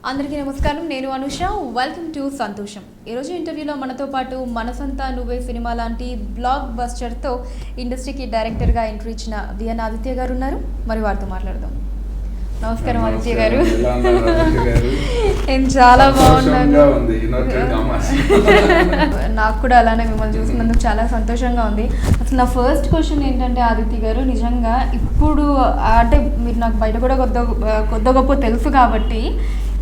అందరికీ నమస్కారం. నేను అనుష. వెల్కమ్ టు సంతోషం. ఈరోజు ఇంటర్వ్యూలో మనతో పాటు మనసంతా నువ్వే సినిమా లాంటి బ్లాక్ బస్టర్తో ఇండస్ట్రీకి డైరెక్టర్గా ఎంట్రీ ఇచ్చిన విఎన్ ఆదిత్య గారు ఉన్నారు. మరి వారితో మాట్లాడదాం. నమస్కారం ఆదిత్య గారు. నేను చాలా బాగున్నాను. నాకు కూడా అలానే మిమ్మల్ని చూసినందుకు చాలా సంతోషంగా ఉంది. అసలు నా ఫస్ట్ క్వశ్చన్ ఏంటంటే ఆదిత్య గారు, నిజంగా ఇప్పుడు అంటే మీరు నాకు బయట కూడా కొద్ది గొప్ప తెలుసు కాబట్టి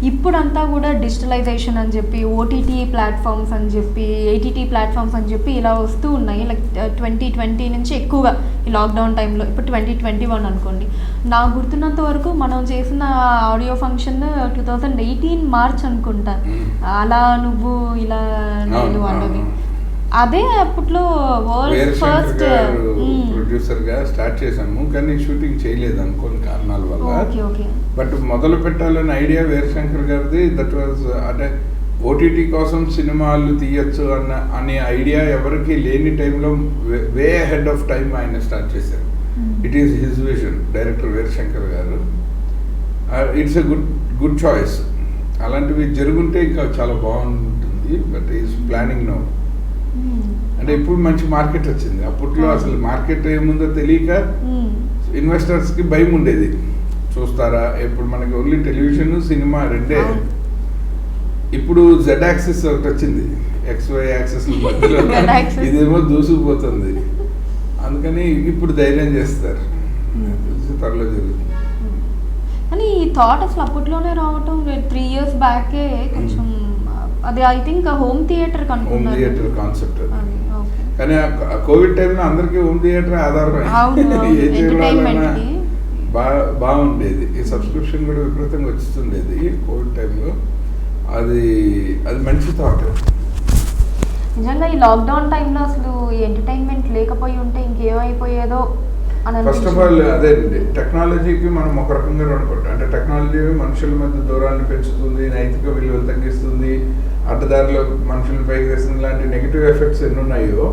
ఇప్పుడంతా కూడా డిజిటలైజేషన్ అని చెప్పి ఓటీటీ ప్లాట్ఫామ్స్ అని చెప్పి ఏటీటీ ప్లాట్ఫామ్స్ అని చెప్పి ఇలా వస్తూ ఉన్నాయి. లైక్ 2020 నుంచి ఎక్కువగా ఈ లాక్డౌన్ టైంలో, ఇప్పుడు 2021 అనుకోండి. నాకు గుర్తున్నంత వరకు మనం చేసిన ఆడియో ఫంక్షన్ 2018 మార్చ్ అనుకుంటా. అలా నువ్వు ఇలా నేను అన్నది అదే అప్పట్లో వరల్డ్ ఫస్ట్ ప్రొడ్యూసర్ గా స్టార్ట్ చేసాము, కానీ షూటింగ్ చేయలేదు అనుకోని కారణాల వల్ల. బట్ మొదలు పెట్టాలని ఐడియా వీరశంకర్ గారిది. దట్ వాజ్ అంటే ఓటీటీ కోసం సినిమాలు తీయచ్చు అనే ఐడియా ఎవరికి లేని టైంలో వే హెడ్ ఆఫ్ టైం ఆయన స్టార్ట్ చేశారు. It is his vision, director Veerashankar గారు. It's a good choice. అలాంటివి జరుగుంటే ఇంకా చాలా బాగుంటుంది. But is planning now. అంటే ఇప్పుడు మంచి మార్కెట్ వచ్చింది. అప్పట్లో అసలు మార్కెట్ ఏముందో తెలియక ఇన్వెస్టర్స్ కి భయం ఉండేది. చూస్తారా, ఇప్పుడు మనకి ఓన్లీ టెలివిజన్ సినిమా రెండే. ఇప్పుడు జెడ్ యాక్సిస్ ఒకటి వచ్చింది, XY యాక్సిస్ మధ్యలో ఇదేమో దూసుకుపోతుంది. అందుకని ఇప్పుడు ధైర్యం చేస్తారు, త్వరలో జరుగుతుంది. కానీ ఈ థాట్ అసలు అప్పట్లోనే రావటం 3 years బ్యాకే కొంచెం అది I think home theatre concept. కానీ కోవిడ్ టైంలో అందరికి హోమ్ థియేటర్ ఆధారం బాగుండేది. ఈ సబ్స్క్రిప్షన్ కూడా విపరీతంగా వచ్చిస్తుండేది కోవిడ్ టైంలో. అది మంచి థాట్. నిజంగా ఈ లాక్డౌన్ టైంలో అసలు ఎంటర్టైన్మెంట్ లేకపోయి ఉంటే ఇంకేమైపోయేదో. ఫస్ట్ ఆఫ్ ఆల్ అదేంటి, టెక్నాలజీకి మనం ఒక రకంగా అనుకుంటాం. అంటే టెక్నాలజీ మనుషుల మధ్య దూరాన్ని పెంచుతుంది, నైతిక విలువలు తగ్గిస్తుంది, అడ్డదారిలో మనుషులను పైకి తెస్తుంది. లాంటి నెగిటివ్ ఎఫెక్ట్స్ ఎన్ని ఉన్నాయో,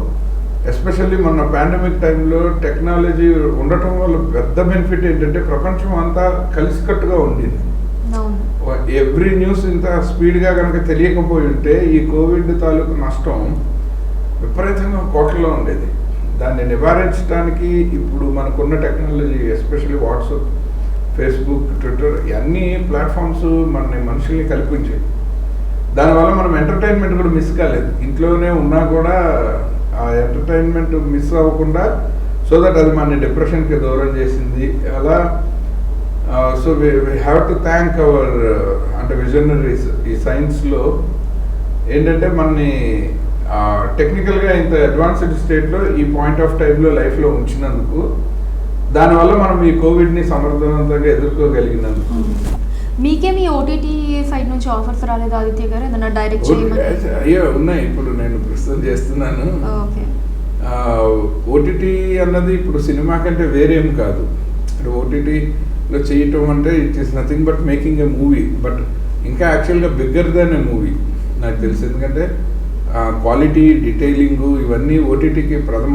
ఎస్పెషల్లీ మొన్న పాండమిక్ టైంలో టెక్నాలజీ ఉండటం వల్ల పెద్ద బెనిఫిట్ ఏంటంటే ప్రపంచం అంతా కలిసికట్టుగా ఉండింది. ఎవ్రీ న్యూస్ ఇంత స్పీడ్గా కనుక తెలియకపోయి ఉంటే ఈ కోవిడ్ తాలూకు నష్టం విపరీతంగా కోట్లలో ఉండేది. దాన్ని నివారించడానికి ఇప్పుడు మనకున్న technology, especially WhatsApp, Facebook, Twitter, అన్ని ప్లాట్ఫామ్స్ మనుషుల్ని కల్పించాయి. దానివల్ల మనం ఎంటర్టైన్మెంట్ కూడా మిస్ కాలేదు. ఇంట్లోనే ఉన్నా కూడా ఆ ఎంటర్టైన్మెంట్ మిస్ అవ్వకుండా, సో దట్ అది మన డిప్రెషన్కి దూరం చేసింది. అలా so we have to thank our అంటే విజనరీస్. ఈ సైన్స్లో ఏంటంటే మనని టెక్నికల్గా ఇంత అడ్వాన్స్డ్ స్టేట్లో ఈ పాయింట్ ఆఫ్ టైంలో లైఫ్లో ఉంచినందుకు, దానివల్ల మనం ఈ కోవిడ్ని సమర్థవంతంగా ఎదుర్కోగలిగినందుకు. మీకేమి ఓటీటీ సైడ్ నుంచి ఆఫర్స్ రాలేదు ఆదిత్య గారు? ఏదైనా డైరెక్ట్ అయ్యో ఉన్నాయి. ఇప్పుడు నేను ప్రస్తుతం చేస్తున్నాను. ఓటీటీ అన్నది ఇప్పుడు సినిమా కంటే వేరేం కాదు. అంటే ఓటీటీలో చేయటం అంటే it is nothing but making a movie. But ఇంకా యాక్చువల్గా బిగ్గర్ దాన్ ఎ మూవీ నాకు తెలుసు. ఎందుకంటే క్వాలిటీ, డీటెయిలింగ్ ఇవన్నీ ఓటీటీకి ప్రథమ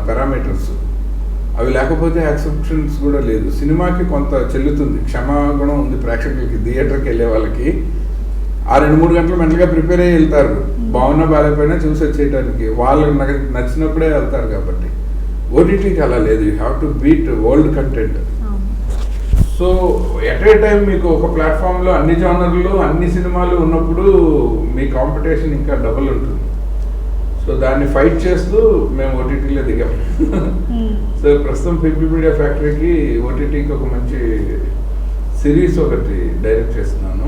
పారామీటర్స్. అవి లేకపోతే యాక్సెప్షన్స్ కూడా లేదు. సినిమాకి కొంత చెల్లుతుంది, క్షమాగుణం ఉంది ప్రేక్షకులకి. థియేటర్కి వెళ్ళే వాళ్ళకి 2-3 గంటలు మెంటల్గా ప్రిపేర్ అయ్యి వెళ్తారు, బాగున్నా బాగాలేకపోయినా చూసి వచ్చేయడానికి. వాళ్ళకి నచ్చినప్పుడే వెళ్తారు. కాబట్టి ఓటీటీకి అలా లేదు. You have to beat world content. So at a time మీకు ఒక ప్లాట్ఫామ్లో అన్ని జానర్లు, అన్ని సినిమాలు ఉన్నప్పుడు మీ కాంపిటీషన్ ఇంకా డబుల్ ఉంటుంది. సో దాన్ని ఫైట్ చేస్తూ మేము ఓటీటీలో దిగాం. సో ప్రస్తుతం పీపుల్ మీడియా ఫ్యాక్టరీకి ఓటీటీకి ఒక మంచి సిరీస్ ఒకటి డైరెక్ట్ చేస్తున్నాను.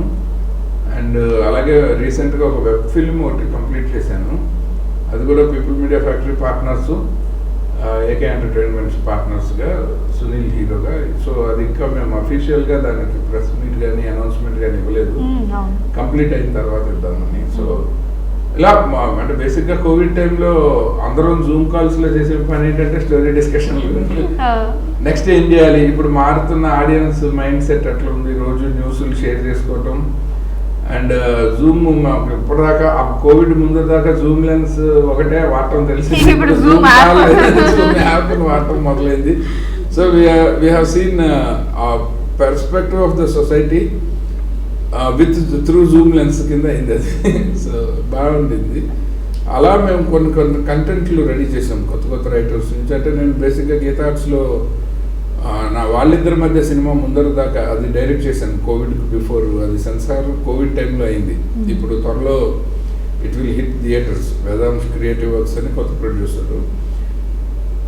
అండ్ అలాగే రీసెంట్గా ఒక వెబ్ ఫిల్మ్ ఒకటి కంప్లీట్ చేశాను. అది కూడా people media factory partners, AK entertainments పార్ట్నర్స్గా, సునీల్ హీరోగా. సో అది ఇంకా మేము అఫీషియల్గా దానికి ప్రెస్ మీట్ కానీ అనౌన్స్మెంట్ కానీ ఇవ్వలేదు. కంప్లీట్ అయిన తర్వాత ఇద్దామని. సో ఇలా అంటే బేసిక్గా కోవిడ్ టైంలో అందరం జూమ్ కాల్స్లో చేసే పని ఏంటంటే స్టోరీ డిస్కషన్లు. నెక్స్ట్ ఏం చేయాలి, ఇప్పుడు మారుతున్న ఆడియన్స్ మైండ్ సెట్ అట్లా ఉంది, రోజు న్యూస్లు షేర్ చేసుకోవటం. అండ్ జూమ్ ఇప్పటిదాకా కోవిడ్ ముందు దాకా జూమ్ లెన్స్ ఒకటే వాడటం తెలిసి జూమ్ యాప్ వాడటం మొదలైంది. So we have seen perspective of the society with through Zoom lens కింద అయింది అది. సో బాగుండింది. అలా మేము కొన్ని కంటెంట్లు రెడీ చేసాం కొత్త రైటర్స్ నుంచి. అంటే నేను బేసిక్గా గీతా ఆర్ట్స్లో నా వాళ్ళిద్దరి మధ్య సినిమా ముందర దాకా అది డైరెక్ట్ చేశాను కోవిడ్కి బిఫోర్. అది సెన్సార్ కోవిడ్ టైంలో అయింది. ఇప్పుడు త్వరలో it will hit theatres. Vedansh creative works అని కొత్త ప్రొడ్యూసర్.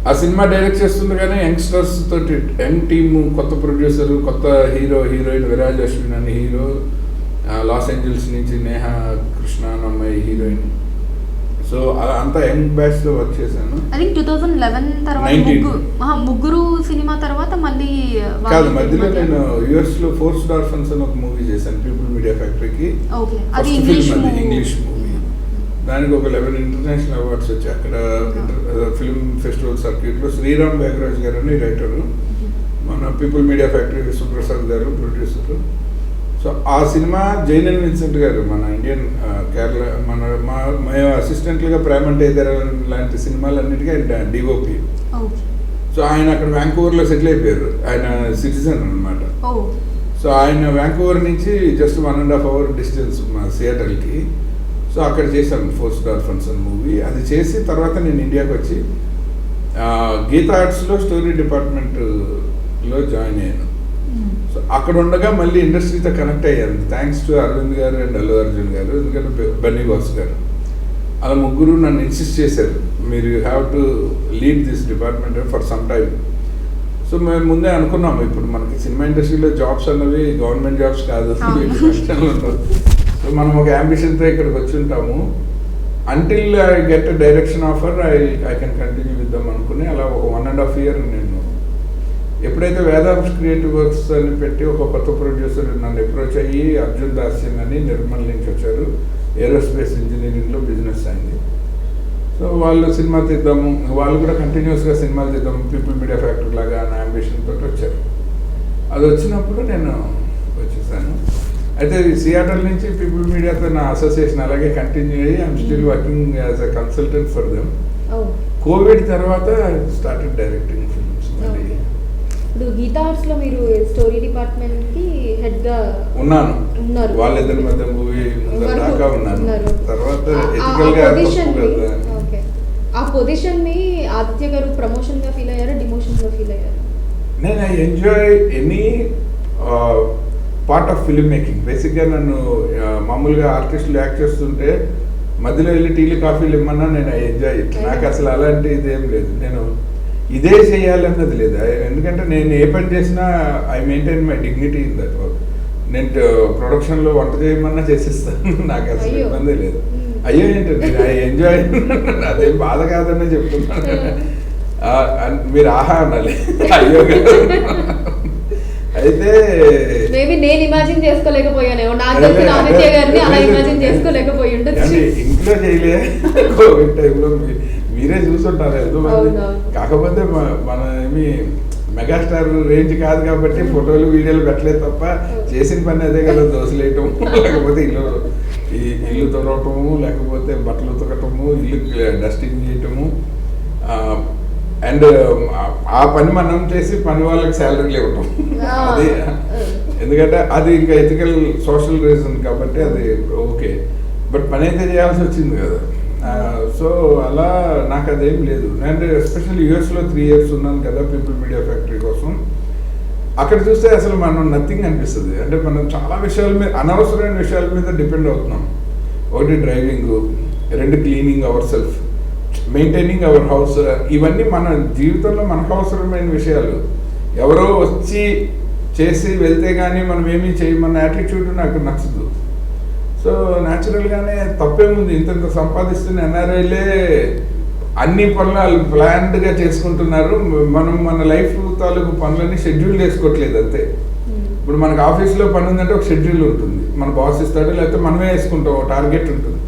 ఆ సినిమా డైరెక్ట్ చేస్తుండగానే యంగ్స్టర్స్ తోటి యంగ్ టీమ్, కొత్త ప్రొడ్యూసర్, కొత్త హీరోయిన్ విరాజ్ అశ్విన్ అని హీరో, లాస్ ఏంజల్స్ నుంచి నేహా కృష్ణ అని అమ్మాయి హీరోయిన్. సో అంతా యంగ్ బ్యాచ్ లో వర్క్ చేశాను. ఐ థింక్ 2011 తర్వాత ముగ్గురు సినిమా తర్వాత మళ్ళీ కాదు, మధ్యలో నేను యుఎస్ లో ఫోర్స్డ్ ఆర్ఫన్స్ అని ఒక మూవీ చేశాను పీపుల్ మీడియా ఫ్యాక్టరీకి. అది ఇంగ్లీష్ మూవీ. దానికి ఒక 11 ఇంటర్నేషనల్ అవార్డ్స్ వచ్చాయి అక్కడ ఫిల్మ్ ఫెస్టివల్ సర్క్యూట్లో. శ్రీరామ్ వేగరాజ్ గారు అని రైటరు, మన పీపుల్ మీడియా ఫ్యాక్టరీ సుప్రసాద్ గారు ప్రొడ్యూసరు. సో ఆ సినిమా జైనన్ విన్సెంట్ గారు మన ఇండియన్ కేరళ మా అసిస్టెంట్లుగా ప్రేమంటే ఇద్దరు లాంటి సినిమాలన్నిటికీ ఆయన డిఓపి. సో ఆయన అక్కడ వ్యాంకూవర్లో సెటిల్ అయిపోయారు. ఆయన సిటిజన్ అనమాట. సో ఆయన వ్యాంకూవర్ నుంచి జస్ట్ 1.5 hour డిస్టెన్స్ మా సియాటల్కి. సో అక్కడ చేశాను ఫోర్స్డ్ ఆర్ఫన్స్ అని మూవీ. అది చేసి తర్వాత నేను ఇండియాకి వచ్చి గీతా ఆర్ట్స్లో స్టోరీ డిపార్ట్మెంట్లో జాయిన్ అయ్యాను. సో అక్కడ ఉండగా మళ్ళీ ఇండస్ట్రీతో కనెక్ట్ అయ్యాను థ్యాంక్స్ టు అరవింద్ గారు అండ్ అల్లు అర్జున్ గారు. ఎందుకంటే బన్నీ బాస్ గారు అలా ముగ్గురు నన్ను ఇన్సిస్ట్ చేశారు, మీరు you have to lead this department for some time. So మేము ముందే అనుకున్నాము, ఇప్పుడు మనకి సినిమా ఇండస్ట్రీలో జాబ్స్ అన్నవి గవర్నమెంట్ జాబ్స్ కాదు, సో మనం ఒక అంబిషన్తో ఇక్కడికి వచ్చి ఉంటాము. Until I get direction offer I can continue with them అనుకుని అలా ఒక 1.5 year నేను ఎప్పుడైతే వేదాంశ్ క్రియేటివ్ వర్క్స్ అని పెట్టి ఒక కొత్త ప్రొడ్యూసర్ నన్ను అప్రోచ్ అయ్యి అర్జున్ దాస్యన్ అని నిర్మల్ నుంచి వచ్చారు. ఏరోస్పేస్ ఇంజనీరింగ్లో బిజినెస్ అయింది. సో వాళ్ళు సినిమా తీద్దాము, వాళ్ళు కూడా కంటిన్యూస్గా సినిమాలు తీద్దాము పీపుల్ మీడియా ఫ్యాక్టరీ లాగా నా అంబిషన్ తోటి వచ్చారు. అది వచ్చినప్పుడు నేను వచ్చేసాను. అయితే సియాటల్ నుంచి పీపుల్ మీడియాతో నా అసోసియేషన్ అలాగే కంటిన్యూ అయ్యి I'm still working as a consultant for them. Covid తర్వాత స్టార్టెడ్ డైరెక్టింగ్ ఫిల్మ్స్. మళ్ళీ ఇప్పుడు గీతా ఆర్ట్స్లో మీరు స్టోరీ డిపార్ట్మెంట్కి హెడ్గా ఉన్నారు. వాళ్ళిద్దరి మధ్య మూవీ దాకా ఉన్నాను. తర్వాత ఆ పొజిషన్ని ఆదిత్య గారు ప్రమోషన్గా ఫీల్ అయ్యారా, డిమోషన్గా ఫీల్ అయ్యారా? నేను I enjoy any part of film making. బేసిక్గా నన్ను మామూలుగా ఆర్టిస్టులు యాక్ట్ చేస్తుంటే మధ్యలో వెళ్ళి టీలు కాఫీలు ఇమ్మన్నా నేను ఐ ఎంజాయ్ ఇట్. నాకు అసలు అలాంటి ఇదేం లేదు, నేను ఇదే చేయాలన్నది లేదు. ఎందుకంటే నేను ఏ పని చేసినా I maintain my dignity in that work. నేను ప్రొడక్షన్లో వంట చేయమన్నా చేసిస్తాను, నాకు అసలు ఇబ్బంది లేదు. అయ్యో ఏంటంటే ఐ ఎంజాయ్, అదేం బాధ కాదని చెప్తున్నాను. మీరు ఆహా అనాలి, అయ్యో అయితే నేను ఇమాజిన్ చేసుకోలేకపోయాను, నాకు తెలిసిన ఆదిత్య గారిని అలా ఇమాజిన్ చేసుకోలేకపోయి ఉండొచ్చు. ఇంట్లో చేయలే కోవిడ్ టైంలో మీరే చూసుంటారు ఎంతోమంది. కాకపోతే మన ఏమి మెగాస్టార్ రేంజ్ కాదు కాబట్టి ఫోటోలు వీడియోలు పెట్టలేదు తప్ప చేసిన పని అదే కదా, దోశలేయటం, లేకపోతే ఇల్లు తొడవటము, లేకపోతే బట్టలు ఉతకటము, ఇల్లు డస్టింగ్ చేయటము. అండ్ ఆ పని మనం చేసి పని వాళ్ళకి శాలరీలు ఇవ్వటం. అది ఎందుకంటే అది ఇంకా ఎథికల్ సోషల్ రీజన్ కాబట్టి అది ఓకే, బట్ పని అయితే చేయాల్సి వచ్చింది కదా. సో అలా నాకు అదేం లేదు. నేను ఎస్పెషల్లీ యూఎస్లో 3 years ఉన్నాను కదా పీపుల్ మీడియా ఫ్యాక్టరీ కోసం. అక్కడ చూస్తే అసలు మనం నథింగ్ అనిపిస్తుంది. అంటే మనం చాలా విషయాల మీద, అనవసరమైన విషయాల మీద డిపెండ్ అవుతున్నాం. ఒకటి driving, 2 cleaning our self, maintaining our house. ఇవన్నీ మన జీవితంలో మనకు అవసరమైన విషయాలు. ఎవరో వచ్చి చేసి వెళ్తే కానీ మనం ఏమీ చేయమన్న యాటిట్యూడ్ నాకు నచ్చదు. సో న్యాచురల్గానే తప్పేముంది, ఇంత సంపాదిస్తున్న ఎన్ఆర్ఐలే అన్ని పనులు వాళ్ళు ప్లాన్డ్గా చేసుకుంటున్నారు. మనం మన లైఫ్ తాలూకు పనులన్నీ షెడ్యూల్ చేసుకోవట్లేదు అంతే. ఇప్పుడు మనకు ఆఫీస్లో పని ఉందంటే ఒక షెడ్యూల్ ఉంటుంది, మన బాస్ ఇస్తాడు, లేకపోతే మనమే వేసుకుంటాం, ఒక టార్గెట్ ఉంటుంది.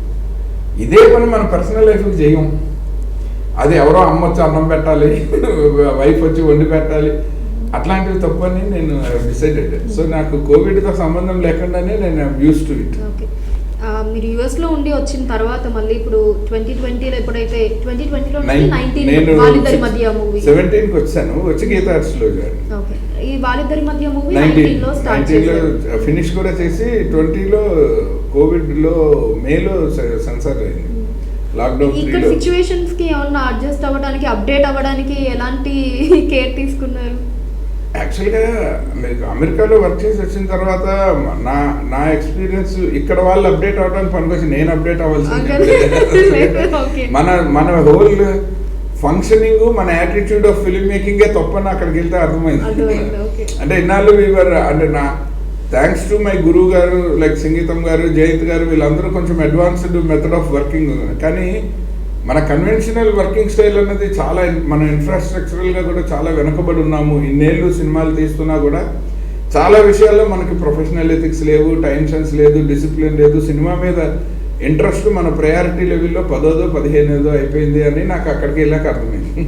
ఇదే పని మన పర్సనల్ లైఫ్కి చేయం. అది ఎవరో అమ్మ వచ్చి అన్నం పెట్టాలి, వైఫ్ వచ్చి వండి పెట్టాలి, అట్లాంటివి తప్పని నేను డిసైడెడ్. సో నాకు కోవిడ్తో సంబంధం లేకుండానే నేను యూస్ టు ఇట్. మీరు యూఎస్లో ఉండి వచ్చిన తర్వాత మళ్ళీ ఇప్పుడు 2020లో ఎప్పుడైతే 2020లో 19 వాళ్ళిద్దరి మధ్య మూవీ 17కి వచ్చాను, వచ్చి గీతా ఆర్ట్స్లో జాయిన్. ఓకే, ఈ వాళ్ళిద్దరి మధ్య మూవీ 19లో స్టార్ట్ చేశారు, ఫినిష్ కూడా చేసి 20లో కోవిడ్లో మేలో సెన్సార్ అయింది. లాక్డౌన్ ఇక్కడ సిచ్యువేషన్స్ కి ఏమన్నా అడ్జస్ట్ అవ్వడానికి, అప్డేట్ అవ్వడానికి ఎలాంటి కేర్ తీసుకున్నారు? యాక్చువల్గా అమెరికాలో వర్క్ చేసి వచ్చిన తర్వాత నా ఎక్స్పీరియన్స్ ఇక్కడ వాళ్ళు అప్డేట్ అవ్వడానికి పనికొచ్చి నేను అప్డేట్ అవ్వాల్సింది. మన హోల్ ఫంక్షనింగ్, మన యాటిట్యూడ్ ఆఫ్ ఫిల్మ్ మేకింగే తప్పని అక్కడికి వెళ్తే అర్థమైంది. అంటే ఇన్నాళ్ళు అంటే థ్యాంక్స్ టు మై గురువు గారు లైక్ సంగీతం గారు, జయంత్ గారు, వీళ్ళందరూ కొంచెం అడ్వాన్స్డ్ మెథడ్ ఆఫ్ వర్కింగ్. కానీ మన కన్వెన్షనల్ వర్కింగ్ స్టైల్ అన్నది చాలా, మన ఇన్ఫ్రాస్ట్రక్చరల్గా కూడా చాలా వెనకబడి ఉన్నాము. ఇన్నేళ్ళు సినిమాలు తీస్తున్నా కూడా చాలా విషయాల్లో మనకి ప్రొఫెషనల్ ఎథిక్స్ లేవు, టైం సెన్స్ లేదు, డిసిప్లిన్ లేదు. సినిమా మీద ఇంట్రెస్ట్ మన ప్రయారిటీ లెవెల్లో 10దో 15దో అయిపోయింది అని నాకు అక్కడికి వెళ్ళాక అర్థమైంది.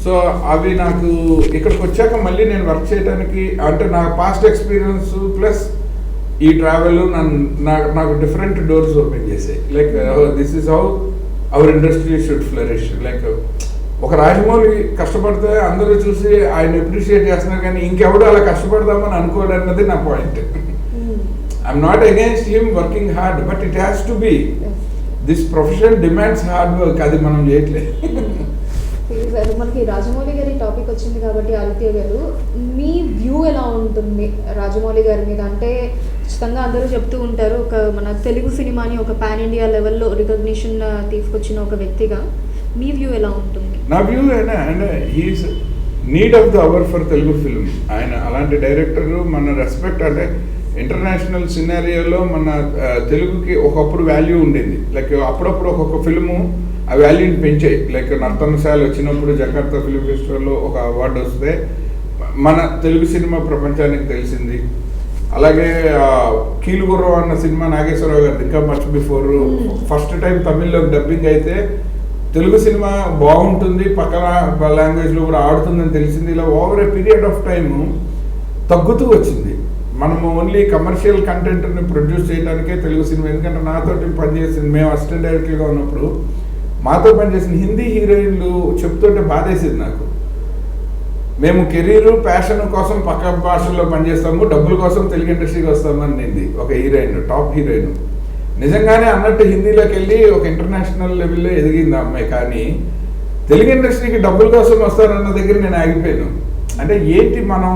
సో అవి నాకు ఇక్కడికి వచ్చాక మళ్ళీ నేను వర్క్ చేయడానికి, అంటే నా పాస్ట్ ఎక్స్పీరియన్స్ ప్లస్ ఈ ట్రావెల్ నాకు డిఫరెంట్ డోర్స్ ఓపెన్ చేసాయి. Like this is how our industry should flourish. Like ఒక రాజమౌళి కష్టపడితే అందరూ చూసి ఆయన అప్రిషియేట్ చేస్తున్నారు, కానీ ఇంకెవడో అలా కష్టపడదామని అనుకోవాలన్నది నా point. I'm not against him working hard, but it has to be, this profession demands hard work. అది మనం చేయట్లేదు. మనకి రాజమౌళి గారి టాపిక్ వచ్చింది కాబట్టి ఆదిత్య గారు, మీ వ్యూ ఎలా ఉంటుంది రాజమౌళి గారి మీద? అంటే ఖచ్చితంగా అందరూ చెప్తూ ఉంటారు, ఒక మన తెలుగు సినిమాని ఒక పాన్ ఇండియా లెవెల్లో రికగ్నిషన్ తీసుకొచ్చిన ఒక వ్యక్తిగా మీ వ్యూ ఎలా ఉంటుంది? నా వ్యూ అంటే he's need of the hour for Telugu film. ఆయన అలాంటి డైరెక్టర్, మన రెస్పెక్ట్. అంటే ఇంటర్నేషనల్ సినారియోలో మన తెలుగుకి ఒకప్పుడు వాల్యూ ఉండేది. లైక్ అప్పుడప్పుడు ఒక్కొక్క ఫిల్ము ఆ వాల్యూని పెంచాయి. లైక్ నర్తనశాల వచ్చినప్పుడు జకార్తా ఫిల్మ్ ఫెస్టివల్లో ఒక అవార్డు వస్తే మన తెలుగు సినిమా ప్రపంచానికి తెలిసింది. అలాగే కీలుగుర్రం అన్న సినిమా నాగేశ్వరరావు గారు ఇంకా మచ్ బిఫోర్ ఫస్ట్ టైం తమిళ్లో డబ్బింగ్ అయితే తెలుగు సినిమా బాగుంటుంది, పక్కన లాంగ్వేజ్లో కూడా ఆడుతుందని తెలిసింది. ఇలా over a period of time తగ్గుతూ వచ్చింది. మనము ఓన్లీ కమర్షియల్ కంటెంట్ని ప్రొడ్యూస్ చేయడానికే తెలుగు సినిమా. ఎందుకంటే నాతోటి పనిచేసింది, మేము అసిస్టెంట్ డైరెక్టర్గా ఉన్నప్పుడు మాతో పనిచేసిన హిందీ హీరోయిన్లు చెప్తుంటే బాధేసింది నాకు. మేము కెరీరు ప్యాషన్ కోసం పక్క భాషల్లో పనిచేస్తాము, డబ్బుల కోసం తెలుగు ఇండస్ట్రీకి వస్తామని నింది ఒక హీరోయిన్, టాప్ హీరోయిన్. నిజంగానే అన్నట్టు హిందీలోకి వెళ్ళి ఒక ఇంటర్నేషనల్ లెవెల్లో ఎదిగింది ఆ అమ్మాయి. కానీ తెలుగు ఇండస్ట్రీకి డబ్బుల కోసం వస్తారన్న దగ్గర నేను ఆగిపోయాను. అంటే ఏంటి, మనం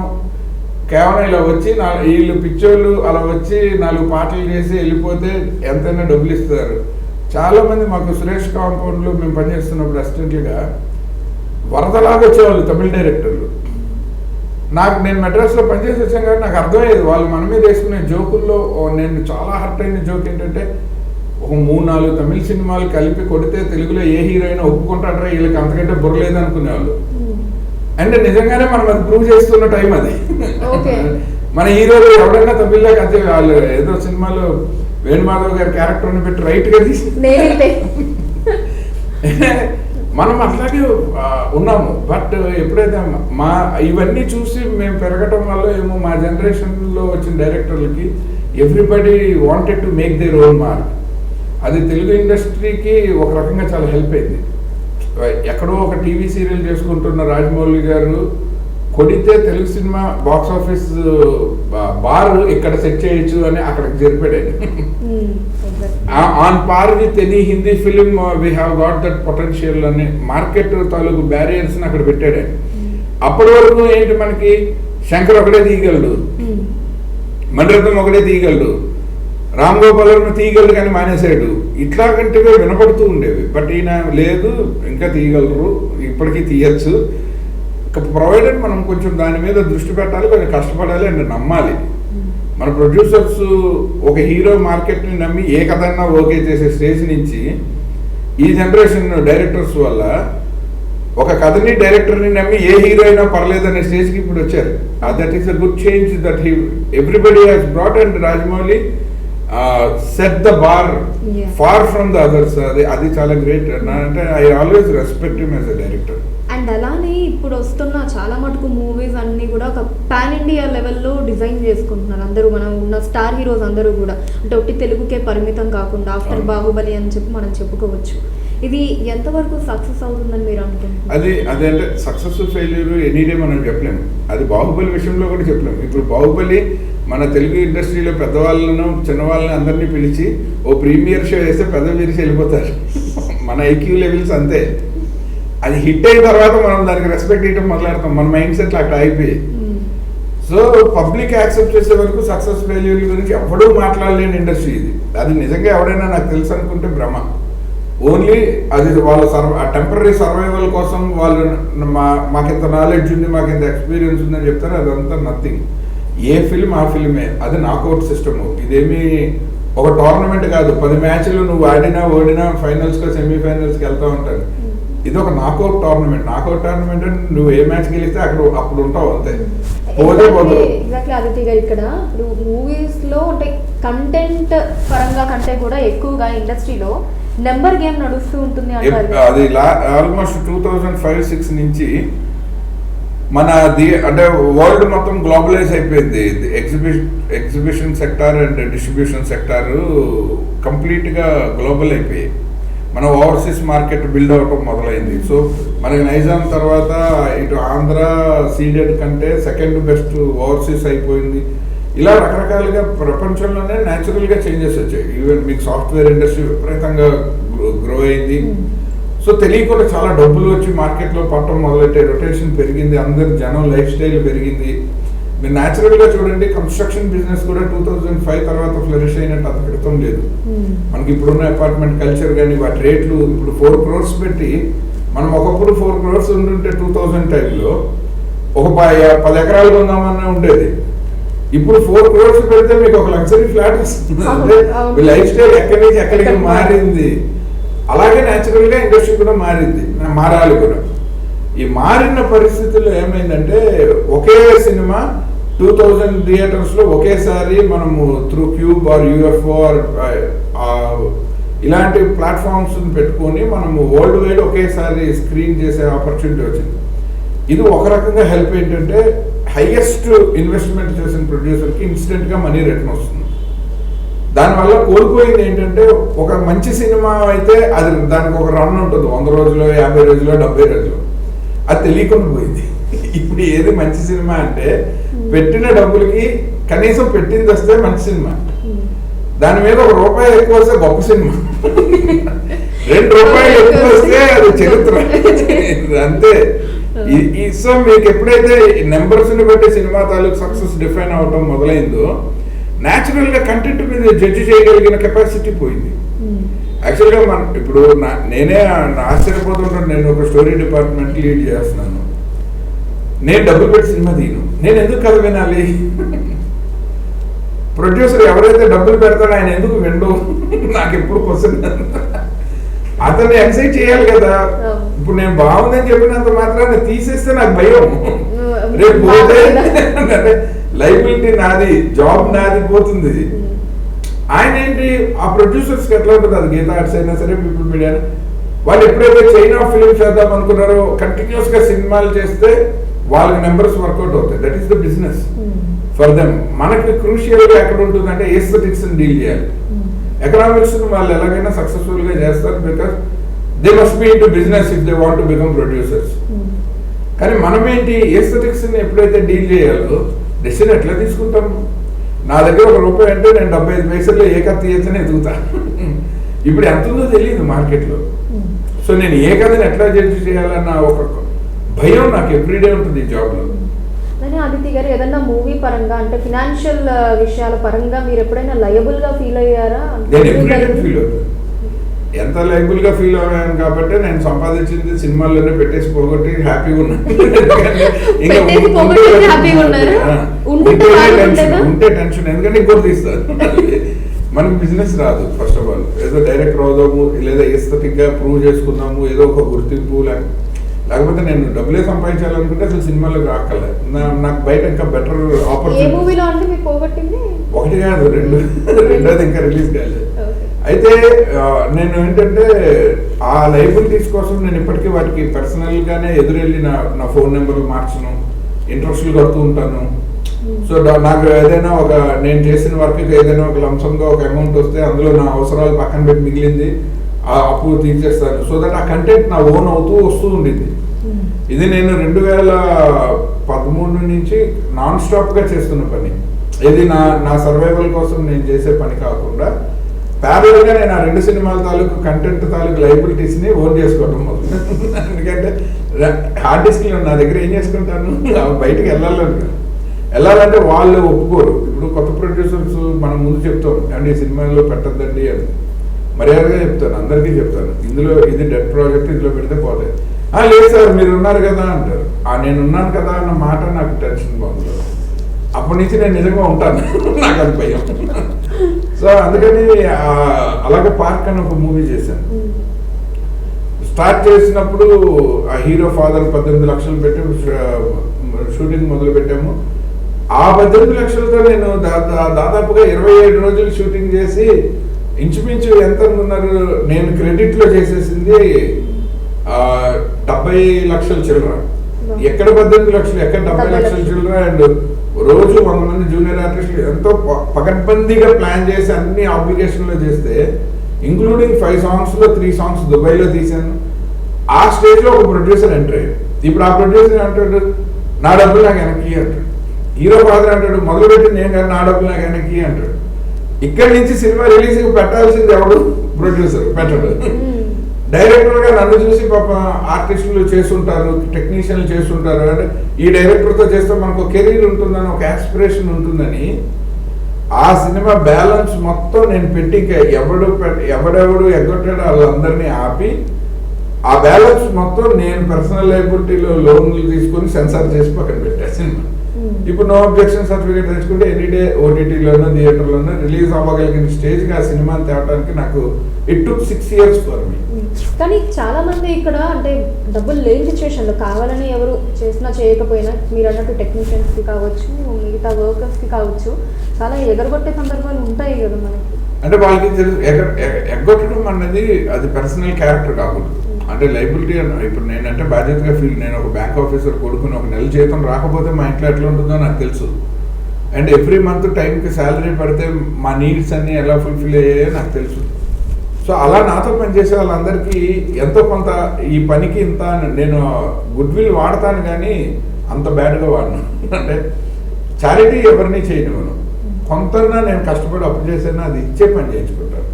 కేవలం ఇలా వచ్చి వీళ్ళు పిక్చర్లు అలా వచ్చి 4 పాటలు చేసి వెళ్ళిపోతే ఎంతైనా డబ్బులు ఇస్తారు. చాలామంది మాకు సురేష్ కాంపౌండ్లో మేము పనిచేస్తున్నప్పుడు అసిస్టెంట్లుగా వరదలాగా వచ్చేవాళ్ళు తమిళ డైరెక్టర్లు. నేను మెడ్రాస్లో పనిచేసి వచ్చాను కానీ నాకు అర్థమయ్యేది వాళ్ళు మన మీద వేసుకునే జోకుల్లో. నేను చాలా హర్ట్ అయిన జోక్ ఏంటంటే, ఒక 3-4 తమిళ సినిమాలు కలిపి కొడితే తెలుగులో ఏ హీరోయిన్ ఒప్పుకుంటారా, వీళ్ళకి అంతకంటే బుర్రలేదు అనుకునేవాళ్ళు. అంటే నిజంగానే మనం అది ప్రూవ్ చేస్తున్న టైం అది. మన హీరోలు ఎవరైనా తమిళ్లోకి అంతే, వాళ్ళు ఏదో సినిమాలో వేణుమాధవ్ గారి క్యారెక్టర్ని పెట్టి రైట్గా తీసి మనం అట్లాగే ఉన్నాము. బట్ ఎప్పుడైతే ఇవన్నీ చూసి మేము పెరగటం వల్ల ఏమో మా జనరేషన్లో వచ్చిన డైరెక్టర్లకి everybody wanted to make their own mark. అది తెలుగు ఇండస్ట్రీకి ఒక రకంగా చాలా హెల్ప్ అయింది. ఎక్కడో ఒక టీవీ సీరియల్ చేసుకుంటున్న రాజమౌళి గారు కొడితే Telugu cinema box office bar ఇక్కడ సెట్ చేయొచ్చు అని అక్కడికి జరిపాడు. On par with any Hindi film we have got that potential అని మార్కెట్ తాలూకు బ్యారియర్స్ని అక్కడ పెట్టాడు. అప్పటి వరకు ఏంటి, మనకి శంకర్ ఒకటే తీయగలడు, మణిరత్నం ఒకటే తీయగలడు, రామ్ గోపాల్ వర్మ తీయగలడు కానీ మానేశాడు. ఇట్లాగంటివే వినపడుతూ ఉండేవి. బట్ ఈయన లేదు, ఇంకా తీయగలరు, ఇప్పటికీ తీయచ్చు. ప్రొవైడెడ్ మనం కొంచెం దాని మీద దృష్టి పెట్టాలి, కొంచెం కష్టపడాలి అండ్ నమ్మాలి. మన ప్రొడ్యూసర్స్ ఒక హీరో మార్కెట్ని నమ్మి ఏ కథన్నా ఓకే చేసే స్టేజ్ నుంచి ఈ జనరేషన్ డైరెక్టర్స్ వల్ల ఒక కథని డైరెక్టర్ని నమ్మి ఏ హీరో అయినా పర్లేదనే స్టేజ్కి ఇప్పుడు వచ్చారు. That is a good change that everybody has brought. And Rajamouli set the bar far from the others. అది చాలా గ్రేట్. అంటే I always respect him as a director. And అలానే ఇప్పుడు వస్తున్న చాలా మటుకు మూవీస్ అన్నీ కూడా ఒక పాన్ ఇండియా లెవెల్లో డిజైన్ చేసుకుంటున్నారు అందరూ. మనం ఉన్న స్టార్ హీరోస్ అందరూ కూడా, అంటే ఒకటి తెలుగుకే పరిమితం కాకుండా ఆఫ్టర్ బాహుబలి అని చెప్పి మనం చెప్పుకోవచ్చు. ఇది ఎంతవరకు సక్సెస్ అవుతుందని మీరు అనుకుంటున్నారు? అది అంటే సక్సెస్ ఫెయిల్యూర్ ఎనీడే మనం చెప్పలేము. అది బాహుబలి విషయంలో కూడా చెప్పలేము. ఇప్పుడు బాహుబలి మన తెలుగు ఇండస్ట్రీలో పెద్దవాళ్ళను చిన్నవాళ్ళని అందరినీ పిలిచి ఓ ప్రీమియర్ షో వేస్తే పెద్ద విరిచి వెళ్ళిపోతారు. మన ఐక్యూ లెవెల్స్ అంతే. అది హిట్ అయిన తర్వాత మనం దానికి రెస్పెక్ట్ ఇవ్వడం మొదలెడతాం. మన మైండ్ సెట్ అక్కడ అయిపోయి. సో పబ్లిక్ యాక్సెప్ట్ చేసే వరకు సక్సెస్ ఫెయిల్యూర్ గురించి ఎవడూ మాట్లాడలేని ఇండస్ట్రీ ఇది. అది నిజంగా ఎవడైనా నాకు తెలుసు అనుకుంటే భ్రమ. ఓన్లీ అది వాళ్ళ టెంపరీ సర్వైవల్ కోసం వాళ్ళు మాకింత నాలెడ్జ్ ఉంది, మాకింత ఎక్స్పీరియన్స్ ఉందని చెప్తారు. అదంతా నథింగ్. ఏ ఫిల్మ్ ఆ ఫిల్మే. అది నాకౌట్ సిస్టమ్. ఇదేమి ఒక టోర్నమెంట్ కాదు. 10 మ్యాచ్లు నువ్వు ఆడినా ఓడినా ఫైనల్స్కి సెమీఫైనల్స్కి వెళ్తూ ఉంటాను. ఇది ఒక నాకౌట్ టోర్నమెంట్. నాకౌట్ టోర్నమెంట్ అంటే నువ్వు ఏ మ్యాచ్ గెలిస్తే అప్పుడు ఉంటావు అంతే. ఎగ్జాక్ట్లీ ఆదిత్య గారు, ఇక్కడ ఇప్పుడు మూవీస్ లో అంటే కంటెంట్ పరంగా కంటే కూడా ఎక్కువగా ఇండస్ట్రీలో నెంబర్ గేమ్ నడుస్తూ ఉంటుంది అంటారు. అది ఆల్మోస్ట్ 2005-06 నుంచి మన అంటే వరల్డ్ మొత్తం గ్లోబలైజ్ అయిపోయింది. Exhibition sector and distribution sector కంప్లీట్గా గ్లోబల్ అయిపోయాయి. మన ఓవర్సీస్ మార్కెట్ బిల్డ్ అవటం మొదలైంది. సో మనకి నైజాం తర్వాత ఇటు ఆంధ్ర సీడెడ్ కంటే సెకండ్ బెస్ట్ ఓవర్సీస్ అయిపోయింది. ఇలా రకరకాలుగా ప్రపంచంలోనే న్యాచురల్గా చేంజెస్ వచ్చాయి. ఈవెన్ మీకు సాఫ్ట్వేర్ ఇండస్ట్రీ విపరీతంగా గ్రో అయింది. సో తెలియకుండా చాలా డబ్బులు వచ్చి మార్కెట్లో పట్టడం మొదలెట్టాయి. రొటేషన్ పెరిగింది. అందరి జనం లైఫ్ స్టైల్ పెరిగింది. మీరు న్యాచురల్గా చూడండి, కన్స్ట్రక్షన్ బిజినెస్ కూడా 2005 తర్వాత ఫ్లరిష్ అయినట్టు అంత క్రితం లేదు. మనకి ఇప్పుడున్న అపార్ట్మెంట్ కల్చర్ కానీ వాటి రేట్లు ఇప్పుడు 4 crores పెట్టి మనం ఒకప్పుడు 4 crores ఉంటుంటే 2000 టైంలో ఒక 10 ఎకరాలు కొందామన్నా ఉండేది. ఇప్పుడు 4 crores పెడితే మీకు ఒక లగ్జరీ ఫ్లాట్ వస్తుంది. అంటే మీ లైఫ్ స్టైల్ ఎక్కడి నుంచి ఎక్కడికి మారింది. అలాగే న్యాచురల్గా ఇండస్ట్రీ కూడా మారాలి కూడా. ఈ మారిన పరిస్థితుల్లో ఏమైందంటే ఒకే సినిమా 2000 థియేటర్స్లో ఒకేసారి మనము through Qube or UFO or ఇలాంటి ప్లాట్ఫామ్స్ పెట్టుకొని మనము వరల్డ్ వైడ్ ఒకేసారి స్క్రీన్ చేసే ఆపర్చునిటీ వచ్చింది. ఇది ఒక రకంగా హెల్ప్ ఏంటంటే హైయెస్ట్ ఇన్వెస్ట్మెంట్ చేసిన ప్రొడ్యూసర్కి ఇన్స్టెంట్గా మనీ రిటర్న్ వస్తుంది. దానివల్ల కోల్పోయింది ఏంటంటే ఒక మంచి సినిమా అయితే అది దానికి ఒక రన్ ఉంటుంది. 100 రోజులు 50 రోజులు 70 రోజులు. అది తెలియకుండా పోయింది. ఇప్పుడు ఏది మంచి సినిమా అంటే పెట్టిన డబ్బులకి కనీసం పెట్టింది వస్తే మంచి సినిమా. దాని మీద ₹1 ఎక్కువ వస్తే గొప్ప సినిమా. ₹2 ఎక్కువ వస్తే అది చరిత్ర అంతే. సో మీకు ఎప్పుడైతే నెంబర్స్ ని బట్టి సినిమా తాలూకు సక్సెస్ డిఫైన్ అవడం మొదలైందో న్యాచురల్ గా కంటెంట్ మీద జడ్జి చేయగలిగిన కెపాసిటీ పోయింది. యాక్చువల్గా ఇప్పుడు నేనే ఆశ్చర్యపోతుంటాను. నేను ఒక స్టోరీ డిపార్ట్మెంట్ లీడ్ చేస్తున్నాను. నేను డబ్బులు పెట్టి సినిమా తీయను. నేను ఎందుకు కథ వినాలి? ప్రొడ్యూసర్ ఎవరైతే డబ్బులు పెడతాడో ఆయన ఎందుకు విండు? నాకు ఎప్పుడు క్వశ్చన్. అతన్ని ఎక్సైట్ చేయాలి కదా. ఇప్పుడు నేను బాగుందని చెప్పినంత మాత్రాన్ని తీసేస్తే నాకు భయం. రేపు పోతే లైబిలిటీ నాది, జాబ్ నాది పోతుంది. ఆయన ఏంటి ఆ ప్రొడ్యూసర్స్కి ఎట్లా ఉంటుంది? అది గీతా ఆర్ట్స్ అయినా సరే పీపుల్ మీడియా, వాళ్ళు ఎప్పుడైతే చైనా ఫిలిం చేద్దాం అనుకున్నారో కంటిన్యూస్గా సినిమాలు చేస్తే వాళ్ళకి నెంబర్స్ వర్కౌట్ అవుతాయి. That is the business for them. మనకి క్రూషియల్గా ఎక్కడ ఉంటుందంటే ఎస్థెటిక్స్ని డీల్ చేయాలి. ఎకనామిక్స్ని వాళ్ళు ఎలాగైనా సక్సెస్ఫుల్గా చేస్తారు. Because they must be into business if they want to become producers. కానీ మనం ఏంటి ఎస్థెటిక్స్ని ఎప్పుడైతే డీల్ చేయాలో డెసిషన్ ఎట్లా తీసుకుంటాము? నా దగ్గర ₹1 అంటే నేను 75 పైసల్లో ఏ కథ తీయచ్చని ఎదుగుతా. ఇప్పుడు ఎంత ఉందో తెలియదు మార్కెట్లో. సో నేను ఏ కథని ఎట్లా జడ్జి చేయాలన్న ఒక భయం నాకు ఎవ్రీడే ఉంటుంది ఈ జాబ్లో. కానీ ఆదిత్య గారు, ఏదన్నా మూవీ పరంగా అంటే ఫినాన్షియల్ విషయాల పరంగా మీరు ఎప్పుడైనా లయబుల్ గా ఫీల్ అయ్యారా? నేను ఎవ్రీడే ఫీల్ అవుతాను. ఎంత లైబుల్ గా ఫీల్ అయ్యాను కాబట్టి నేను సంపాదించింది సినిమాల్లోనే పెట్టేసి పోగొట్టి హ్యాపీగా ఉన్నాను. ఉంటే టెన్షన్, ఎందుకంటే ఇంకోటి తీస్తారు. మనకి బిజినెస్ రాదు. ఫస్ట్ ఆఫ్ ఆల్ ఏదో డైరెక్టర్ అవుదాము, లేదా ఎస్థెటిక్ గా ప్రూవ్ చేసుకుందాము, ఏదో ఒక గుర్తింపు, లేకపోతే నేను డబ్బులే సంపాదించాలనుకుంటే అసలు సినిమాలోకి రాక్కలే. నాకు బయట ఇంకా బెటర్ ఆపర్చునిటీ. ఒకటి కాదు, రెండోది ఇంకా రిలీజ్ కాలేదు. అయితే నేను ఏంటంటే ఆ లైబిలిటీస్ కోసం నేను ఇప్పటికీ వాటికి పర్సనల్గానే ఎదురెళ్ళి నా ఫోన్ నెంబర్లు మార్చను, ఇంట్రెస్ట్లు కడుతూ ఉంటాను. సో నాకు ఏదైనా నేను చేసిన వర్క్కి ఏదైనా ఒక లంసంగా ఒక అమౌంట్ వస్తే అందులో నా అవసరాలు పక్కన పెట్టి మిగిలింది అప్పు తీర్చేస్తాను, సో దట్ ఆ కంటెంట్ నా ఓన్ అవుతూ వస్తూ ఉండింది. ఇది నేను 2013 నుంచి నాన్ స్టాప్గా చేస్తున్న పని. ఇది నా సర్వైవల్ కోసం నేను చేసే పని కాకుండా ప్యారల్గా నేను ఆ 2 సినిమాల తాలూకు కంటెంట్ తాలూకు లైబిలిటీస్ని ఓన్ చేసుకోవడం మొదలు. ఎందుకంటే హార్డ్ డిస్క్లు నా దగ్గర ఏం చేసుకుంటాను, బయటకు వెళ్ళాలంటే వాళ్ళు ఒప్పుకోరు. ఇప్పుడు కొత్త ప్రొడ్యూసర్స్ మనం ముందు చెప్తాం అండి ఈ సినిమాలో పెట్టద్దండి అని, మర్యాదగా చెప్తాను, అందరికీ చెప్తాను, ఇందులో ఇది డెడ్ ప్రాజెక్ట్, ఇందులో పెడితే పోతాయి. లేదు సార్ మీరు ఉన్నారు కదా అంటారు. నేను ఉన్నాను కదా అన్న మాట నాకు టెన్షన్ బాగుంటుంది. అప్పటి నుంచి నేను నిజంగా ఉంటాను, నాకు అది భయం. సో అందుకని అలాగే పార్క్ అని ఒక మూవీ చేశాను. స్టార్ట్ చేసినప్పుడు ఆ హీరో ఫాదర్ 18 లక్షలు పెట్టి షూటింగ్ మొదలు పెట్టాము. ఆ 18 లక్షలతో నేను దాదాపుగా 27 రోజులు షూటింగ్ చేసి ఇంచుమించు ఎంత ఉన్నారు, నేను క్రెడిట్లో చేసేసింది 70 లక్షల చిల్లర. ఎక్కడ 18 లక్షలు, ఎక్కడ 70 లక్షల చిల్లర. అండ్ రోజు 100 మంది జూనియర్ ఆర్టిస్టులు ఎంతో పకడ్బందీగా ప్లాన్ చేసి అన్ని ఆబ్లిగేషన్లో చేస్తే, ఇంక్లూడింగ్ 5 సాంగ్స్లో 3 సాంగ్స్ దుబాయ్లో తీశాను. ఆ స్టేజ్లో ఒక ప్రొడ్యూసర్ ఎంటర్ అయ్యాడు. ఇప్పుడు ఆ ప్రొడ్యూసర్ అంటాడు నా డబ్బులు నాకు వెనక్కి అంటాడు. హీరో ఫాదర్ అంటాడు మొదలుపెట్టి నేను కానీ నా డబ్బులు నాకు వెనక్కి అంటాడు. ఇక్కడి నుంచి సినిమా రిలీజ్కి పెట్టాల్సింది ఎవడు, ప్రొడ్యూసర్ పెట్టడు. డైరెక్టర్గా నన్ను చూసి పాప ఆర్టిస్టులు చేస్తుంటారు, టెక్నీషియన్లు చేస్తుంటారు. అంటే ఈ డైరెక్టర్తో చేస్తే మనకు కెరీర్ ఉంటుందని, ఒక ఆస్పిరేషన్ ఉంటుందని ఆ సినిమా బ్యాలెన్స్ మొత్తం నేను పెట్టి ఎవడెవడు ఎగ్గొట్టాడో వాళ్ళందరినీ ఆపి ఆ బ్యాలెన్స్ మొత్తం నేను పర్సనల్ లైబిలిటీలో లోన్లు తీసుకొని సెన్సార్ చేసి పక్కన పెట్టా సినిమా. ఇప్పుడు నో అబ్జెక్షన్ సర్టిఫికేట్ తెచ్చుకుంటే ఎనీడే ఓటీటీలోనో థియేటర్లోనో రిలీజ్ అవ్వగలిగిన స్టేజ్కి ఆ సినిమాని తేవడానికి నాకు it took 6 years for me. కానీ చాలా మంది ఇక్కడ అంటే డబ్బులు లేని సిచ్యువేషన్లో కావాలని ఎవరు చేసినా చేయకపోయినా మీరు అన్నట్టు టెక్నీషియన్స్కి కావచ్చు, మిగతా వర్కర్స్కి కావచ్చు, చాలా ఎగరగొట్టే సందర్భాలు ఉంటాయి కదా మనకి. అంటే వాళ్ళకి తెలుసు ఎగ్గొట్టడం అన్నది అది పర్సనల్ క్యారెక్టర్ కాకూడదు. అంటే లైబిలిటీ ఇప్పుడు నేనంటే బాధ్యతగా నేను ఒక బ్యాంక్ ఆఫీసర్ కొడుకుని ఒక నెల జీతం రాకపోతే మా ఇంట్లో ఎట్లా ఉంటుందో నాకు తెలుసు. అండ్ ఎవ్రీ మంత్ టైంకి శాలరీ పడితే మా నీడ్స్ అన్నీ ఎలా ఫుల్ఫిల్ అయ్యాయో నాకు తెలుసు. సో అలా నాతో పనిచేసే వాళ్ళందరికీ ఎంతో కొంత ఈ పనికి ఇంత నేను గుడ్ విల్ వాడతాను, కానీ అంత బ్యాడ్గా వాడను. అంటే చారిటీ ఎవరిని చేయను, కొంతన్నా నేను కష్టపడి అప్పు చేసాను, అది ఇచ్చే పని చేయించుకుంటాను.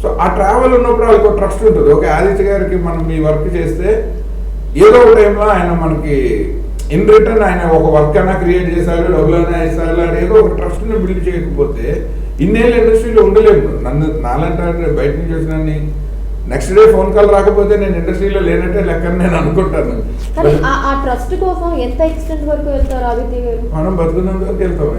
సో ఆ ట్రావెల్ ఉన్నప్పుడు వాళ్ళకి ఒక ట్రస్ట్ ఉంటుంది. ఓకే ఆదిత్య గారికి మనం ఈ వర్క్ చేస్తే ఏదో ఒక టైంలో ఆయన మనకి ఇన్ రిటర్న్ ఆయన ఒక వర్క్ అయినా క్రియేట్ చేశారు, డబ్బులైనా ఇస్తారు, అని ఏదో ఒక ట్రస్ట్ని బిల్డ్ చేయకపోతే ఇన్నేళ్ళు ఇండస్ట్రీలో ఉండలేము. నాలంటే బయట నుంచి వచ్చినాన్ని నెక్స్ట్ డే ఫోన్ కాల్ రాకపోతే నేను ఇండస్ట్రీలో లేనట్టే లెక్కని నేను అనుకుంటాను. ఆ ట్రస్ట్ కోసం ఎంత ఎక్స్టెంట్ వరకు వెళ్తారు ఆదిత్య గారు? మనం బతుకున్నంత వరకు వెళ్తాం.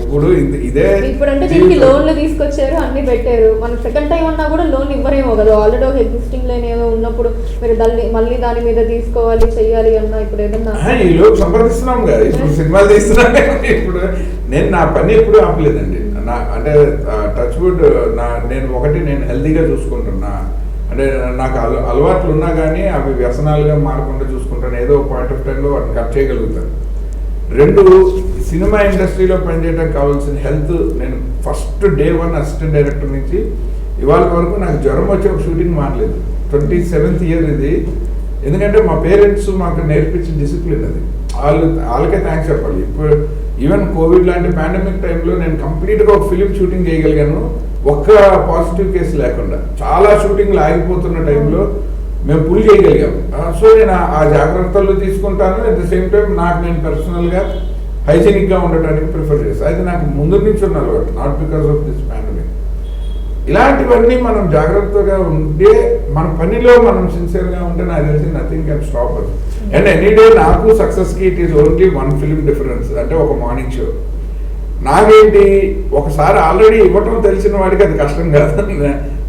ఇప్పుడు ఇదే ఇప్పుడు అంటే దీనికి లోన్లు తీసుకొచ్చారు, అన్ని పెట్టారు, మనకు సెకండ్ టైం ఉన్నా కూడా లోన్ ఇవ్వరేమో కదా. ఆల్రెడీ ఒక ఎగ్జిస్టింగ్ లోన్ ఏదో ఉన్నప్పుడు మీరు మళ్ళీ దాని మీద తీసుకోవాలి చెయ్యాలి అన్న ఇప్పుడు ఏదన్నా ఈ లోపు సంప్రదిస్తున్నాం కదా, ఇప్పుడు సినిమాలు తీస్తున్నాం. ఇప్పుడు నేను నా పని ఎప్పుడు ఆపలేదండి. అంటే టచ్ వుడ్ నేను హెల్తీగా చూసుకుంటున్నా. అంటే నాకు అలవాట్లు ఉన్నా కానీ అవి వ్యసనాలుగా మారకుండా చూసుకుంటాను. ఏదో ఒక పాయింట్ ఆఫ్ టైంలో వాటిని కట్ చేయగలుగుతాను. 2 సినిమా ఇండస్ట్రీలో పనిచేయడానికి కావాల్సిన హెల్త్, నేను ఫస్ట్ డే 1 అసిస్టెంట్ డైరెక్టర్ నుంచి ఇవాళ వరకు నాకు జ్వరం వచ్చి ఒక షూటింగ్ మారలేదు. 27th year ఇది. ఎందుకంటే మా పేరెంట్స్ మాకు నేర్పించిన డిసిప్లిన్ అది. వాళ్ళకే థ్యాంక్స్ చెప్పాలి. ఇప్పుడు ఈవెన్ కోవిడ్ లాంటి పాండమిక్ టైంలో నేను కంప్లీట్గా ఒక ఫిలిం షూటింగ్ చేయగలిగాను, ఒక్క పాజిటివ్ కేసు లేకుండా. చాలా షూటింగ్లు ఆగిపోతున్న టైంలో మేము పుల్ చేయగలిగాం. సో నేను ఆ జాగ్రత్తలు తీసుకుంటాను. అట్ ద సేమ్ టైం నాకు నేను పర్సనల్గా హైజీనిక్గా ఉండటానికి ప్రిఫర్ చేస్తాను. అయితే నాకు ముందు నుంచి ఉన్న అలవాటు, not because of this pandemic. ఇలాంటివన్నీ మనం జాగ్రత్తగా ఉంటే, మన పనిలో మనం సిన్సియర్గా ఉంటే నాకు తెలిసి nothing can stop us. And any day నాకు సక్సెస్కి it is only 1 film difference. అంటే ఒక మార్నింగ్ షో నాకేంటి, ఒకసారి ఆల్రెడీ ఇవ్వటం తెలిసిన వాడికి అది కష్టం కాదు.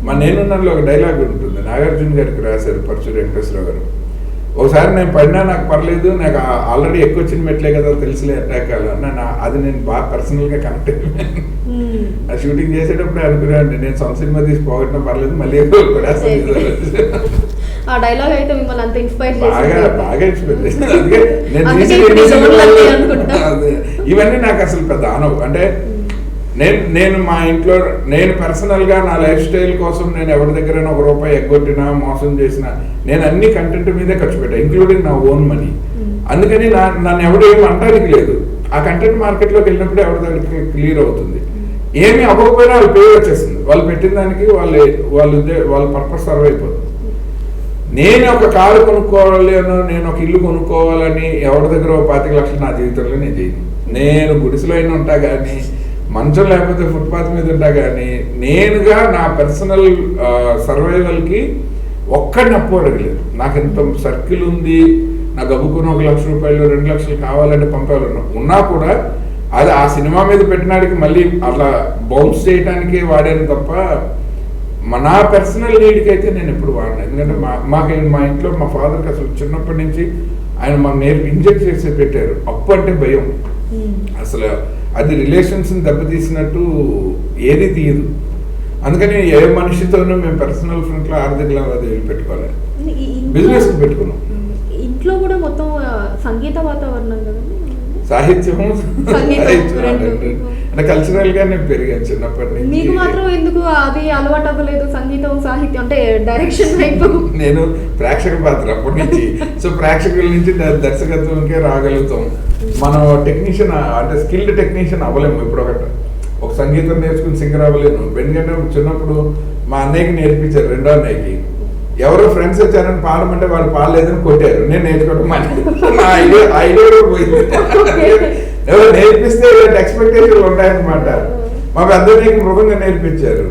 మా నేనున్నలో ఒక డైలాగ్ ఉంటుంది, నాగార్జున గారికి రాశారు పరచూరి వెంకటేశ్వరరావు గారు. ఒకసారి నేను పడినా నాకు పర్లేదు, నాకు ఆల్రెడీ ఎక్కువ వచ్చిన మెట్లే కదా తెలుసులే అటాక్ అన్న. అది నేను బాగా పర్సనల్గా కనెక్ట్ అయ్యాను. ఆ షూటింగ్ చేసేటప్పుడు అనుకున్నాను, నేను సొంత సినిమా తీసి పోగొట్టినా పర్లేదు, మళ్ళీ ఆ డైలాగ్ అయితే మిమ్మల్ని అంత ఇన్స్పైర్ బాగా ఇన్స్పైర్ చేసింది. ఇవన్నీ నాకు అసలు పెద్ద ఆనవు. అంటే నేను మా ఇంట్లో నేను పర్సనల్గా నా లైఫ్ స్టైల్ కోసం నేను ఎవరి దగ్గరైనా ₹1 ఎగ్గొట్టినా మోసం చేసినా నేను అన్ని కంటెంట్ మీదే ఖర్చు పెట్టాను, ఇంక్లూడింగ్ నా ఓన్ మనీ. అందుకని నన్ను ఎవరు ఏమి అనడానికి లేదు. ఆ కంటెంట్ మార్కెట్లోకి వెళ్ళినప్పుడు ఎవరి దగ్గరికి క్లియర్ అవుతుంది. ఏమి అవ్వకపోయినా వాళ్ళు పే వచ్చేస్తుంది, వాళ్ళు పెట్టిన దానికి వాళ్ళ పర్పస్ సర్వ్ అయిపోతుంది. నేను ఒక కారు కొనుక్కోవాలి అని, నేను ఒక ఇల్లు కొనుక్కోవాలని ఎవరి దగ్గర 25 లక్షలు నా జీవితంలో నేను చేయను. నేను గుడిసెలో అయినా ఉంటా కానీ, మంచం లేకపోతే ఫుట్పాత్ మీద ఉంటా కానీ, నేనుగా నా పర్సనల్ సర్వైవల్కి ఒక్కడిని అప్పు అడగలేదు. నాకు ఎంత సర్కిల్ ఉంది, నా గబుకుని ₹1,00,000 2 లక్షలు కావాలంటే పంపాలన్నా ఉన్నా కూడా అది ఆ సినిమా మీద పెట్టినాడికి మళ్ళీ అట్లా బౌన్స్ చేయడానికి వాడాను తప్ప నా పర్సనల్ నీడ్కి అయితే నేను ఎప్పుడు వాడినా. ఎందుకంటే మా ఇంట్లో మా ఫాదర్కి అసలు చిన్నప్పటి నుంచి ఆయన మాకు ఇంజెక్ట్ చేసి పెట్టారు. అప్పు అంటే భయం, అసలు అది రిలేషన్స్ని దెబ్బతీసినట్టు ఏది తీయదు. అందుకని ఏ మనిషితోనూ మేము పర్సనల్ ఫ్రంట్లో ఆర్థిక లావాదేవీలు పెట్టుకోవాలి, బిజినెస్ పెట్టుకున్నాం. ఇంట్లో కూడా మొత్తం సంగీత వాతావరణం కదండి, సాహిత్యం అంటే కల్చరల్ గా నేను పెరిగాను చిన్నప్పటి నుంచి. మీకు మాత్రం ఎందుకు అది అలవాటు అవ్వలేదు సంగీతం సాహిత్యం అంటే డైరెక్షన్ వైపు? నేను ప్రేక్షక పాత్ర అప్పటి నుంచి. సో ప్రేక్షకుల నుంచి దర్శకత్వంకే రాగలుగుతాం. మనం టెక్నీషియన్ అంటే స్కిల్డ్ టెక్నీషియన్ అవ్వలేము. ఇప్పుడు ఒక సంగీతం నేర్చుకుని సింగర్ అవ్వలేను. ఎందుకంటే చిన్నప్పుడు మా అన్నయ్యకి నేర్పించారు, రెండో అన్నయ్యకి. ఎవరో ఫ్రెండ్స్ వచ్చారని పాడమంటే వాళ్ళు పాడలేదని కొట్టారు. నేను నేర్చుకోవడం నా ఐడియా కూడా పోయింది. ఎవరు నేర్పిస్తే ఎక్స్పెక్టేషన్లు ఉంటాయన్నమాట. మా పెద్దకి మృదంగా నేర్పించారు.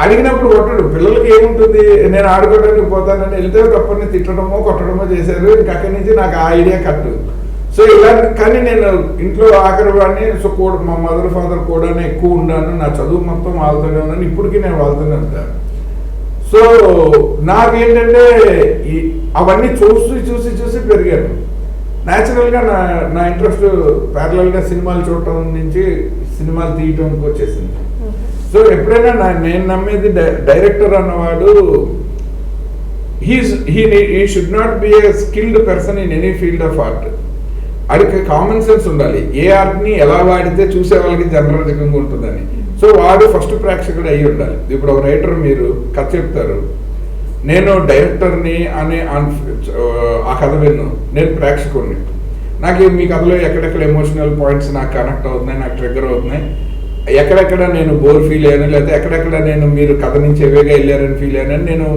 అడిగినప్పుడు కొట్టడు. పిల్లలకి ఏముంటుంది, నేను ఆడుకోవడానికి పోతానని వెళ్తే తప్పని తిట్టడమో కొట్టడమో చేశారు. ఇంక అక్కడి నుంచి నాకు ఆ ఐడియా కట్టు. సో ఇలా కానీ నేను ఇంట్లో ఆఖరి వాడిని. సో కూడా మా మదర్ ఫాదర్ కూడా ఎక్కువ ఉన్నాను. నా చదువు మొత్తం వాళ్ళతోనే ఉన్నాను. ఇప్పటికీ నేను వాళ్ళతోనే ఉంటాను. సో నాకేంటంటే అవన్నీ చూసి పెరిగాను. న్యాచురల్గా నా ఇంట్రెస్ట్ ప్యారలల్గా సినిమాలు చూడటం నుంచి సినిమాలు తీయటంకి వచ్చేసింది. సో ఎప్పుడైనా నేను నమ్మేది డైరెక్టర్ అన్నవాడు he should not be a skilled person in any field of art. అడికి కామన్ సెన్స్ ఉండాలి. ఏ ఆర్ట్ని ఎలా వాడితే చూసే వాళ్ళకి జనరంజకంగా ఉంటుందని. సో వాడు ఫస్ట్ ప్రేక్షకుడు అయ్యి ఉండాలి. ఇప్పుడు ఒక రైటర్ మీరు కథ చెప్తారు, నేను డైరెక్టర్ని అనే ఆ కథ విన్ను, నేను ప్రేక్షకుడిని. నాకు మీ కథలో ఎక్కడెక్కడ ఎమోషనల్ పాయింట్స్ నాకు కనెక్ట్ అవుతున్నాయి, నాకు ట్రిగ్గర్ అవుతున్నాయి, ఎక్కడెక్కడ నేను బోర్ ఫీల్ అయ్యాను, లేకపోతే ఎక్కడెక్కడ నేను మీరు కథ నుంచి ఎవేగా వెళ్ళారని ఫీల్ అయ్యానని నేను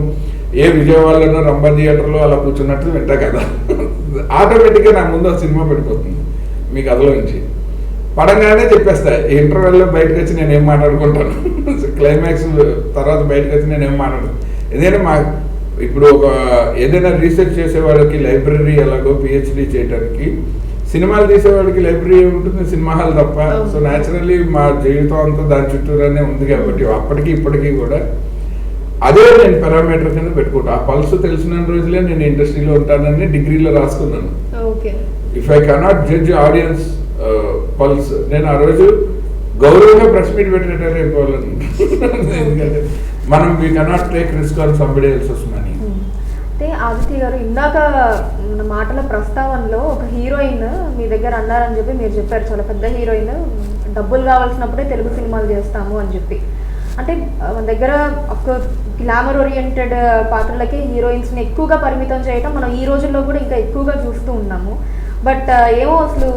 ఏ విజయవాడలోనో రంభ థియేటర్లో అలా కూర్చున్నట్టు వింటా కదా. ఆటోమేటిక్గా నా ముందు ఒక సినిమా పడిపోతుంది మీ కథలో నుంచి. పడంగానే చెప్పేస్తా. ఇంటర్వెల్లో బయటకు వచ్చి నేను ఏం మాట్లాడుకుంటాను, క్లైమాక్స్ తర్వాత బయటకు వచ్చి నేను ఏం మాట్లాడతాను. ఎందుకంటే ఇప్పుడు ఏదైనా రీసెర్చ్ చేసేవాడికి లైబ్రరీ ఎలాగో పిహెచ్డీ చేయడానికి, సినిమాలు తీసేవాడికి లైబ్రరీ ఉంటుంది, సినిమా హాల్ తప్ప. సో న్యాచురల్లీ మా జీవితం అంతా దాని చుట్టూరానే ఉంది కాబట్టి అప్పటికి ఇప్పటికీ కూడా అదే నేను పారామీటర్ కింద పెట్టుకుంటాను. ఆ పల్స్ తెలిసిన రోజులే నేను ఇండస్ట్రీలో ఉంటానని డిగ్రీలో రాసుకున్నాను. If I cannot judge audience pulse, నేను ఆ రోజు గౌరవంగా ప్రెస్ మీట్ పెట్టినట్టు అయిపోవాలని. ఎందుకంటే మనం we cannot take risk on somebody else's money. అంటే ఆదిత్య గారు ఇందాక మాటల ప్రస్తావనలో ఒక హీరోయిన్ మీ దగ్గర అన్నారని చెప్పి మీరు చెప్పారు, చాలా పెద్ద హీరోయిన్, డబ్బులు కావాల్సినప్పుడే తెలుగు సినిమాలు చేస్తాము అని చెప్పి. అంటే మన దగ్గర గ్లామర్ ఓరియంటెడ్ పాత్రలకి హీరోయిన్స్ని ఎక్కువగా పరిమితం చేయటం మనం ఈ రోజుల్లో కూడా ఇంకా ఎక్కువగా చూస్తూ ఉన్నాము. బట్ ఏమో అసలు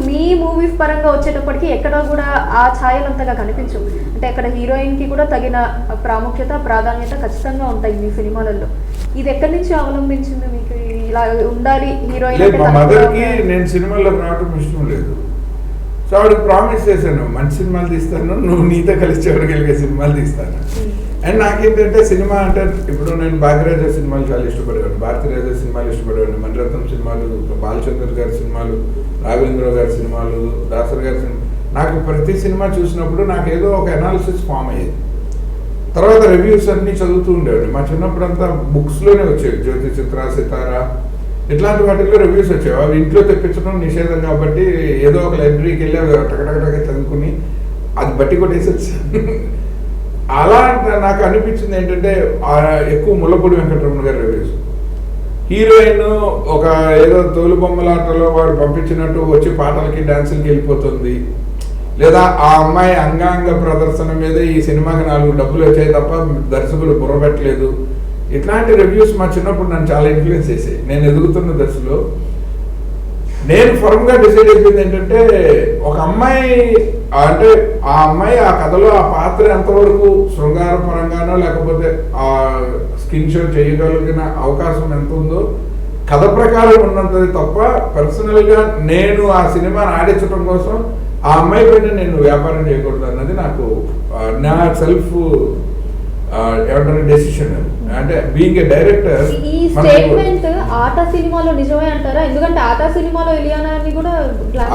మీ మూవీస్ పరంగా వచ్చేటప్పటికి ఎక్కడా కూడా ఆ ఛాయలు అంతగా కనిపించవు. అంటే అక్కడ హీరోయిన్కి కూడా తగిన ప్రాముఖ్యత ప్రాధాన్యత ఖచ్చితంగా ఉంటాయి మీ సినిమాలలో. ఇది ఎక్కడి నుంచి అవలంబించింది మీకు ఇలా ఉండాలి హీరోయిన్? మా మదర్కి నేను సినిమాల్లో రావడం ఇష్టం లేదు. సో ఆవిడకి ప్రామిస్ చేశాను, మంచి సినిమాలు తీస్తాను, నువ్వు నీతో కలిసి చూడగలిగే సినిమాలు తీస్తాను. అండ్ నాకేంటంటే సినిమా అంటే ఇప్పుడు నేను భాగ్యరాజ సినిమాలు చాలా ఇష్టపడేవాడిని, భారతీరాజ సినిమాలు ఇష్టపడేవాడిని, మణిరత్నం సినిమాలు, బాలచంద్ర గారి సినిమాలు, రాఘవేంద్ర గారి సినిమాలు, దాసర్ గారి సినిమా. నాకు ప్రతి సినిమా చూసినప్పుడు నాకు ఏదో ఒక అనాలిసిస్ ఫామ్ అయ్యేది. తర్వాత రివ్యూస్ అన్నీ చదువుతూ ఉండేవాడిని. మా చిన్నప్పుడు అంతా బుక్స్లోనే వచ్చేవి, జ్యోతి చిత్ర, సితారా, ఇట్లాంటి వాటిల్లో రివ్యూస్ వచ్చేవి. అవి ఇంట్లో తెప్పించడం నిషేధం కాబట్టి ఏదో ఒక లైబ్రరీకి వెళ్ళి అవి టకటకటగా చదువుకుని అది బట్టి కొట్టేసి వచ్చాను. అలా నాకు అనిపించింది ఏంటంటే ఎక్కువ ముల్లపూడి వెంకటరమణ గారి రివ్యూస్. హీరోయిన్ ఒక ఏదో తోలు బొమ్మలాటలో వాడు పంపించినట్టు వచ్చి పాటలకి డాన్సులకి వెళ్ళిపోతుంది, లేదా ఆ అమ్మాయి అంగాంగ ప్రదర్శన మీద ఈ సినిమాకి 4 డబ్బులు వచ్చాయి తప్ప దర్శకుడు బుర్రపెట్టలేదు. ఇట్లాంటి రివ్యూస్ మా చిన్నప్పుడు నన్ను చాలా ఇన్ఫ్లుయెన్స్ చేసాయి. నేను ఎదుగుతున్న దశలో నేను ఫర్మ్గా డిసైడ్ అయిపోయింది ఏంటంటే, ఒక అమ్మాయి అంటే ఆ అమ్మాయి ఆ కథలో ఆ పాత్ర ఎంతవరకు శృంగార పరంగానో లేకపోతే ఆ స్కిన్ షో చేయగలిగిన అవకాశం ఎంత ఉందో కథ ప్రకారం ఉన్నది తప్ప పర్సనల్గా నేను ఆ సినిమాని ఆడించడం కోసం ఆ అమ్మాయి పైన నేను వ్యాపారం చేయకూడదు అన్నది నాకు నా సెల్ఫ్ ఏమంటారు డెసిషన్. అంటే బీయింగ్ ఏ డైరెక్టర్. ఈ స్టేట్మెంట్ ఆట సినిమాలో నిజమే అంటారా? ఎందుకంటే ఆట సినిమాలో ఇలియానాని కూడా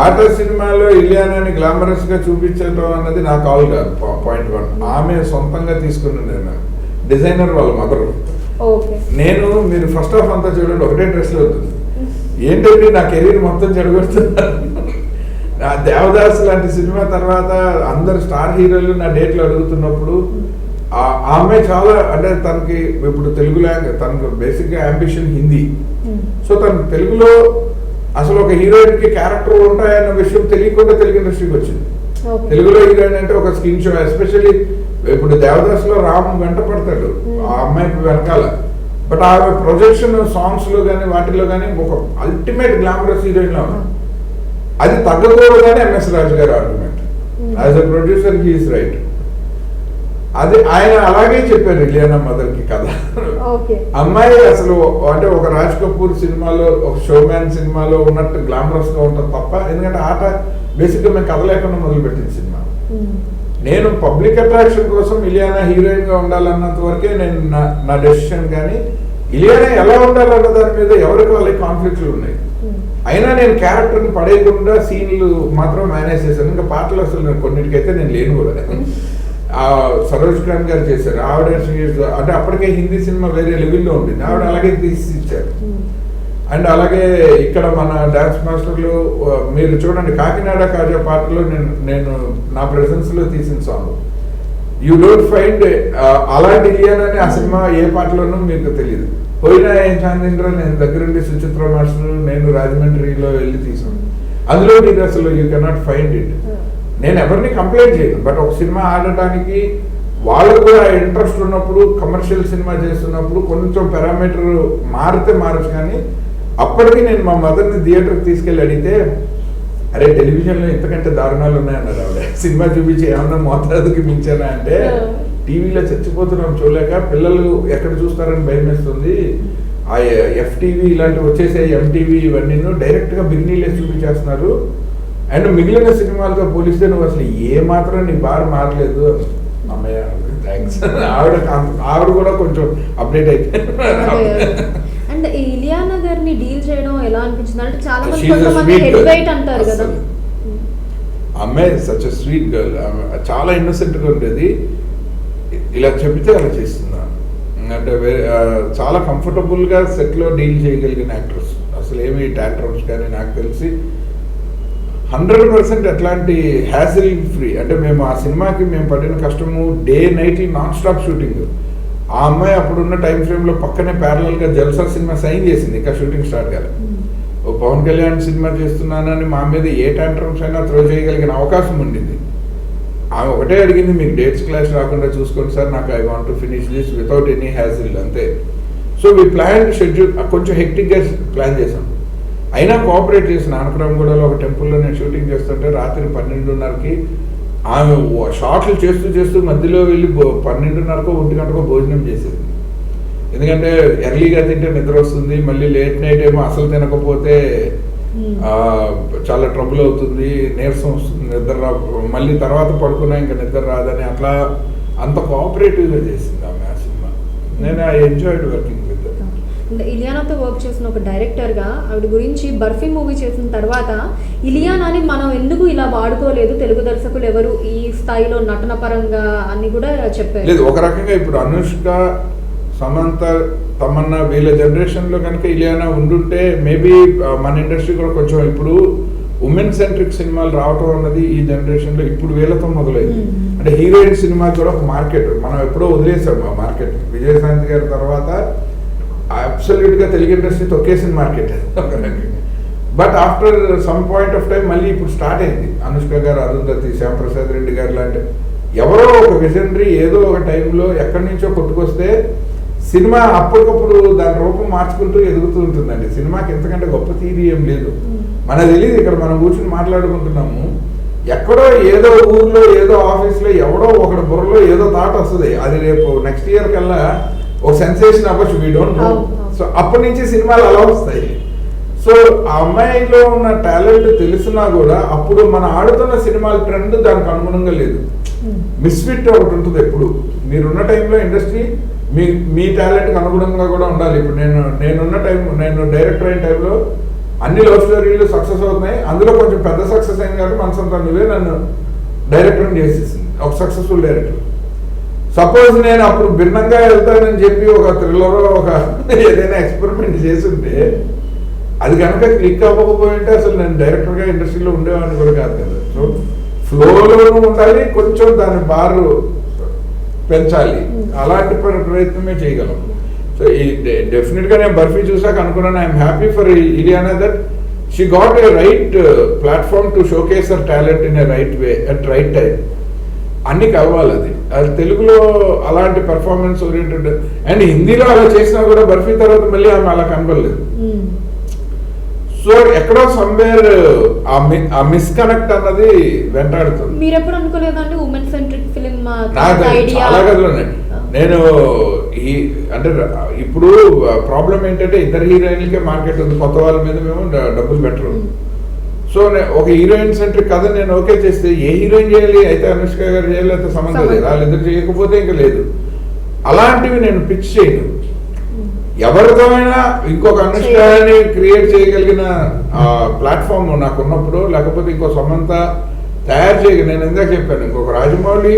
ఆట సినిమాలో ఇలియానాని గ్లామరస్ గా చూపించడం అన్నది నా కాల్ కాదు. పాయింట్ 1 ఆమె సొంతంగా తీసుకున్నది డిజైనర్ వాళ్ళ మదర్. నేను మీరు ఫస్ట్ హాఫ్ అంతా చూడండి, ఒకటే డ్రెస్ లో ఉంటుంది. ఏంటంటే నా కెరీర్ మొత్తం చెడగొడుతున్నారు. నా దేవదాస్ లాంటి సినిమా తర్వాత అందరు స్టార్ హీరోలు నా డేట్లు అడుగుతున్నప్పుడు ఆ అమ్మాయి చాలా అంటే తనకి ఇప్పుడు తెలుగు లాంగ్వేజ్ తనకు బేసిక్గా అంబిషన్ హిందీ. సో తను తెలుగులో అసలు ఒక హీరోయిన్ కి క్యారెక్టర్ ఉంటాయన్న విషయం తెలియకుండా తెలుగు ఇండస్ట్రీకి వచ్చింది. తెలుగులో హీరోయిన్ అంటే ఒక స్కిన్ షో, ఎస్పెషల్లీ ఇప్పుడు దేవదాస్ లో రామ్ వెంట పడతాడు ఆ అమ్మాయి వెనకాల. బట్ ఆమె ప్రొజెక్షన్ సాంగ్స్ లో కానీ వాటిలో కానీ ఒక అల్టిమేట్ గ్లామరస్ హీరోయిన్ లా ఉంది. అది తగ్గకూడదని ఎంఎస్ రాజు గారి argument. As a producer he is right. అది ఆయన అలాగే చెప్పారు ఇలియానా మదర్ కి కథ. అమ్మాయి అసలు అంటే ఒక రాజ్ కపూర్ సినిమాలో ఒక షోమ్యాన్ సినిమాలో ఉన్నట్టు గ్లామరస్ గా ఉంటుంది తప్ప, ఎందుకంటే ఆట బేసిక్ గా మేము కథ లేకుండా మొదలుపెట్టిన సినిమా. నేను పబ్లిక్ అట్రాక్షన్ కోసం ఇలియానా హీరోయిన్ గా ఉండాలన్నంత వరకే నేను నా డెసిషన్. కానీ ఇలియానా ఎలా ఉండాలన్న దాని మీద ఎవరికి వాళ్ళకి కాన్ఫ్లిక్ట్లు ఉన్నాయి. అయినా నేను క్యారెక్టర్ని పడేయకుండా సీన్లు మాత్రం మేనేజ్ చేశాను. ఇంకా పాటలు అసలు కొన్నిటికైతే నేను లేను కూడా. సరోజ్ ఖాన్ గారు చేశారు. ఆవిడ అంటే అప్పటికే హిందీ సినిమా వేరే లెవెల్లో ఉంటుంది, ఆవిడ అలాగే తీసి ఇచ్చారు. అండ్ అలాగే ఇక్కడ మన డాన్స్ మాస్టర్లు మీరు చూడండి, కాకినాడ కాజా పాటలో నేను నా ప్రెసెన్స్ లో తీసిన సాంగ్ యూ డోంట్ ఫైండ్ అలాంటి ఇలియానాని ఆ సినిమా ఏ పాటలోనూ మీకు తెలియదు. పోయినా ఏం చాందింద్ర నేను దగ్గరుండి సుచిత్ర మాస్టర్ నేను రాజమండ్రిలో వెళ్ళి తీసాను. అందులో మీరు అసలు యూ కెనాట్ ఫైండ్ ఇట్. నేను ఎవరిని కంప్లైంట్ చేయను, బట్ ఒక సినిమా ఆడటానికి వాళ్ళకు కూడా ఇంట్రెస్ట్ ఉన్నప్పుడు కమర్షియల్ సినిమా చేస్తున్నప్పుడు కొంచెం పారామీటర్ మారితే మారచ్చు. కానీ అప్పటికి నేను మా మదర్ని థియేటర్కి తీసుకెళ్ళి అడిగితే, అరే టెలివిజన్లో ఇంతకంటే దారుణాలు ఉన్నాయన్నారు ఆవిడ. సినిమా చూపించి ఏమన్నా మోతాదుకి మించానా అంటే, టీవీలో చచ్చిపోతున్నాం చూడలేక, పిల్లలు ఎక్కడ చూస్తారని భయం వేస్తుంది. ఆ ఎఫ్టీవీ ఇలాంటివి వచ్చేసే ఎంటీవీ ఇవన్నీ డైరెక్ట్గా బిగినీలే చూపించేస్తున్నారు. అండ్ మిగిలిన సినిమాలతో పోలిస్తే నువ్వు అసలు ఏ మాత్రం నీ బార్ మారలేదు. అమ్మయ్య థ్యాంక్స్. ఆవిడ కూడా కొంచెం అప్డేట్ అయితే. అండ్ ఇలియానా గారిని డీల్ చేయడం ఎలా అనిపించింది అంటే చాలా మంది హెడ్ అంటారు కదా. అమ్మాయి సచ్ ఎ స్వీట్ గర్ల్. చాలా ఇన్నోసెంట్ గా ఉండేది. ఇలా చెబితే అలా చేస్తున్నాను అంటే చాలా కంఫర్టబుల్ గా సెట్ లో డీల్ చేయగలిగిన యాక్టర్స్. అసలు ఏమి టాంట్రమ్స్ కానీ నాకు తెలిసి 100% ఎట్లాంటి హ్యాసిల్ ఫ్రీ. అంటే మేము ఆ సినిమాకి మేము పడిన కష్టము day night non stop shooting. ఆ అమ్మాయి అప్పుడున్న టైం ఫ్రేమ్లో పక్కనే ప్యారలల్గా జల్సా సినిమా సైన్ చేసింది, ఇంకా షూటింగ్ స్టార్ట్ కాలేదు. ఓ పవన్ కళ్యాణ్ సినిమా చేస్తున్నానని మా మీద ఏ టాంట్రమ్స్ అయినా త్రో చేయగలిగిన అవకాశం ఉండింది. ఆమె ఒకటే అడిగింది, మీకు డేట్స్ క్లాష్ రాకుండా చూసుకోండి సార్, నాకు I want to finish this without any hassle, అంతే. సో వీ ప్లాన్ షెడ్యూల్ కొంచెం హెక్టిక్గా ప్లాన్ చేసాం. అయినా కోఆపరేట్ చేసిన ఆనకరామగూడలో ఒక టెంపుల్లో నేను షూటింగ్ చేస్తుంటే రాత్రి 12:30కి ఆమె షాట్లు చేస్తూ చేస్తూ మధ్యలో వెళ్ళి 12:30కో 1 గంటకో భోజనం చేసేది. ఎందుకంటే ఎర్లీగా తింటే నిద్ర వస్తుంది, మళ్ళీ లేట్ నైట్ ఏమో అసలు తినకపోతే చాలా ట్రబుల్ అవుతుంది, నీరసం వస్తుంది, నిద్ర మళ్ళీ తర్వాత పడుకున్నా ఇంకా నిద్ర రాదని అట్లా అంత కోఆపరేటివ్గా చేసింది ఆమె ఆ సినిమా. నేను ఐ ఎంజాయ్డ్ వర్కింగ్ విత్. ఇలియానాతో వర్క్ చేసిన ఒక డైరెక్టర్గా ఆవిడ గురించి బర్ఫీ మూవీ చేసిన తర్వాత ఇలియానాని మనం ఎందుకు ఇలా వాడుకోలేదు, తెలుగు దర్శకులు ఎవరు ఈ స్థాయిలో నటన పరంగా అని కూడా చెప్పారు. లేదు, ఒక రకంగా ఇప్పుడు అనుష్క, సమంత, తమన్నా వీళ్ళ జనరేషన్లో కనుక ఇలియానా ఉండుంటే మేబీ మన ఇండస్ట్రీ కూడా కొంచెం ఇప్పుడు ఉమెన్ సెంట్రిక్ సినిమాలు రావటం అన్నది ఈ జనరేషన్లో ఇప్పుడు వీళ్ళతో మొదలైంది. అంటే హీరోయిన్ సినిమా కూడా ఒక మార్కెట్, మనం ఎప్పుడో వదిలేసాం ఆ మార్కెట్. విజయశాంతి గారి తర్వాత అబ్సల్యూట్గా తెలుగు ఇండస్ట్రీ తొక్కేసిన మార్కెట్ ఒక రకంగా. But after some point of time మళ్ళీ ఇప్పుడు స్టార్ట్ అయింది. అనుష్క గారు, అరుంధతి, శ్యాంప్రసాద్ రెడ్డి గారు లాంటి ఎవరో ఒక విజనరీ ఏదో ఒక టైంలో ఎక్కడి నుంచో కొట్టుకొస్తే సినిమా అప్పటికప్పుడు దాని రూపం మార్చుకుంటూ ఎదుగుతూ ఉంటుందండి. సినిమాకి ఎంతకంటే గొప్ప థియరీ ఏం లేదు. మనకు తెలియదు, ఇక్కడ మనం కూర్చొని మాట్లాడుకుంటున్నాము, ఎక్కడో ఏదో ఊర్లో ఏదో ఆఫీస్లో ఎవడో ఒకటి బుర్రలో ఏదో థాట్ వస్తుంది, అది రేపు నెక్స్ట్ ఇయర్ కల్లా ఒక సెన్సేషన్ అవ్వచ్చు, వీ డోంట్ నో. సో అప్పటి నుంచి సినిమాలు అలా వస్తాయి. సో ఆ అమ్మాయిలో ఉన్న టాలెంట్ తెలిసినా కూడా అప్పుడు మన ఆడుతున్న సినిమాల ట్రెండ్ దానికి అనుగుణంగా లేదు. మిస్ఫిట్ ఒకటి ఉంటుంది ఎప్పుడు. మీరున్న టైంలో ఇండస్ట్రీ మీ టాలెంట్కి అనుగుణంగా కూడా ఉండాలి. ఇప్పుడు నేను డైరెక్టర్ అయిన టైంలో అన్ని లవ్ స్టోరీలు సక్సెస్ అవుతున్నాయి, అందులో కొంచెం పెద్ద సక్సెస్ అయింది కాబట్టి మనసంతా నువ్వే నన్ను డైరెక్టర్ చేసేసింది, ఒక సక్సెస్ఫుల్ డైరెక్టర్. సపోజ్ నేను అప్పుడు భిన్నంగా వెళ్తానని చెప్పి ఒక థ్రిల్లర్ ఒక ఏదైనా ఎక్స్పెరిమెంట్ చేస్తుంటే అది కనుక క్లిక్ అవ్వకపోయింటే అసలు నేను డైరెక్టర్గా ఇండస్ట్రీలో ఉండేవాడిని కూడా కాదు కదా. సో ఫ్లోలోనూ ఉండాలి, కొంచెం దాని బారు పెంచాలి, అలాంటి ప్రయత్నమే చేయగలం. సో ఈ డెఫినెట్గా నేను బర్ఫీ చూసాక అనుకున్నాను, I'm happy for Ileana that she got a right platform to showcase her talent in a right way at right time. అన్ని కావాలి అది తెలుగులో అలాంటి పెర్ఫార్మెన్స్ ఓరియంటెడ్, అండ్ హిందీలో అలా చేసినా కూడా బర్ఫీ తర్వాత మళ్ళీ ఆమె అలా కనబడలేదు. సో ఎక్కడో సమ్వేర్ ఆ మిస్కనెక్ట్ అన్నది వెంటాడుతుంది. మీరు ఎప్పుడు అనుకోలేదండి ఉమెన్ సెంట్రిక్ ఫిలిం? నాకు చాలా కదలండి. నేను అంటే ఇప్పుడు ప్రాబ్లం ఏంటంటే ఇద్దరు హీరోయిన్లకే మార్కెట్ ఉంది, కొత్త వాళ్ళ మీద మేము డబ్బులు పెట్టరు. సో ఒక హీరోయిన్ సెంట్రిక్ కథ నేను ఓకే చేస్తే ఏ హీరోయిన్ చేయాలి, అయితే అనుష్క గారు చేయాలి, అయితే సంబంధం లేదు, వాళ్ళిద్దరు చేయకపోతే ఇంకా లేదు. అలాంటివి నేను పిచ్ చేయను. ఎవరితో అయినా ఇంకొక అనుష్కని క్రియేట్ చేయగలిగిన ప్లాట్ఫామ్ నాకు ఉన్నప్పుడు, లేకపోతే ఇంకో సమంత తయారు చేయగలి, నేను ఇందాక చెప్పాను, ఇంకొక రాజమౌళి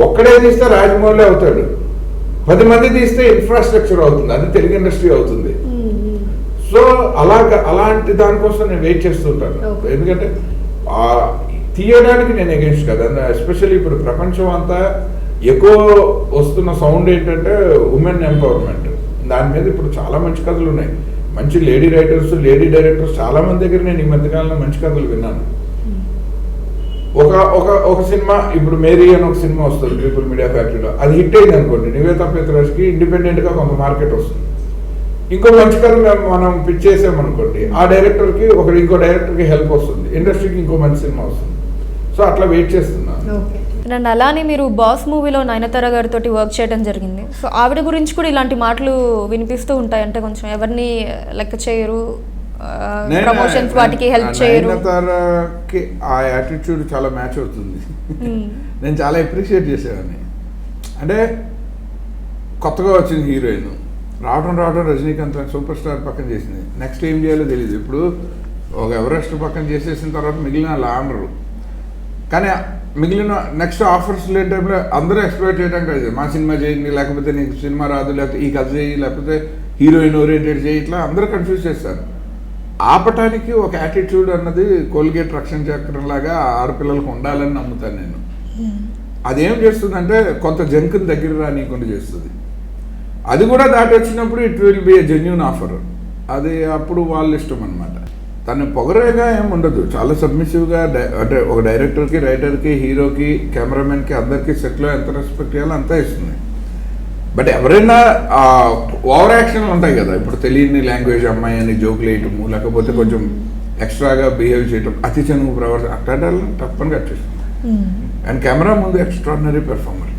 ఒక్కడే తీస్తే రాజమౌళి అవుతాడు, 10 మంది తీస్తే ఇన్ఫ్రాస్ట్రక్చర్ అవుతుంది, అది తెలుగు ఇండస్ట్రీ అవుతుంది. సో అలాంటి దానికోసం నేను వెయిట్ చేస్తుంటాను. ఎందుకంటే తీయడానికి నేను ఎగెన్స్ట్ కదా. ఎస్పెషల్లీ ఇప్పుడు ప్రపంచం అంతా ఎక్కువ వస్తున్న సౌండ్ ఏంటంటే ఉమెన్ ఎంపవర్మెంట్. దాని మీద ఇప్పుడు చాలా మంచి కథలు ఉన్నాయి, మంచి లేడీ రైటర్స్, లేడీ డైరెక్టర్స్ చాలా మంది దగ్గర నేను ఈ మధ్యకాలంలో మంచి కథలు విన్నాను. ఒక సినిమా ఇప్పుడు మేరీ అని ఒక సినిమా వస్తుంది పీపుల్ మీడియా ఫ్యాక్టరీలో, అది హిట్ అయింది అనుకోండి, నివేతా పేతురాజ్కి ఇండిపెండెంట్గా కొంత మార్కెట్ వస్తుంది. ఇంకో మంచి కథ మనం పిచ్ చేసామనుకోండి, ఆ డైరెక్టర్కి ఇంకో డైరెక్టర్కి హెల్ప్ వస్తుంది, ఇండస్ట్రీకి ఇంకో మంచి సినిమా వస్తుంది. సో అట్లా వెయిట్ చేస్తున్నాను. అండ్ అలానే మీరు బాస్ మూవీలో నయనతార గారితో వర్క్ చేయడం జరిగింది. సో ఆవిడ గురించి కూడా ఇలాంటి మాటలు వినిపిస్తూ ఉంటాయి, అంటే కొంచెం ఎవరిని లెక్క చేయరు, ప్రమోషన్స్ వాటికి హెల్ప్ చేయరు. నయనతారకి ఆ యాటిట్యూడ్ చాలా మ్యాచ్ అవుతుంది. నేను చాలా అప్రిషియేట్ చేసేవాడిని. అంటే కొత్తగా వచ్చింది హీరోయిన్, రావడం రజనీకాంత్ సూపర్ స్టార్ పక్కన చేసింది, నెక్స్ట్ ఏం చేయాలో తెలియదు. ఇప్పుడు ఒక ఎవరెస్ట్ పక్కన చేసేసిన తర్వాత మిగిలిన అలా ఆనరు, కానీ మిగిలిన నెక్స్ట్ ఆఫర్స్ లేని టైంలో అందరూ ఎక్స్ప్లోర్ చేయడానికి అది మా సినిమా చేయండి, లేకపోతే నీకు సినిమా రాదు, లేకపోతే ఈ కథ చేయి, లేకపోతే హీరోయిన్ ఓరియంటెడ్ చేయి, ఇట్లా అందరూ కన్ఫ్యూజ్ చేస్తారు. ఆపటానికి ఒక యాటిట్యూడ్ అన్నది కోల్గేట్ రక్షణ చక్రం లాగా ఆడపిల్లలకు ఉండాలని నమ్ముతాను నేను. అదేం చేస్తుందంటే కొంత జంకుని దగ్గర రానికుండా చేస్తుంది. అది కూడా దాటి వచ్చినప్పుడు it will be A genuine offer. అది అప్పుడు వాళ్ళ ఇష్టం అనమాట. తను పొగరేగా ఏమి ఉండదు, చాలా సబ్మిసివ్గా. అంటే ఒక డైరెక్టర్కి, రైటర్కి, హీరోకి, కెమెరామెన్కి అందరికీ సెట్లో ఎంత రెస్పెక్ట్ చేయాలో అంతా ఇస్తుంది. బట్ ఎవరైనా ఓవర్ యాక్షన్లు ఉంటాయి కదా, ఇప్పుడు తెలియని లాంగ్వేజ్ అమ్మాయి అని జోకులు వేయటము, లేకపోతే కొంచెం ఎక్స్ట్రాగా బిహేవ్ చేయటం, అతి చనువు ప్రవర్తన, అట్లాంటి తప్పని కట్టేస్తుంది. అండ్ కెమెరా ముందు ఎక్స్ట్రాడినరీ పెర్ఫార్మర్.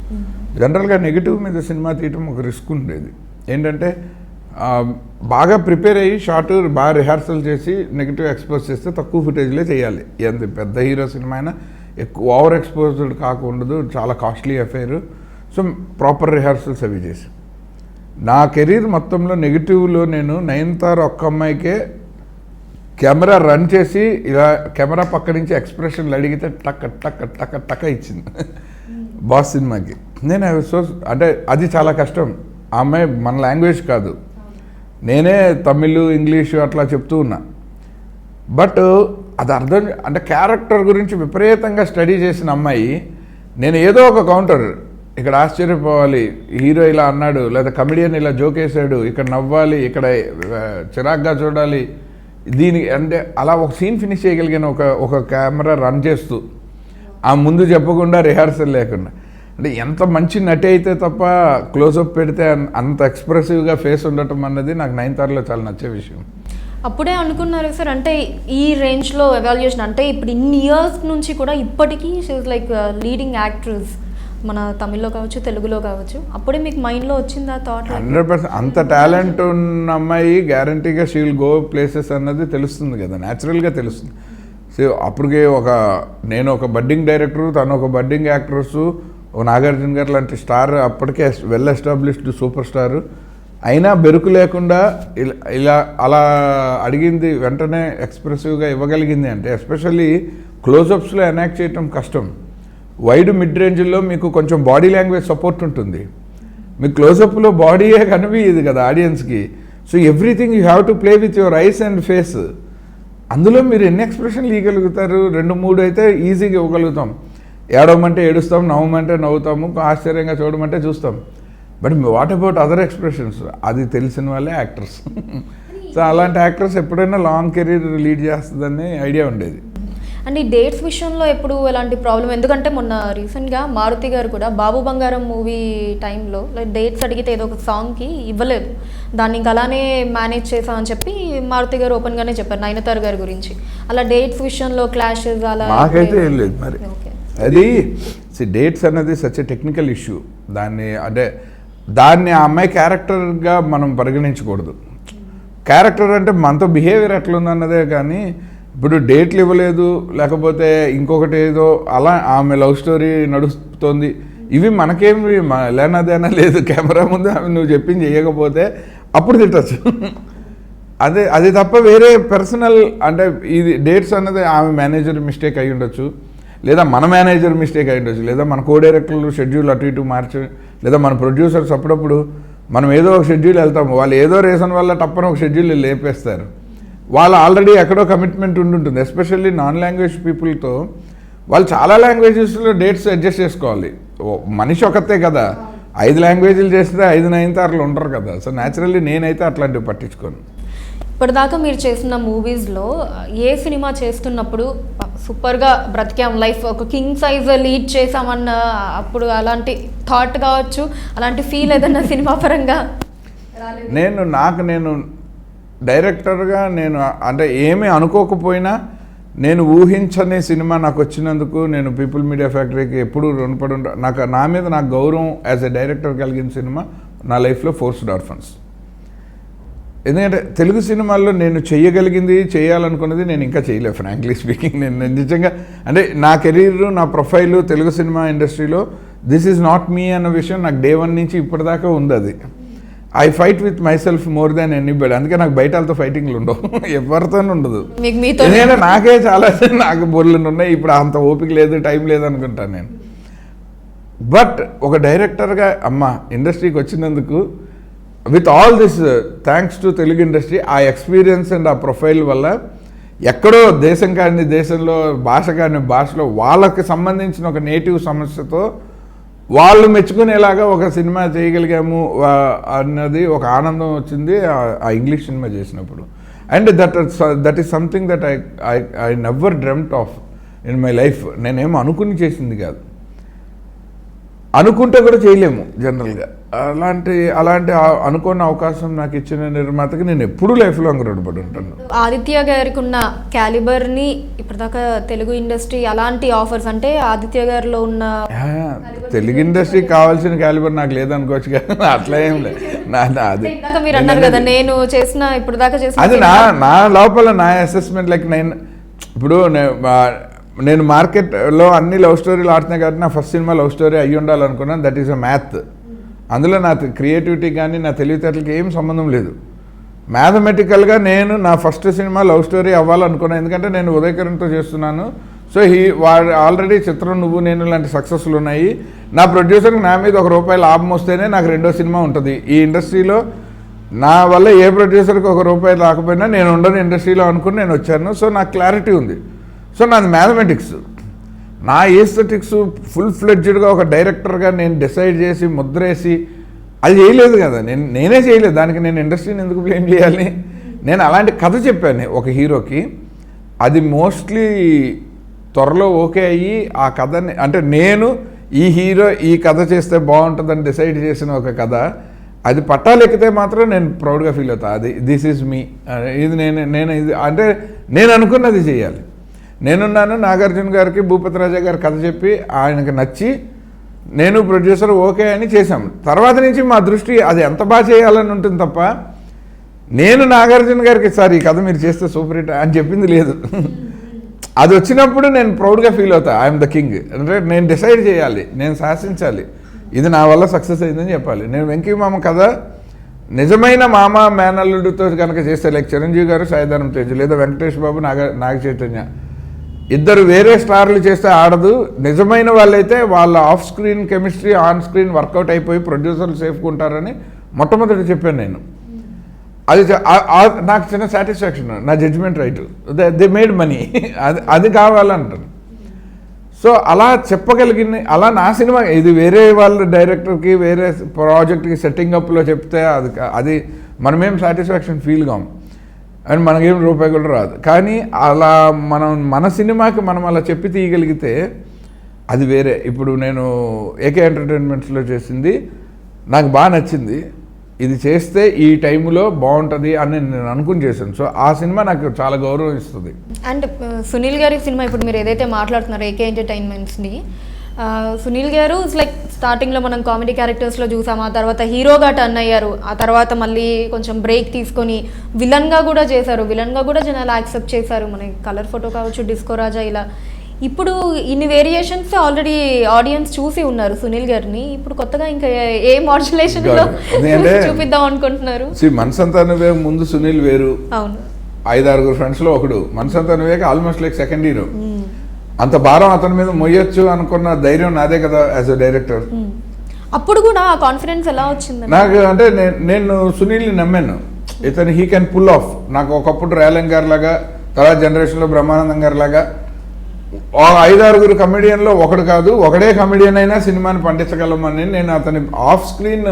జనరల్గా నెగిటివ్ మీద సినిమా తీయటం ఒక రిస్క్ ఉండేది. ఏంటంటే బాగా ప్రిపేర్ అయ్యి షార్ట్ బాగా రిహార్సల్ చేసి నెగిటివ్ ఎక్స్పోజ్ చేస్తే తక్కువ ఫుటేజ్లే చేయాలి. ఎంత పెద్ద హీరో సినిమా అయినా ఎక్కువ ఓవర్ ఎక్స్పోజ్డ్ కాకూడదు, చాలా costly affair. So proper rehearsals అవి చేసి నా కెరీర్ మొత్తంలో నెగిటివ్లో నేను నయనతార ఒక్క అమ్మాయికే కెమెరా రన్ చేసి ఇలా కెమెరా పక్క నుంచి ఎక్స్ప్రెషన్లు అడిగితే టక్ టక్ టక్ టక్ ఇచ్చింది బాస్ సినిమాకి. నేను సో అంటే అది చాలా కష్టం. ఆ అమ్మాయి మన లాంగ్వేజ్ కాదు, నేనే తమిళ్, ఇంగ్లీషు అట్లా చెప్తూ ఉన్నా. బట్ అది అర్థం అంటే క్యారెక్టర్ గురించి విపరీతంగా స్టడీ చేసిన అమ్మాయి, నేను ఏదో ఒక కౌంటర్ ఇక్కడ ఆశ్చర్యపోవాలి, హీరో ఇలా అన్నాడు, లేదా కమెడియన్ ఇలా జోక్ వేసాడు, ఇక్కడ నవ్వాలి, ఇక్కడ చిరాగ్గా చూడాలి, దీనికి అంటే అలా ఒక సీన్ ఫినిష్ చేయగలిగాను ఒక కెమెరా రన్ చేస్తూ, ఆ ముందు చెప్పకుండా రిహార్సల్ లేకుండా. అంటే ఎంత మంచి నటి అయితే తప్ప క్లోజప్ పెడితే అంత ఎక్స్ప్రెసివ్గా ఫేస్ ఉండటం అన్నది నాకు నయనతారలో చాలా నచ్చే విషయం. అప్పుడే అనుకున్నారు సార్, అంటే ఈ రేంజ్లో ఎవాల్యుయేషన్, అంటే ఇప్పుడు ఇన్ని ఇయర్స్ నుంచి కూడా ఇప్పటికీ షీఈస్ లైక్ లీడింగ్ యాక్ట్రెస్, మన తమిళ్లో కావచ్చు, తెలుగులో కావచ్చు. అప్పుడే మీకు మైండ్లో వచ్చిందా థాట్? 100%. అంత టాలెంట్ ఉన్న అమ్మాయి గ్యారంటీగా షీ విల్ గో ప్లేసెస్ అన్నది తెలుస్తుంది కదా, న్యాచురల్గా తెలుస్తుంది. సో అప్పటికే నేను ఒక బడ్డింగ్ డైరెక్టరు, తను ఒక బడ్డింగ్ యాక్ట్రెస్, ఒక నాగార్జున గారు లాంటి స్టార్, అప్పటికే వెల్ ఎస్టాబ్లిష్డ్ సూపర్ స్టారు, అయినా బెరుకు లేకుండా ఇలా అలా అడిగింది వెంటనే ఎక్స్ప్రెసివ్గా ఇవ్వగలిగింది. అంటే ఎస్పెషల్లీ క్లోజప్స్లో ఎనాక్ట్ చేయటం కష్టం. వైడ్ మిడ్ రేంజ్లో మీకు కొంచెం బాడీ లాంగ్వేజ్ సపోర్ట్ ఉంటుంది, మీకు క్లోజప్లో బాడీయే కనిపించదు కదా ఆడియన్స్కి. So everything you have to play with your eyes and face. అందులో మీరు ఎన్ని ఎక్స్ప్రెషన్లు ఇవ్వగలుగుతారు? 2-3 అయితే ఈజీగా ఇవ్వగలుగుతాం. ఏడవమంటే ఏడుస్తాం, నవ్వమంటే నవ్వుతాము, ఆశ్చర్యంగా చూడమంటే చూస్తాం. But what about other expressions? అది తెలిసిన వాళ్ళే యాక్టర్స్. సో అలాంటి యాక్టర్స్ ఎప్పుడైనా లాంగ్ కెరీర్ లీడ్ చేస్తుందని ఐడియా ఉండేది. అండ్ ఈ డేట్స్ విషయంలో ఎప్పుడు ఎలాంటి ప్రాబ్లం? ఎందుకంటే మొన్న రీసెంట్గా మారుతి గారు కూడా బాబు బంగారం మూవీ టైంలో లైక్ డేట్స్ అడిగితే ఏదో ఒక సాంగ్కి ఇవ్వలేదు, దాన్ని ఇంకా అలానే మేనేజ్ చేసామని చెప్పి మారుతి గారు ఓపెన్గానే చెప్పారు నయనతార గారి గురించి. అలా డేట్స్ విషయంలో క్లాషెస్ అలా నాకైతే ఏం లేదు. మరి అది డేట్స్ అన్నది సచ్ ఎ టెక్నికల్ ఇష్యూ. దాన్ని ఆ అమ్మాయి క్యారెక్టర్గా మనం పరిగణించకూడదు. క్యారెక్టర్ అంటే మనతో బిహేవియర్ ఎట్లుందన్నదే కానీ, ఇప్పుడు డేట్లు ఇవ్వలేదు లేకపోతే ఇంకొకటి ఏదో అలా ఆమె లవ్ స్టోరీ నడుస్తుంది, ఇవి మనకేమి లేనదేనా లేదు. కెమెరా ముందు ఆమె నువ్వు చెప్పింది చేయకపోతే అప్పుడు తిట్టచ్చు. అది తప్ప వేరే పర్సనల్ అంటే ఇది డేట్స్ అన్నది ఆమె మేనేజర్ మిస్టేక్ అయి ఉండొచ్చు, లేదా మన మేనేజర్ మిస్టేక్ అయి ఉండొచ్చు, లేదా మన కో డైరెక్టర్లు షెడ్యూల్ అటు ఇటు మార్చి, లేదా మన ప్రొడ్యూసర్స్ అప్పుడప్పుడు మనం ఏదో ఒక షెడ్యూల్ వెళ్తాము, వాళ్ళు ఏదో రీజన్ వల్ల తప్పని ఒక షెడ్యూల్ లేపేస్తారు. వాళ్ళు ఆల్రెడీ ఎక్కడో కమిట్మెంట్ ఉంటుంటుంది. ఎస్పెషల్లీ నాన్ లాంగ్వేజ్ పీపుల్తో వాళ్ళు చాలా లాంగ్వేజెస్లో డేట్స్ అడ్జస్ట్ చేసుకోవాలి. మనిషి ఒకతే కదా, 5 లాంగ్వేజ్లు చేస్తే 5 నయనతారలు ఉండరు కదా. సో న్యాచురల్లీ నేనైతే అట్లాంటివి పట్టించుకోను. ఇప్పటిదాకా మీరు చేసిన మూవీస్లో ఏ సినిమా చేస్తున్నప్పుడు సూపర్గా బ్రతికాం లైఫ్, ఒక కింగ్ సైజ్ లీడ్ చేసామన్న అప్పుడు అలాంటి థాట్ కావచ్చు, అలాంటి ఫీల్ ఏదన్నా సినిమా పరంగా? నేను డైరెక్టర్గా అంటే ఏమీ అనుకోకపోయినా నేను ఊహించని సినిమా నాకు వచ్చినందుకు నేను పీపుల్ మీడియా ఫ్యాక్టరీకి ఎప్పుడూ రుణపడి నా మీద నాకు గౌరవం యాజ్ ఎ డైరెక్టర్ కలిగిన సినిమా నా లైఫ్లో ఫోర్స్డ్ ఆర్ఫన్స్. ఎందుకంటే తెలుగు సినిమాల్లో నేను చేయాలనుకున్నది నేను ఇంకా చేయలేదు. ఫ్రాంక్లీ స్పీకింగ్, నేను నిజంగా అంటే నా కెరీర్, నా ప్రొఫైలు తెలుగు సినిమా ఇండస్ట్రీలో దిస్ ఈజ్ నాట్ మీ అన్న విషయం నాకు డే 1 నుంచి ఇప్పటిదాకా ఉంది. అది I fight with my self more than anybody. అందుకే నాకు బయట వాళ్ళతో ఫైటింగ్లు ఉండవు, ఎవరితోనే ఉండదు. ఎందుకంటే నాకే నాకు బొర్లు ఉన్నాయి, ఇప్పుడు అంత ఓపిక లేదు, టైం లేదు అనుకుంటాను నేను. బట్ ఒక డైరెక్టర్గా ఇండస్ట్రీకి వచ్చినందుకు with all this thanks to Telugu industry, ఆ ఎక్స్పీరియన్స్ అండ్ ఆ ప్రొఫైల్ వల్ల ఎక్కడో దేశం కాని దేశంలో, భాష కాని భాషలో వాళ్ళకి సంబంధించిన ఒక నేటివ్ సమస్యతో వాళ్ళు మెచ్చుకునేలాగా ఒక సినిమా చేయగలిగాము అన్నది ఒక ఆనందం వచ్చింది ఆ ఇంగ్లీష్ సినిమా చేసినప్పుడు. And that is something that I never dreamt of in my life. నేనేమో అనుకుని చేసింది కాదు, అనుకుంటే కూడా చేయలేము జనరల్గా. అలాంటి అనుకున్న అవకాశం నాకు ఇచ్చిన నిర్మాతకి నేను ఎప్పుడూ లైఫ్లో రుణపడి ఉంటాను. ఆదిత్య గారికి ఉన్న క్యాలిబర్ని ఇప్పటిదాకా తెలుగు ఇండస్ట్రీ అలాంటి ఆఫర్స్, అంటే ఆదిత్య గారిలో ఉన్న తెలుగు ఇండస్ట్రీకి కావాల్సిన క్యాలిబర్ నాకు లేదనుకోవచ్చు కానీ అట్లా ఏం లేదు. మీరు అన్నారు కదా నేను చేసిన ఇప్పటిదాకా అది నా లోపల నా అసెస్మెంట్. లైక్ ఇప్పుడు నేను మార్కెట్లో అన్ని లవ్ స్టోరీలు ఆడుతున్నాయి కాబట్టి నా ఫస్ట్ సినిమా లవ్ స్టోరీ అయ్యి ఉండాలనుకున్నాను. That is a math. అందులో నా క్రియేటివిటీ కానీ నా తెలివితేటలకి ఏం సంబంధం లేదు. మ్యాథమెటికల్గా నేను నా ఫస్ట్ సినిమా లవ్ స్టోరీ అవ్వాలనుకున్నాను, ఎందుకంటే నేను ఉదయకరణ్తో చేస్తున్నాను. సో వాడు ఆల్రెడీ చిత్రం నువ్వు నేను లాంటి సక్సెస్లు ఉన్నాయి. నా ప్రొడ్యూసర్కి నా మీద ₹1 లాభం వస్తేనే నాకు రెండో సినిమా ఉంటుంది. ఈ ఇండస్ట్రీలో నా వల్ల ఏ ప్రొడ్యూసర్కి ₹1 రాకపోయినా నేను ఉండను ఇండస్ట్రీలో అనుకుని నేను వచ్చాను. సో నాకు క్లారిటీ ఉంది. సో నాది మ్యాథమెటిక్స్. నా ఏస్థెటిక్స్ ఫుల్ ఫ్లెడ్జ్డ్గా ఒక డైరెక్టర్గా నేను డిసైడ్ చేసి ముద్రేసి అది చేయలేదు కదా, నేనే చేయలేదు. దానికి నేను ఇండస్ట్రీని ఎందుకు బ్లేమ్ చేయాలి? నేను అలాంటి కథ చెప్పాను ఒక హీరోకి, అది మోస్ట్లీ త్వరలో ఓకే అయ్యి ఆ కథని, అంటే నేను ఈ హీరో ఈ కథ చేస్తే బాగుంటుందని డిసైడ్ చేసిన ఒక కథ, అది పట్టాలెక్కితే మాత్రం నేను ప్రౌడ్గా ఫీల్ అవుతా. అది దిస్ ఈజ్ మీ, ఇది నేను ఇది అంటే నేను అనుకున్నది చేయాలి. నేనున్నాను, నాగార్జున గారికి భూపతి రాజా గారు కథ చెప్పి ఆయనకు నచ్చి నేను ప్రొడ్యూసర్ ఓకే అని చేశాం. తర్వాత నుంచి మా దృష్టి అది ఎంత బాగా చేయాలని ఉంటుంది తప్ప నేను నాగార్జున గారికి సార్ ఈ కథ మీరు చేస్తే సూపర్ హిట్ అని చెప్పింది లేదు. అది వచ్చినప్పుడు నేను ప్రౌడ్గా ఫీల్ అవుతా, ఐఎమ్ ద కింగ్. అంటే నేను డిసైడ్ చేయాలి, నేను శాసించాలి, ఇది నా వల్ల సక్సెస్ అయిందని చెప్పాలి. నేను వెంకీ మామ కథ నిజమైన మామ మేనల్లుడితో కనుక చేస్తే, లైక్ చిరంజీవి గారు సాయిధరం తేజ్ లేదా వెంకటేష్ బాబు నాగ చైతన్య ఇద్దరు వేరే స్టార్లు చేస్తే ఆడదు. నిజమైన వాళ్ళైతే వాళ్ళ off screen chemistry on screen work out అయిపోయి ప్రొడ్యూసర్లు సేఫ్గా ఉంటారని మొట్టమొదటి చెప్పాను నేను. అది నాకు చిన్న సాటిస్ఫాక్షన్, నా judgement right, they made money, అది కావాలంటారు. సో అలా చెప్పగలిగింది. అలా నా సినిమా ఇది వేరే వాళ్ళ డైరెక్టర్కి వేరే ప్రాజెక్ట్కి సెట్టింగ్ అప్లో చెప్తే అది మనమేం సాటిస్ఫాక్షన్ ఫీల్ కాం, అండ్ మనకేం రూపాయి కూడా రాదు. కానీ అలా మన సినిమాకి మనం అలా చెప్పి తీయగలిగితే అది వేరే. ఇప్పుడు నేను ఏకే ఎంటర్టైన్మెంట్స్లో చేసింది నాకు బాగా నచ్చింది, ఇది చేస్తే ఈ టైంలో బాగుంటుంది అని నేను అనుకుని చేశాను. సో ఆ సినిమా నాకు చాలా గౌరవం ఇస్తుంది. అండ్ సునీల్ గారి సినిమా ఇప్పుడు మీరు ఏదైతే మాట్లాడుతున్నారో ఏకే ఎంటర్టైన్మెంట్స్ని, సునీల్ గారు లైక్ స్టార్టింగ్లో మనం కామెడీ క్యారెక్టర్స్లో చూసాం, ఆ తర్వాత హీరోగా టర్న్ అయ్యారు, ఆ తర్వాత మళ్ళీ కొంచెం బ్రేక్ తీసుకొని విలన్గా కూడా చేశారు, విలన్గా కూడా జనాలు యాక్సెప్ట్ చేశారు. మనకి కలర్ ఫోటో కావచ్చు, డిస్కో రాజా, ఇలా ఇప్పుడు ఇన్ని వేరియేషన్స్ ఆల్రెడీ ఆడియన్స్ చూసి ఉన్నారు సునీల్ గారిని. ఇప్పుడు కొత్తగా ఇంకా ఏ మాడ్యులేషన్ లో చూపిద్దాం అనుకుంటున్నారు? మనసంతా నువ్వే ముందు సునీల్ వేరు, అవును, 5-6 ఫ్రెండ్స్ లో ఒకడు. మనసంతా నువ్వే ఆల్మోస్ట్ లైక్ సెకండ్ హీరో. అంత భారం అతని మీద మొయ్యొచ్చు అనుకున్న ధైర్యం నాదే కదా యాజ్ అ డైరెక్టర్. అప్పుడు కూడా ఆ కాన్ఫిడెన్స్ ఎలా వచ్చింది నాకు? అంటే నేను సునీల్ని నమ్మాను, ఇతను హీ కెన్ పుల్ ఆఫ్. నాకు ఒకప్పుడు రేలంగ్ గారి లాగా, తర్వాత జనరేషన్లో బ్రహ్మానందం గారి లాగా 5-6 కమెడియన్లో ఒకడు కాదు, ఒకడే కమెడియన్ అయినా సినిమాని పండించగలమని నేను అతని ఆఫ్ స్క్రీన్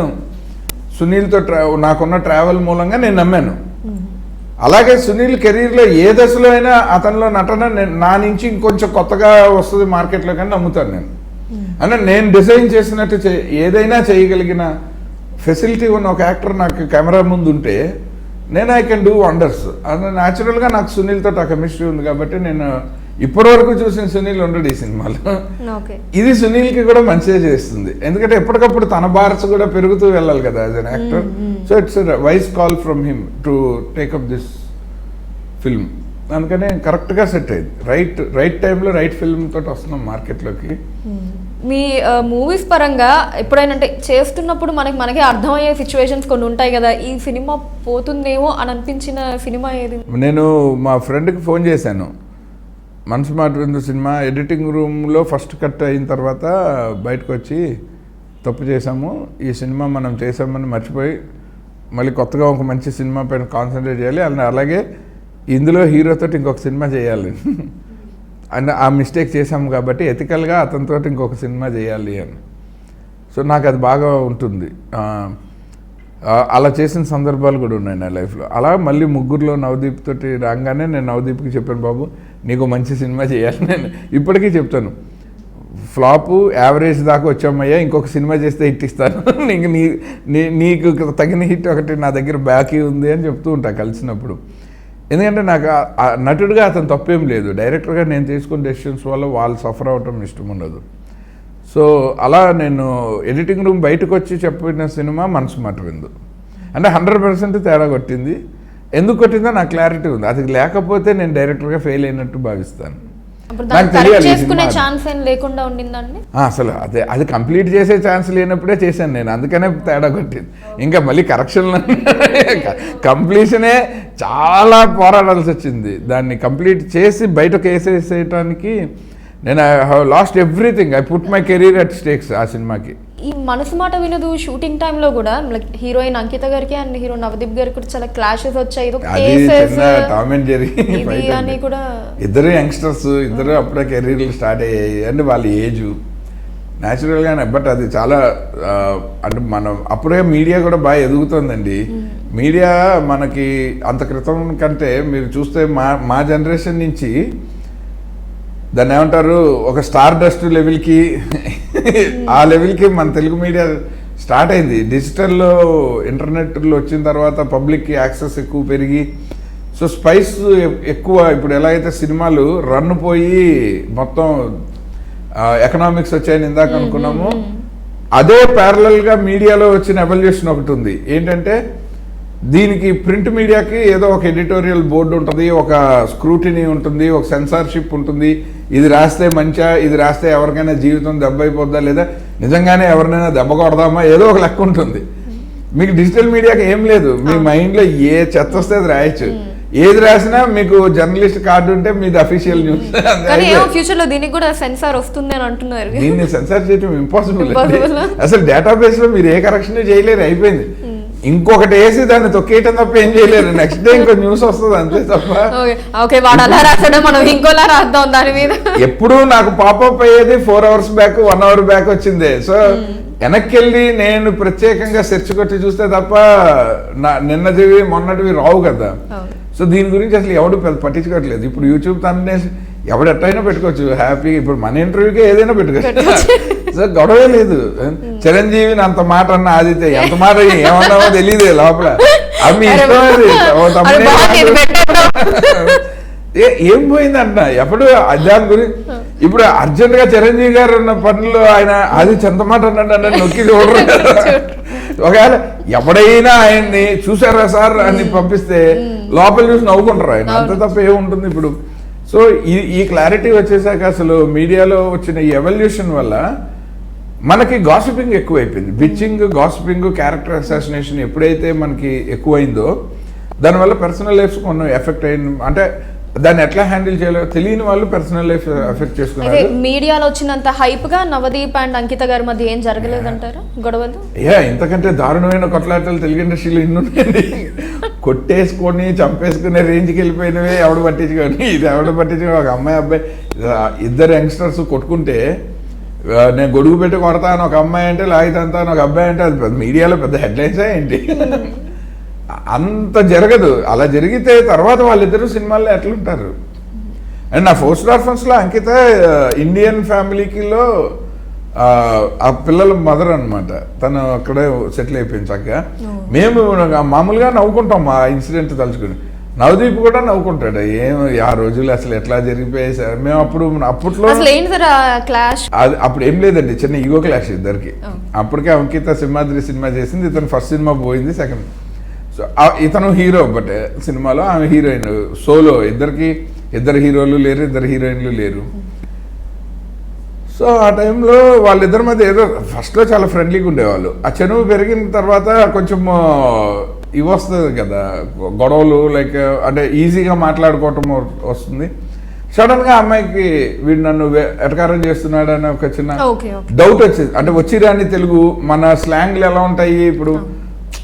సునీల్తో నాకున్న ట్రావెల్ మూలంగా నేను నమ్మాను. అలాగే సునీల్ కెరీర్లో ఏ దశలో అయినా అతనిలో నటన నా నుంచి ఇంకొంచెం కొత్తగా వస్తుంది మార్కెట్లో కానీ నమ్ముతాను నేను. అంటే నేను డిజైన్ చేసినట్టు ఏదైనా చేయగలిగిన ఫెసిలిటీ ఉన్న ఒక యాక్టర్ నాకు కెమెరా ముందు ఉంటే నేను ఐ కెన్ డూ వండర్స్. అది న్యాచురల్గా నాకు సునీల్తో ఆ కెమిస్ట్రీ ఉంది కాబట్టి నేను ఇప్పటివరకు చూసిన సునీల్ ఉండడు ఈ సినిమాలో. ఇది సునీల్కి కూడా మంచిగా చేస్తుంది, ఎందుకంటే ఎప్పటికప్పుడు తన బార్స్ కూడా పెరుగుతూ వెళ్ళాలి కదా as an actor. So it's wise call from him to take up this film. అందుకనే కరెక్ట్గా సెట్ అయింది, రైట్ టైంలో రైట్ ఫిల్మ్ తోటి వస్తున్నాం మార్కెట్లోకి. మీ మూవీస్ పరంగా ఎప్పుడైనా అంటే చేస్తున్నప్పుడు మనకి అర్థమయ్యే సిచ్యువేషన్స్ కొన్ని ఉంటాయి కదా, ఈ సినిమా పోతుందేమో అని అనిపించిన సినిమా ఏది? నేను మా ఫ్రెండ్కి ఫోన్ చేశాను, మనసు మాట సినిమా ఎడిటింగ్ రూమ్లో ఫస్ట్ కట్ అయిన తర్వాత బయటకు వచ్చి తప్పు చేసాము, ఈ సినిమా మనం చేసామని మర్చిపోయి మళ్ళీ కొత్తగా ఒక మంచి సినిమా పైన కాన్సన్ట్రేట్ చేయాలి, అలాగే ఇందులో హీరోతో ఇంకొక సినిమా చేయాలి అండ్ ఆ మిస్టేక్ చేసాము కాబట్టి ఎథికల్గా అతనితో ఇంకొక సినిమా చేయాలి అని. సో నాకు అది బాగా ఉంటుంది. అలా చేసిన సందర్భాలు కూడా ఉన్నాయి నా లైఫ్లో. అలా మళ్ళీ ముగ్గురులో నవదీప్ తోటి రాగానే నేను నవదీప్కి చెప్పాను, బాబు నీకు మంచి సినిమా చేయాలి. నేను ఇప్పటికీ చెప్తాను, ఫ్లాపు యావరేజ్ దాకా వచ్చామయ్యా, ఇంకొక సినిమా చేస్తే హిట్ ఇస్తాను, నీకు తగిన హిట్ ఒకటి నా దగ్గర బాకీ ఉంది అని చెప్తూ ఉంటా కలిసినప్పుడు. ఎందుకంటే నాకు నటుడిగా అతను తప్పేం లేదు, డైరెక్టర్గా నేను తీసుకున్న డెసిషన్స్ వల్ల వాళ్ళు సఫర్ అవటం ఇష్టం ఉండదు. సో అలా నేను ఎడిటింగ్ రూమ్ బయటకు వచ్చి చెప్పిన సినిమా మనసు మాట విందు. అంటే 100% తేడా కొట్టింది. ఎందుకు కొట్టిందో నాకు క్లారిటీ ఉంది, అది లేకపోతే నేను డైరెక్టర్గా ఫెయిల్ అయినట్టు భావిస్తాను. నాకు తెలియాలి అసలు అది కంప్లీట్ చేసే ఛాన్స్ లేనప్పుడే చేశాను నేను, అందుకనే తేడా కొట్టింది. ఇంకా మళ్ళీ కరెక్షన్లో కంప్లీషనే చాలా పోరాడాల్సి వచ్చింది. దాన్ని కంప్లీట్ చేసి బయటకు వేసేసేయటానికి నేను I have lost everything, I put my career at స్టేక్స్ ఆ సినిమాకి. ఈ మనసు మాట వినదు షూటింగ్ టైంలో కూడా హీరోయిన్ అంకిత గారికి అండ్ హీరో నవదీప్ గారికి కూడా చాలా క్లాషెస్ వచ్చాయి. టామ్ అండ్ జెర్రీ ఇద్దరు యంగ్స్టర్స్, ఇద్దరు అప్పుడే కెరీర్లు స్టార్ట్ అయ్యాయి అండ్ వాళ్ళ ఏజ్. న్యాచురల్గానే. బట్ అది చాలా అంటే మనం అప్పుడే మీడియా కూడా బాగా ఎదుగుతుందండి. మీడియా మనకి అంత క్రితం కంటే మీరు చూస్తే మా జనరేషన్ నుంచి దాన్ని ఏమంటారు ఒక స్టార్ డస్ట్ లెవెల్కి ఆ లెవెల్కి మన తెలుగు మీడియా స్టార్ట్ అయింది. డిజిటల్లో ఇంటర్నెట్లో వచ్చిన తర్వాత పబ్లిక్కి యాక్సెస్ ఎక్కువ పెరిగి సో స్పైస్ ఎక్కువ. ఇప్పుడు ఎలా అయితే సినిమాలు రన్ పోయి మొత్తం ఎకనామిక్స్ వచ్చాయని ఇందాక అనుకున్నాము, అదే ప్యారలల్గా మీడియాలో వచ్చిన ఎవల్యూషన్ ఒకటి ఉంది. ఏంటంటే దీనికి ప్రింట్ మీడియాకి ఏదో ఒక ఎడిటోరియల్ బోర్డు ఉంటుంది, ఒక స్క్రూటినీ ఉంటుంది, ఒక సెన్సార్షిప్ ఉంటుంది. ఇది రాస్తే మంచా, ఇది రాస్తే ఎవరికైనా జీవితం దెబ్బ అయిపోద్దా, లేదా నిజంగానే ఎవరినైనా దెబ్బ కొడదామా, ఏదో ఒక లెక్క ఉంటుంది. మీకు డిజిటల్ మీడియాకి ఏం లేదు. మీ మైండ్లో ఏ చెత్త వస్తే అది రాయొచ్చు. ఏది రాసినా మీకు జర్నలిస్ట్ కార్డు ఉంటే మీది అఫీషియల్ న్యూస్. ఫ్యూచర్ లో దీనికి కూడా సెన్సార్ వస్తుంది అని అంటున్నారు. దీన్ని సెన్సార్ చేయడం ఇంపాసిబుల్. అసలు డేటాబేస్ లో మీరు ఏ కరెక్షన్ చేయలేరు, అయిపోయింది. ఇంకొకటి వేసి దాన్ని తొక్కేయటం తప్ప ఏం చేయలేరు. నెక్స్ట్ డే ఇంకో న్యూస్ వస్తుంది అంతే తప్ప. వాడు అలా రాస్తాడు, మనం ఇంకోలా రాద్దాం దాని మీద. ఎప్పుడు నాకు పాపప్ అయ్యేది 4 hours బ్యాక్, 1 hour బ్యాక్ వచ్చింది. సో వెనక్కి వెళ్ళి నేను ప్రత్యేకంగా సెర్చ్ కొట్టి చూస్తే తప్ప నిన్నటివి మొన్నటివి రావు కదా. సో దీని గురించి అసలు ఎవడు పట్టించుకోవట్లేదు. ఇప్పుడు యూట్యూబ్ తననే ఎవడు ఎట్టయినా పెట్టుకోవచ్చు హ్యాపీగా. ఇప్పుడు మన ఇంటర్వ్యూకే ఏదైనా పెట్టుకోవచ్చు. సో గొడవే లేదు. చిరంజీవిని అంత మాట అన్న ఆదిత్య ఎంత మాట ఏమన్నామో తెలియదు లోపల. అది మీ ఇష్టం. ఏం పోయిందంట ఎప్పుడు దాని గురించి. ఇప్పుడు అర్జెంట్ గా చిరంజీవి గారు ఉన్న పనులు ఆయన అది చెంత మాట అన్నాడు నొక్కి చూడరు. ఒకవేళ ఎవడైనా ఆయన్ని చూసారా సార్ అని పంపిస్తే లోపల చూసి నవ్వుకుంటారు ఆయన, అంత తప్ప ఏముంటుంది ఇప్పుడు. సో ఈ క్లారిటీ వచ్చేసాక అసలు మీడియాలో వచ్చిన ఈ ఎవల్యూషన్ వల్ల మనకి గాసిపింగ్ ఎక్కువైపోయింది. బిచ్చింగ్, గాసిపింగ్, క్యారెక్టర్ అసాసినేషన్ ఎప్పుడైతే మనకి ఎక్కువైందో దానివల్ల పర్సనల్ లైఫ్ కొన్ని ఎఫెక్ట్ అయింది. అంటే దాన్ని ఎట్లా హ్యాండిల్ చేయాలో తెలియని వాళ్ళు పర్సనల్ లైఫ్ ఎఫెక్ట్ చేసుకున్నారు. మీడియాలో వచ్చినంత హైప్ గా నవదీప్ అండ్ అంకిత గారి మధ్య ఏం జరగలేదంటారా గొడవలు? ఇంతకంటే దారుణమైన కొట్లాటలు తెలుగు ఇండస్ట్రీలో ఇన్ని ఉన్నాయండి. కొట్టేసుకొని చంపేసుకునే రేంజ్కి వెళ్ళిపోయినవే. ఎవడు పట్టించుకొని ఇది ఎవడు పట్టించుకొని ఒక అమ్మాయి అబ్బాయి ఇద్దరు యంగ్స్టర్స్ కొట్టుకుంటే నేను గొడుగు పెట్టి కొడతాను ఒక అమ్మాయి అంటే, లాగితంతా అని ఒక అబ్బాయి అంటే అది మీడియాలో పెద్ద హెడ్లైన్సే ఏంటి. అంత జరగదు. అలా జరిగితే తర్వాత వాళ్ళిద్దరూ సినిమాల్లో ఎట్లుంటారు. అండ్ నా 4 Star Fundsలో అంకిత ఇండియన్ ఫ్యామిలీకిలో ఆ పిల్లల మదర్ అనమాట. తను అక్కడే సెటిల్ అయిపోయింది చక్కగా. మేము మామూలుగా నవ్వుకుంటాం ఆ ఇన్సిడెంట్ తలుచుకుని. నవదీప్ కూడా నవ్వుకుంటాడు. ఆ రోజులు అసలు ఎట్లా జరిగిపోయాయి సార్. మేము అప్పట్లో అది అప్పుడు ఏం లేదండి, చిన్న ఈగో క్లాష్ ఇద్దరికి. అప్పటికే అంకిత సింహాద్రి సినిమా చేసింది, ఇతను ఫస్ట్ సినిమా పోయింది, సెకండ్. సో ఇతను హీరో బట్ సినిమాలో, ఆమె హీరోయిన్. సోలో ఇద్దరు హీరోలు లేరు, ఇద్దరు హీరోయిన్లు లేరు. సో ఆ టైంలో వాళ్ళిద్దరి మధ్య ఏదో ఫస్ట్లో చాలా ఫ్రెండ్లీగా ఉండేవాళ్ళు. ఆ చనువు పెరిగిన తర్వాత కొంచెం ఇవి వస్తుంది కదా గొడవలు, లైక్ అంటే ఈజీగా మాట్లాడుకోవటం వస్తుంది. సడన్గా అమ్మాయికి వీడు నన్ను ఎటకారం చేస్తున్నాడు అని ఒక చిన్న డౌట్ వచ్చేది. అంటే వచ్చిరాని తెలుగు మన స్లాంగ్లు ఎలా ఉంటాయి. ఇప్పుడు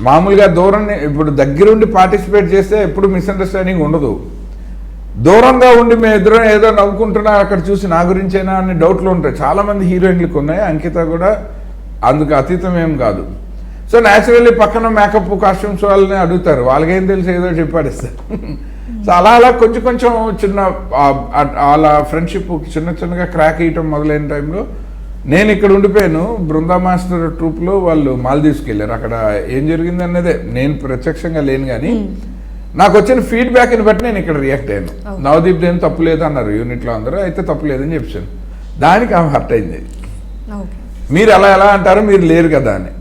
మామూలుగా దూరం, ఇప్పుడు దగ్గరుండి పార్టిసిపేట్ చేస్తే ఎప్పుడు మిస్అండర్స్టాండింగ్ ఉండదు. దూరంగా ఉండి మేము ఇద్దరం ఏదో నవ్వుకుంటున్నా అక్కడ చూసి నా గురించేనా అని డౌట్లు ఉంటాయి. చాలామంది హీరోయిన్లకు ఉన్నాయి, అంకిత కూడా అందుకు అతీతం ఏం కాదు. సో న్యాచురల్లీ పక్కన మేకప్ కాస్ట్యూమ్స్ వాళ్ళని అడుగుతారు, వాళ్ళకేం తెలిసి ఏదో చెప్పాడిస్తారు. సో అలా కొంచెం చిన్న అలా ఫ్రెండ్షిప్ చిన్నగా క్రాక్ ఇవ్వటం మొదలైన టైంలో నేను ఇక్కడ ఉండిపోయాను. బృందా మాస్టర్ ట్రూప్లో వాళ్ళు మాల్దీవ్స్కి వెళ్ళారు. అక్కడ ఏం జరిగింది అన్నదే నేను ప్రత్యక్షంగా లేను, కానీ నాకు వచ్చిన ఫీడ్బ్యాక్ని బట్టి నేను ఇక్కడ రియాక్ట్ అయ్యాను. నవదీప్ ఏం తప్పు లేదు అన్నారు యూనిట్లో అందరూ, అయితే తప్పు లేదని చెప్పాను. దానికి ఆమె హర్ట్ అయింది. మీరు ఎలా అంటారో మీరు లేరు కదా అని.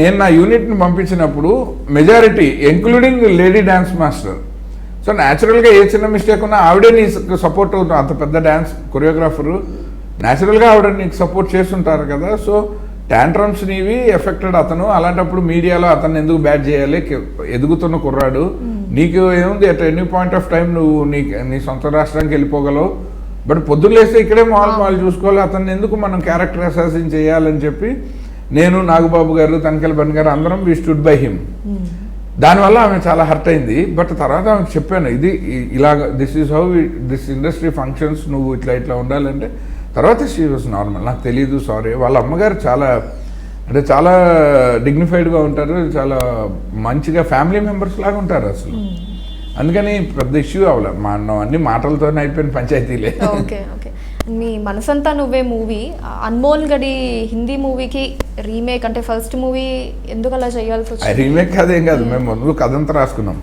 నేను నా యూనిట్ని పంపించినప్పుడు majority including lady dance master. So న్యాచురల్గా ఏ చిన్న మిస్టేక్ ఉన్నా ఆవిడే నీ సపోర్ట్ అవుతుంది. అంత పెద్ద డ్యాన్స్ కొరియోగ్రాఫరు న్యాచురల్గా ఆవిడ నీకు సపోర్ట్ చేస్తుంటారు కదా. సో ట్యాంట్రమ్స్ నీవి ఎఫెక్టెడ్ అతను. అలాంటప్పుడు మీడియాలో అతను ఎందుకు బ్యాట్ చేయాలి, ఎదుగుతున్న కుర్రాడు, నీకు ఏముంది at any point of time నువ్వు నీ సొంత రాష్ట్రానికి వెళ్ళిపోగలవు. బట్ పొద్దున్న లేస్తే ఇక్కడే వాళ్ళు చూసుకోవాలి, అతన్ని ఎందుకు మనం క్యారెక్టర్ అసాసిన్ చేయాలని చెప్పి నేను, నాగబాబు గారు, తనికెల్ బన్ గారు అందరం వి స్టూడ్ బై హిమ్. దానివల్ల ఆమె చాలా హర్ట్ అయింది. బట్ తర్వాత ఆమెకు చెప్పాను, ఇది ఇలాగ this is how this industry functions, నువ్వు ఇట్లా ఉండాలంటే తర్వాత షీ వాజ్ నార్మల్. నాకు తెలియదు, సారీ. వాళ్ళ అమ్మగారు చాలా డిగ్నిఫైడ్గా ఉంటారు, చాలా మంచిగా ఫ్యామిలీ మెంబర్స్ లాగా ఉంటారు అసలు. అందుకని పెద్ద ఇష్యూ అవ్వలే, అన్ని మాటలతోనే అయిపోయిన పంచాయతీలే. Okay okay. మీ మనసంతా నువ్వే మూవీ అన్మోల్ గడి హిందీ మూవీకి రీమేక్ అంటే ఫస్ట్ మూవీ ఎందుకు అలా చేయాల్సి వచ్చింది? రీమేక్ కాదేం కాదు, మేము ముందు కథంతా రాసుకున్నాం.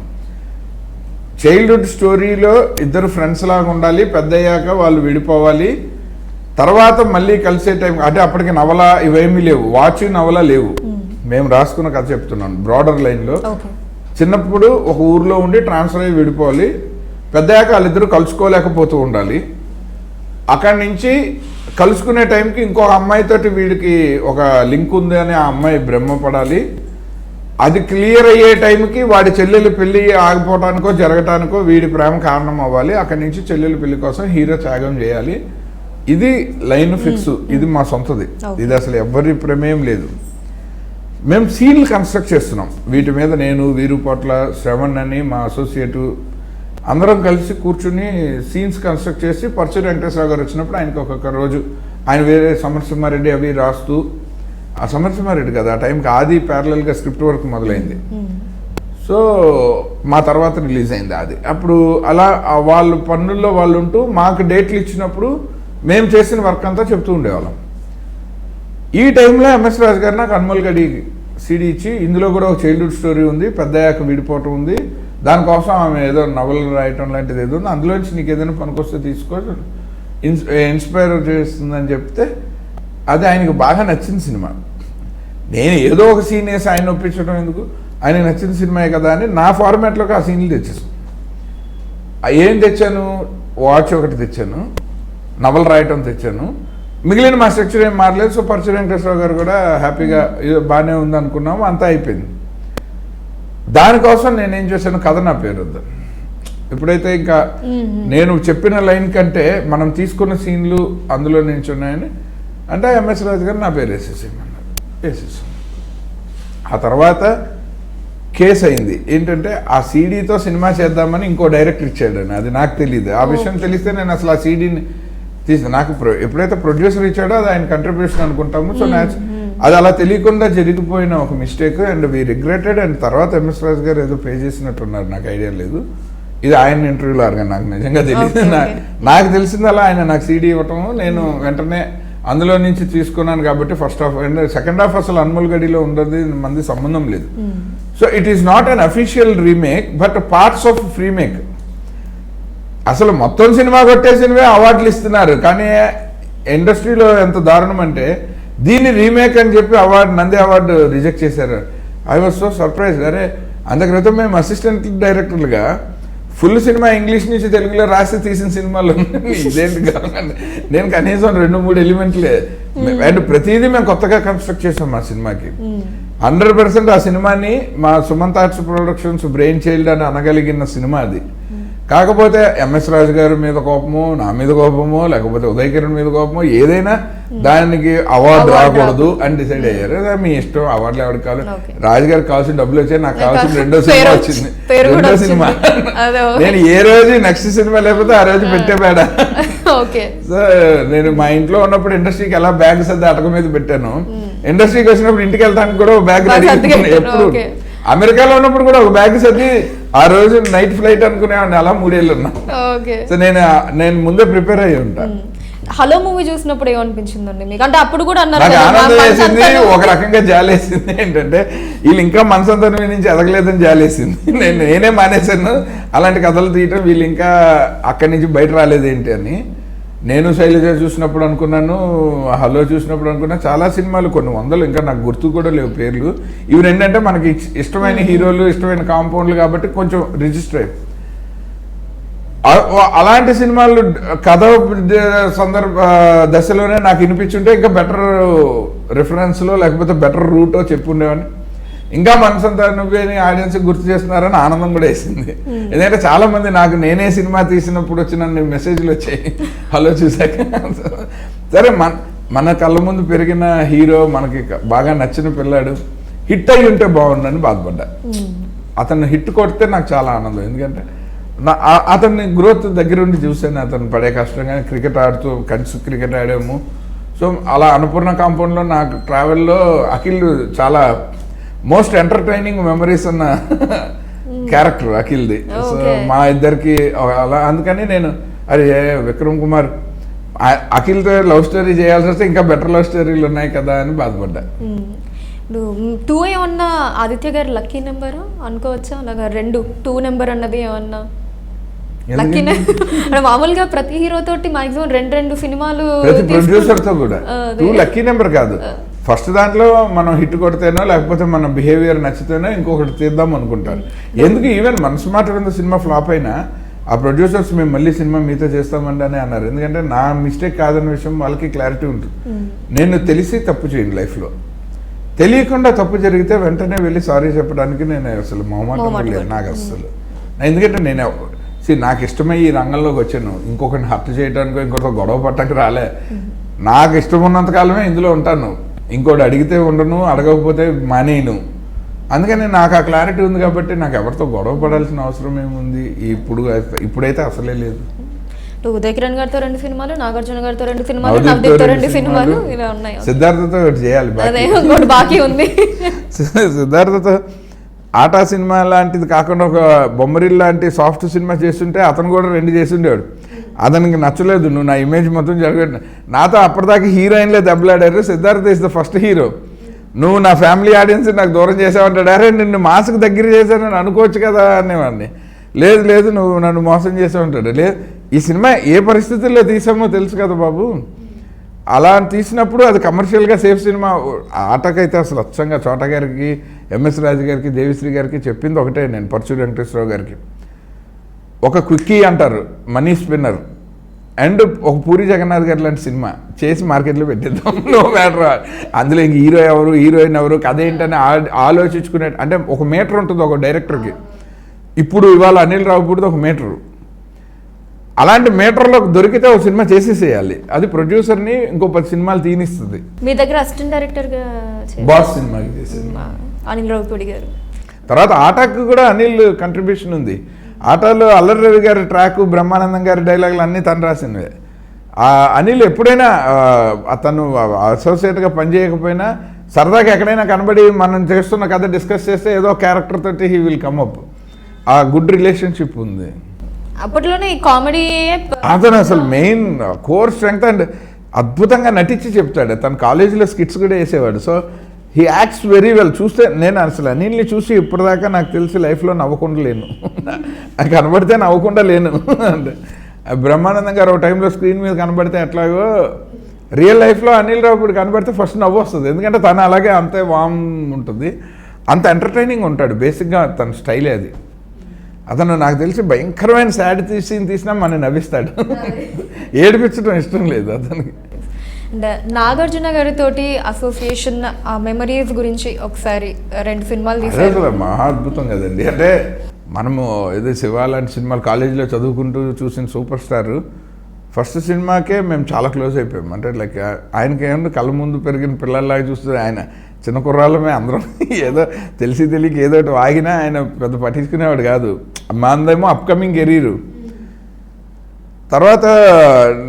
చైల్డ్హుడ్ స్టోరీలో ఇద్దరు ఫ్రెండ్స్ లాగా ఉండాలి, పెద్ద అయ్యాక వాళ్ళు విడిపోవాలి, తర్వాత మళ్ళీ కలిసే టైం. అంటే అప్పటికి నవల ఇవేమీ లేవు, వాచ్ నవల లేవు. మేము రాసుకున్న కథ చెప్తున్నాను బ్రాడర్ లైన్లో. చిన్నప్పుడు ఒక ఊర్లో ఉండి ట్రాన్స్ఫర్ అయ్యి విడిపోవాలి, పెద్దయ్యాక వాళ్ళిద్దరూ కలుసుకోలేకపోతూ ఉండాలి. అక్కడి నుంచి కలుసుకునే టైంకి ఇంకొక అమ్మాయితోటి వీడికి ఒక లింక్ ఉంది అని ఆ అమ్మాయి బ్రహ్మపడాలి. అది క్లియర్ అయ్యే టైంకి వాడి చెల్లెలు పెళ్ళి ఆగిపోవటానికో జరగటానికో వీడి ప్రేమ కారణం అవ్వాలి. అక్కడి నుంచి చెల్లెలు పెళ్లి కోసం హీరో త్యాగం చేయాలి. ఇది లైన్ ఫిక్స్, ఇది మా సొంతది, ఇది అసలు ఎవరి ప్రమేయం లేదు. మేము సీన్లు కన్స్ట్రక్ట్ చేస్తున్నాం వీటి మీద. నేను, వీరుపోట్ల, శ్రవణ్ అని మా అసోసియేటు అందరం కలిసి కూర్చుని సీన్స్ కన్స్ట్రక్ట్ చేసి పరచూరి వెంకటేశ్వరరావు గారు వచ్చినప్పుడు ఆయనకి ఒక్కొక్క రోజు ఆయన వేరే సమరసింహారెడ్డి అవి రాస్తూ, ఆ సమరసింహారెడ్డి కదా ఆ టైంకి ఆది ప్యారలల్గా స్క్రిప్ట్ వర్క్ మొదలైంది. సో మా తర్వాత రిలీజ్ అయింది అది. అప్పుడు అలా వాళ్ళు పన్నుల్లో వాళ్ళు ఉంటూ మాకు డేట్లు ఇచ్చినప్పుడు మేము చేసిన వర్క్ అంతా చెప్తూ ఉండేవాళ్ళం. ఈ టైంలో ఎంఎస్ రాజు గారు నాకు అన్మోల్ గడి సీడీ ఇచ్చి, ఇందులో కూడా ఒక చైల్డ్హుడ్ స్టోరీ ఉంది, పెద్దయ్యాక విడిపోవటం ఉంది, దానికోసం ఆమె ఏదో నవలు రాయటం లాంటిది ఏదో ఉంది, అందులోంచి నీకు ఏదైనా పనికొస్తే తీసుకో, ఇన్స్పైర్ చేస్తుందని చెప్తే అది ఆయనకు బాగా నచ్చిన సినిమా. నేను ఏదో ఒక సీన్ వేసి ఆయన ఒప్పించడం ఎందుకు, ఆయన నచ్చిన సినిమాయే కదా అని నా ఫార్మాట్లోకి ఆ సీన్లు తెచ్చేసాను. ఏం తెచ్చాను, వాచ్ ఒకటి తెచ్చాను, నవలు రాయటం తెచ్చాను, మిగిలిన మా స్ట్రక్చర్ ఏం మారలేదు. సో పరచూరి వెంకటేశ్వరరావు గారు కూడా హ్యాపీగా బాగానే ఉంది అనుకున్నాము, అంతా అయిపోయింది. దానికోసం నేనేం చేశాను, కథ నా పేరు వద్దు. ఎప్పుడైతే ఇంకా నేను చెప్పిన లైన్ కంటే మనం తీసుకున్న సీన్లు అందులో నుంచి ఉన్నాయని అంటే ఎంఎస్ రాజు గారు నా పేరు వేసేసేయమన్నారు, వేసేసాం. ఆ తర్వాత కేసు అయింది. ఏంటంటే ఆ సీడీతో సినిమా చేద్దామని ఇంకో డైరెక్టర్ ఇచ్చాడని, అది నాకు తెలియదు. ఆ విషయం తెలిస్తే నేను అసలు ఆ సీడీని నాకు ఎప్పుడైతే ప్రొడ్యూసర్ ఇచ్చాడో అది ఆయన కంట్రిబ్యూషన్ అనుకుంటాము. సో అది అలా తెలియకుండా జరిగిపోయిన ఒక mistake and we regretted. And తర్వాత ఎంఎస్ రాజు గారు ఏదో పే చేసినట్టున్నారు, నాకు ఐడియా లేదు. ఇది ఆయన ఇంటర్వ్యూలో అడగాను, నాకు నిజంగా తెలియదు. నాకు తెలిసింది అలా ఆయన నాకు సీడీ ఇవ్వటం, నేను వెంటనే అందులో నుంచి తీసుకున్నాను. కాబట్టి first half and second half అసలు అన్మోల్ గడిలో ఉండదు, మంది సంబంధం లేదు. So it is not an official remake but parts of remake. అసలు మొత్తం సినిమా కొట్టేసినవే అవార్డులు ఇస్తున్నారు, కానీ ఇండస్ట్రీలో ఎంత దారుణం అంటే దీన్ని రీమేక్ అని చెప్పి నంది అవార్డు రిజెక్ట్ చేశారు. I was so surprise. అరే అంత క్రితం మేము అసిస్టెంట్ డైరెక్టర్లుగా ఫుల్ సినిమా ఇంగ్లీష్ నుంచి తెలుగులో రాసి తీసిన సినిమాలు ఇదేంటి కాదండి. నేను కనీసం 2-3 ఎలిమెంట్లే అండ్ ప్రతిదీ మేము కొత్తగా కన్స్ట్రక్ట్ చేసాం మా సినిమాకి. 100% ఆ సినిమాని మా Sumanth arts productions brain child అని అనగలిగిన సినిమా అది. కాకపోతే ఎంఎస్ రాజు గారి మీద కోపమో, నా మీద కోపమో, లేకపోతే ఉదయ్ కిరణ్ మీద కోపమో, ఏదైనా దానికి అవార్డు రాకూడదు అని డిసైడ్ అయ్యారు. మీ ఇష్టం, అవార్డులు ఎవరికి కావాలి, రాజు గారికి కావాల్సిన డబ్బులు వచ్చాయి, నాకు కావాల్సిన రెండో సినిమా వచ్చింది. రెండో సినిమా నేను ఏ రోజు నెక్స్ట్ సినిమా లేకపోతే ఆ రోజు పెట్టేపాడ. సో నేను మా ఇంట్లో ఉన్నప్పుడు ఇండస్ట్రీకి ఎలా బ్యాగ్ సర్ది అటక మీద పెట్టాను, ఇండస్ట్రీకి వచ్చినప్పుడు ఇంటికి వెళ్ళడానికి కూడా ఒక బ్యాగ్ రెడీ. ఎప్పుడు అమెరికాలో ఉన్నప్పుడు కూడా ఒక బ్యాగ్ సర్ది ఆ రోజు నైట్ ఫ్లైట్ అనుకునేవాడిని. అలా 3 ఏళ్ళు ఉన్నా. సో నేను ముందే ప్రిపేర్ అయ్యి ఉంటాను. హలో మూవీ చూసినప్పుడు ఏమనిపించిందండి మీకు? అంటే అప్పుడు కూడా అన్నారు, నాకు ఆనందం వేసింది, ఒక రకంగా జాలేసింది. ఏంటంటే వీళ్ళు ఇంకా మనసంతరం నుంచి ఎదగలేదని జాలేసింది. నేనే మానేశాను అలాంటి కథలు తీయటం, వీళ్ళు ఇంకా అక్కడి నుంచి బయట రాలేదేంటి అని. నేను శైలజ చూసినప్పుడు అనుకున్నాను, హలో చూసినప్పుడు అనుకున్నా, చాలా సినిమాలు కొన్ని వందలు ఇంకా నాకు గుర్తు కూడా లేవు పేర్లు. ఇవి ఏంటంటే మనకి ఇష్టమైన హీరోలు, ఇష్టమైన కాంపౌండ్లు కాబట్టి కొంచెం రిజిస్టర్ అయ్యి అలాంటి సినిమాలు కథ దశలోనే నాకు వినిపించుంటే ఇంకా బెటర్ రిఫరెన్స్లో లేకపోతే బెటర్ రూటో చెప్పుండేవాడిని. ఇంకా మనసంతా నువ్వే ఆడియన్స్ గుర్తు చేస్తున్నారని ఆనందం కూడా వేసింది. ఎందుకంటే చాలా మంది నాకు నేనే సినిమా తీసినప్పుడు వచ్చిన మెసేజ్లు వచ్చాయి హలో చూసాక. సరే మన కళ్ళ ముందు పెరిగిన హీరో, మనకి బాగా నచ్చిన పిల్లాడు హిట్ అయి ఉంటే బాగుండని బాధపడ్డా. అతను హిట్ కొడితే నాకు చాలా ఆనందం. ఎందుకంటే అతన్ని గ్రోత్ దగ్గరుండి చూశాను, అతను పడే కష్టం. కానీ క్రికెట్ ఆడుతూ కలిసి క్రికెట్ ఆడాము. సో అలా అన్నపూర్ణ కాంపౌండ్లో నాకు ట్రావెల్లో అఖిల్ చాలా మోస్ట్ ఎంటర్టైనింగ్ మెమరీస్ ఉన్న క్యారెక్టర్ అఖిల్ది. సో మా ఇద్దరికి అలా, అందుకని నేను అరే విక్రమ్ కుమార్ అఖిల్తో లవ్ స్టోరీ చేయాల్సి వస్తే ఇంకా బెటర్ లవ్ స్టోరీలు ఉన్నాయి కదా అని బాధపడ్డా. 2 ఏమన్నా ఆదిత్య గారు లక్కీ నెంబర్ అనుకోవచ్చా? అలాగా 2 నెంబర్ అన్నది ఏమన్నా లక్కీ నెంబర్? మామూలుగా ప్రతి హీరో తోటి మాక్సిమం 2 సినిమాలు, ప్రతి ప్రొడ్యూసర్ తో కూడా 2 లక్కీ నెంబర్ కాదు. ఫస్ట్ దాంట్లో మనం హిట్ కొడితేనో లేకపోతే మన బిహేవియర్ నచ్చితేనో ఇంకొకటి తీద్దాం అనుకుంటారు. ఎందుకు ఈవెన్ మనసు మాట విన్న సినిమా ఫ్లాప్ అయినా ఆ ప్రొడ్యూసర్స్ మేము మళ్ళీ సినిమా మీతో చేస్తామండి అని అన్నారు. ఎందుకంటే నా మిస్టేక్ కాదన్న విషయం వాళ్ళకి క్లారిటీ ఉంటుంది. నేను తెలిసి తప్పు చేయండి లైఫ్లో, తెలియకుండా తప్పు జరిగితే వెంటనే వెళ్ళి సారీ చెప్పడానికి నేను అసలు మొహమాటం లేదు నాకు అసలు. ఎందుకంటే నేను నాకు ఇష్టమై ఈ రంగంలోకి వచ్చాను, ఇంకొకరిని హర్ట్ చేయడానికో ఇంకొకరితో గొడవ పట్టడానికి రాలే. నాకు ఇష్టం ఉన్నంతకాలమే ఇందులో ఉంటాను, ఇంకోటి అడిగితే ఉండను, అడగకపోతే మానేయను. అందుకని నాకు ఆ క్లారిటీ ఉంది కాబట్టి నాకు ఎవరితో గొడవ పడాల్సిన అవసరం ఏముంది ఇప్పుడైతే అసలే లేదు. ఉదయ్ కిరణ్ గారితో 2 సినిమాలు, నాగార్జున గారితో 2 సినిమాలు, నవదీప్తో 2 సినిమాలు ఇలా ఉన్నాయి. సిద్ధార్థతో చేయాలి, బాకీ ఉంది. సిద్ధార్థతో ఆటా సినిమా లాంటిది కాకుండా ఒక బొమ్మరిల్ లాంటి సాఫ్ట్ సినిమా చేస్తుంటే అతను కూడా 2 చేస్తుండేవాడు. అతనికి నచ్చలేదు, నువ్వు నా ఇమేజ్ మొత్తం జరగదు. నాతో అప్పటిదాకా హీరోయిన్లే దెబ్బలాడారు, Siddharth is the first hero. నువ్వు నా ఫ్యామిలీ ఆడియన్స్ నాకు దూరం చేసావంటాడు. అరే నిన్ను మాస్క్ దగ్గర చేశానని అనుకోవచ్చు కదా అనేవాడిని. లేదు లేదు నువ్వు నన్ను మోసం చేసావంటాడు. లేదు, ఈ సినిమా ఏ పరిస్థితుల్లో తీసామో తెలుసు కదా బాబు. అలా తీసినప్పుడు అది కమర్షియల్గా సేఫ్ సినిమా. ఆటకైతే అసలు అచ్చంగా చోట గారికి, ఎంఎస్ రాజు గారికి, దేవిశ్రీ గారికి చెప్పింది ఒకటే నేను, పరచూరి వెంకటేశ్వరరావు గారికి. ఒక క్విక్కీ అంటారు, మనీ స్పిన్నర్, అండ్ ఒక పూరి జగన్నాథ్ గారి లాంటి సినిమా చేసి మార్కెట్లో పెట్టిద్దాం, నో మ్యాటర్. అందులో ఇంక హీరో ఎవరు, హీరోయిన్ ఎవరు, కథ ఏంటని ఆలోచించుకునే, అంటే ఒక మీటర్ ఉంటుంది ఒక డైరెక్టర్కి. ఇప్పుడు ఇవాళ అనిల్ రావుపూడిది ఒక మీటరు. అలాంటి మీటర్లో దొరికితే ఒక సినిమా చేసేసేయాలి. అది ప్రొడ్యూసర్ని ఇంకో 10 సినిమాలు తీనిస్తుంది. మీ దగ్గర అసిస్టెంట్ డైరెక్టర్గా బాస్ సినిమాకి చేసేది అనిల్ రావుపూడి గారు. తర్వాత ఆటాకు కూడా అనిల్ కంట్రిబ్యూషన్ ఉంది. ఆటోలో అల్లరి రవి గారి ట్రాక్, బ్రహ్మానందం గారి డైలాగులు అన్నీ తను రాసినవే. అనిల్ ఎప్పుడైనా అతను అసోసియేట్గా పనిచేయకపోయినా సరదాగా ఎక్కడైనా కనబడి మనం చేస్తున్న కథ డిస్కస్ చేస్తే ఏదో క్యారెక్టర్ తోటి హీ విల్ కమ్ అప్. ఆ గుడ్ రిలేషన్షిప్ ఉంది. అప్పట్లోనే ఈ కామెడీ అతను అసలు మెయిన్ కోర్ స్ట్రెంగ్త్. అండ్ అద్భుతంగా నటించి చెప్తాడు. తన కాలేజీలో స్కిట్స్ కూడా వేసేవాడు. So he acts very well. చూస్తే నేను అసలు అనిల్ని చూసి ఇప్పటిదాకా నాకు తెలిసి లైఫ్లో నవ్వకుండా లేను, నాకు కనబడితే నవ్వకుండా లేను. అంటే బ్రహ్మానందం గారు ఒక టైంలో స్క్రీన్ మీద కనబడితే ఎట్లాగో రియల్ లైఫ్లో అనిల్ రావుపూడి కనబడితే ఫస్ట్ నవ్వు వస్తుంది. ఎందుకంటే తను అలాగే అంతే వామ్ ఉంటుంది, అంత ఎంటర్టైనింగ్ ఉంటాడు. బేసిక్గా తన స్టైలే అది. అతను నాకు తెలిసి భయంకరమైన సాడ్ తీసినా మనం నవ్విస్తాడు, ఏడిపించడం ఇష్టం లేదు అతనికి. అండ్ నాగార్జున గారితో అసోసియేషన్, ఆ మెమరీస్ గురించి ఒకసారి 2 సినిమాలు తీసారు. మహా అద్భుతం కదండి. అంటే మనము ఏదో శివ లాంటి సినిమాలు కాలేజీలో చదువుకుంటూ చూసిన సూపర్ స్టార్ ఫస్ట్ సినిమాకే మేము చాలా క్లోజ్ అయిపోయాం. అంటే లైక్ ఆయనకి ఏమన్నా కళ్ళ ముందు పెరిగిన పిల్లల్లాగా చూస్తే, ఆయన చిన్న కుర్రాళ్ళమే అందరం ఏదో తెలిసి తెలియక ఏదో ఒకటి వాగినా ఆయన పెద్ద పట్టించుకునేవాడు కాదు. మాందేమో అప్కమింగ్ కెరీరు. తర్వాత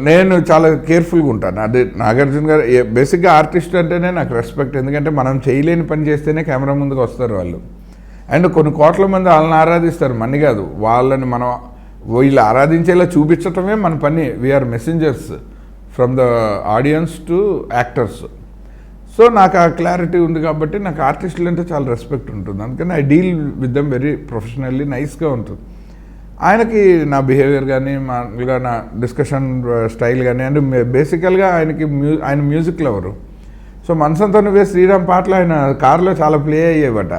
నేను చాలా కేర్ఫుల్గా ఉంటాను. అది నాగార్జున గారు బేసిక్గా ఆర్టిస్ట్ అంటేనే నాకు రెస్పెక్ట్. ఎందుకంటే మనం చేయలేని పని చేస్తేనే కెమెరా ముందుకు వస్తారు వాళ్ళు. అండ్ కొన్ని కోట్ల మంది వాళ్ళని ఆరాధిస్తారు, మనీ కాదు. వాళ్ళని మనం వీళ్ళు ఆరాధించేలా చూపించటమే మన పని. We are messengers from the audience to actors. So నాకు ఆ క్లారిటీ ఉంది కాబట్టి నాకు ఆర్టిస్టులు అంటే చాలా రెస్పెక్ట్ ఉంటుంది. అందుకని I deal with them very professionally, నైస్గా ఉంటుంది. ఆయనకి నా బిహేవియర్ కానీ, మామూలుగా నా డిస్కషన్ స్టైల్ కానీ, అండ్ బేసికల్గా ఆయన మ్యూజిక్ లవరు. సో మనసంతా నువ్వే శ్రీరామ్ పాటలు ఆయన కార్లో చాలా ప్లే అయ్యేవట.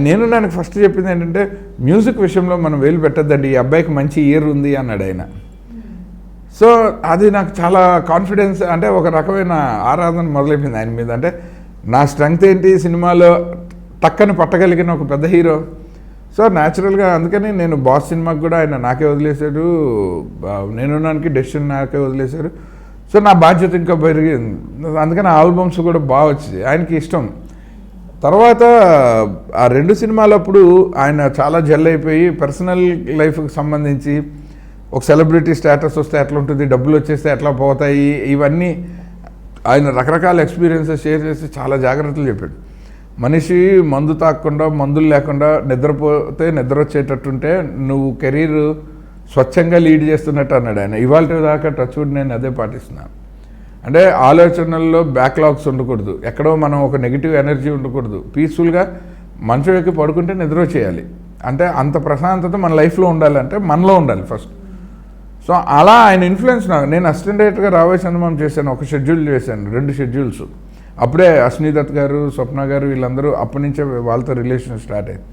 నేను నాకు ఫస్ట్ చెప్పింది ఏంటంటే, మ్యూజిక్ విషయంలో మనం వేలు పెట్టద్దండి, ఈ అబ్బాయికి మంచి ఇయర్ ఉంది అన్నాడు ఆయన. సో అది నాకు చాలా కాన్ఫిడెన్స్, అంటే ఒక రకమైన ఆరాధన మొదలైపోయింది ఆయన మీద. అంటే నా స్ట్రెంగ్త్ ఏంటి, సినిమాలో టక్కని పట్టగలిగిన ఒక పెద్ద హీరో. సో న్యాచురల్గా అందుకని నేను బాస్ సినిమాకి కూడా ఆయన నాకే వదిలేశాడు, నేనున్నానికి డెసిషన్ నాకే వదిలేశారు. సో నా బాధ్యత ఇంకా పెరిగింది. అందుకని ఆల్బమ్స్ కూడా బాగా వచ్చాయి. ఆయనకి ఇష్టం తర్వాత ఆ 2 సినిమాలప్పుడు ఆయన చాలా జెల్ అయిపోయి పర్సనల్ లైఫ్కి సంబంధించి ఒక సెలబ్రిటీ స్టేటస్ వస్తే ఎట్లా ఉంటుంది, డబ్బులు వచ్చేస్తే ఎట్లా పోతాయి, ఇవన్నీ ఆయన రకరకాల ఎక్స్పీరియన్సెస్ షేర్ చేసి చాలా జాగ్రత్తలు చెప్పాడు. మనిషి మందు తాగకుండా, మందులు లేకుండా నిద్రపోతే నిద్ర వచ్చేటట్టుంటే నువ్వు కెరీర్ స్వచ్ఛంగా లీడ్ చేస్తున్నట్టు అన్నాడు ఆయన. ఇవాళ దాకా టచ్వుడ్ నేను అదే పాటిస్తున్నాను. అంటే ఆలోచనల్లో బ్యాక్లాగ్స్ ఉండకూడదు, ఎక్కడో మనం ఒక నెగిటివ్ ఎనర్జీ ఉండకూడదు, పీస్ఫుల్గా మంచం ఎక్కి పడుకుంటే నిద్ర చేయాలి. అంటే అంత ప్రశాంతత మన లైఫ్లో ఉండాలంటే మనలో ఉండాలి ఫస్ట్. సో అలా ఆయన ఇన్ఫ్లుయెన్స్ నేను అసిస్టెంట్ డైరెక్టర్గా రాబోయే చందమామ చేశాను, ఒక షెడ్యూల్ చేశాను, 2 షెడ్యూల్స్. అప్పుడే అశ్విని దత్ గారు, స్వప్న గారు వీళ్ళందరూ అప్పటి నుంచే వాళ్ళతో రిలేషన్ స్టార్ట్ అయింది.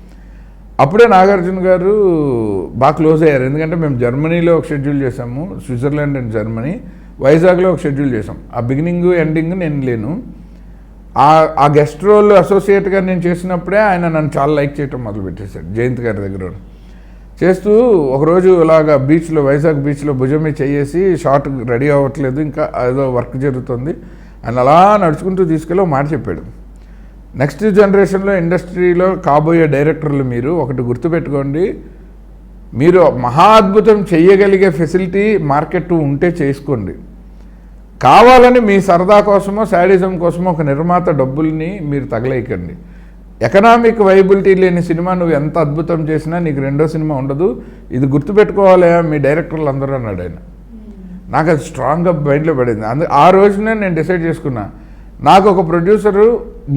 అప్పుడే నాగార్జున గారు బాగా క్లోజ్ అయ్యారు, ఎందుకంటే మేము జర్మనీలో ఒక షెడ్యూల్ చేసాము, స్విట్జర్లాండ్ అండ్ జర్మనీ, వైజాగ్లో ఒక షెడ్యూల్ చేసాం. ఆ బిగినింగ్ ఎండింగ్ నేను లేను. ఆ గెస్ట్ రోల్ అసోసియేట్గా నేను చేసినప్పుడే ఆయన నన్ను చాలా లైక్ చేయటం మొదలుపెట్టేశాడు. జయంత్ గారి దగ్గర చేస్తూ ఒకరోజు ఇలాగా బీచ్లో, వైజాగ్ బీచ్లో భుజం మీద చేసి షార్ట్ రెడీ అవ్వట్లేదు, ఇంకా ఏదో వర్క్ జరుగుతుంది, ఆయన అలా నడుచుకుంటూ తీసుకెళ్ళి ఒక మాట చెప్పాడు. నెక్స్ట్ జనరేషన్లో ఇండస్ట్రీలో కాబోయే డైరెక్టర్లు మీరు ఒకటి గుర్తుపెట్టుకోండి, మీరు మహా అద్భుతం చేయగలిగే ఫెసిలిటీ మార్కెట్ ఉంటే చేసుకోండి, కావాలని మీ సరదా కోసమో శాడిజం కోసమో ఒక నిర్మాత డబ్బుల్ని మీరు తగలేయకండి. ఎకనామిక్ వైబిలిటీ లేని సినిమా నువ్వు ఎంత అద్భుతం చేసినా నీకు 2వ సినిమా ఉండదు, ఇది గుర్తుపెట్టుకోవాలి మీ డైరెక్టర్లు అందరూ అన్నాడు ఆయన. నాకు అది స్ట్రాంగ్గా మైండ్లో పడింది. ఆ రోజునే నేను డిసైడ్ చేసుకున్నా, నాకు ఒక ప్రొడ్యూసరు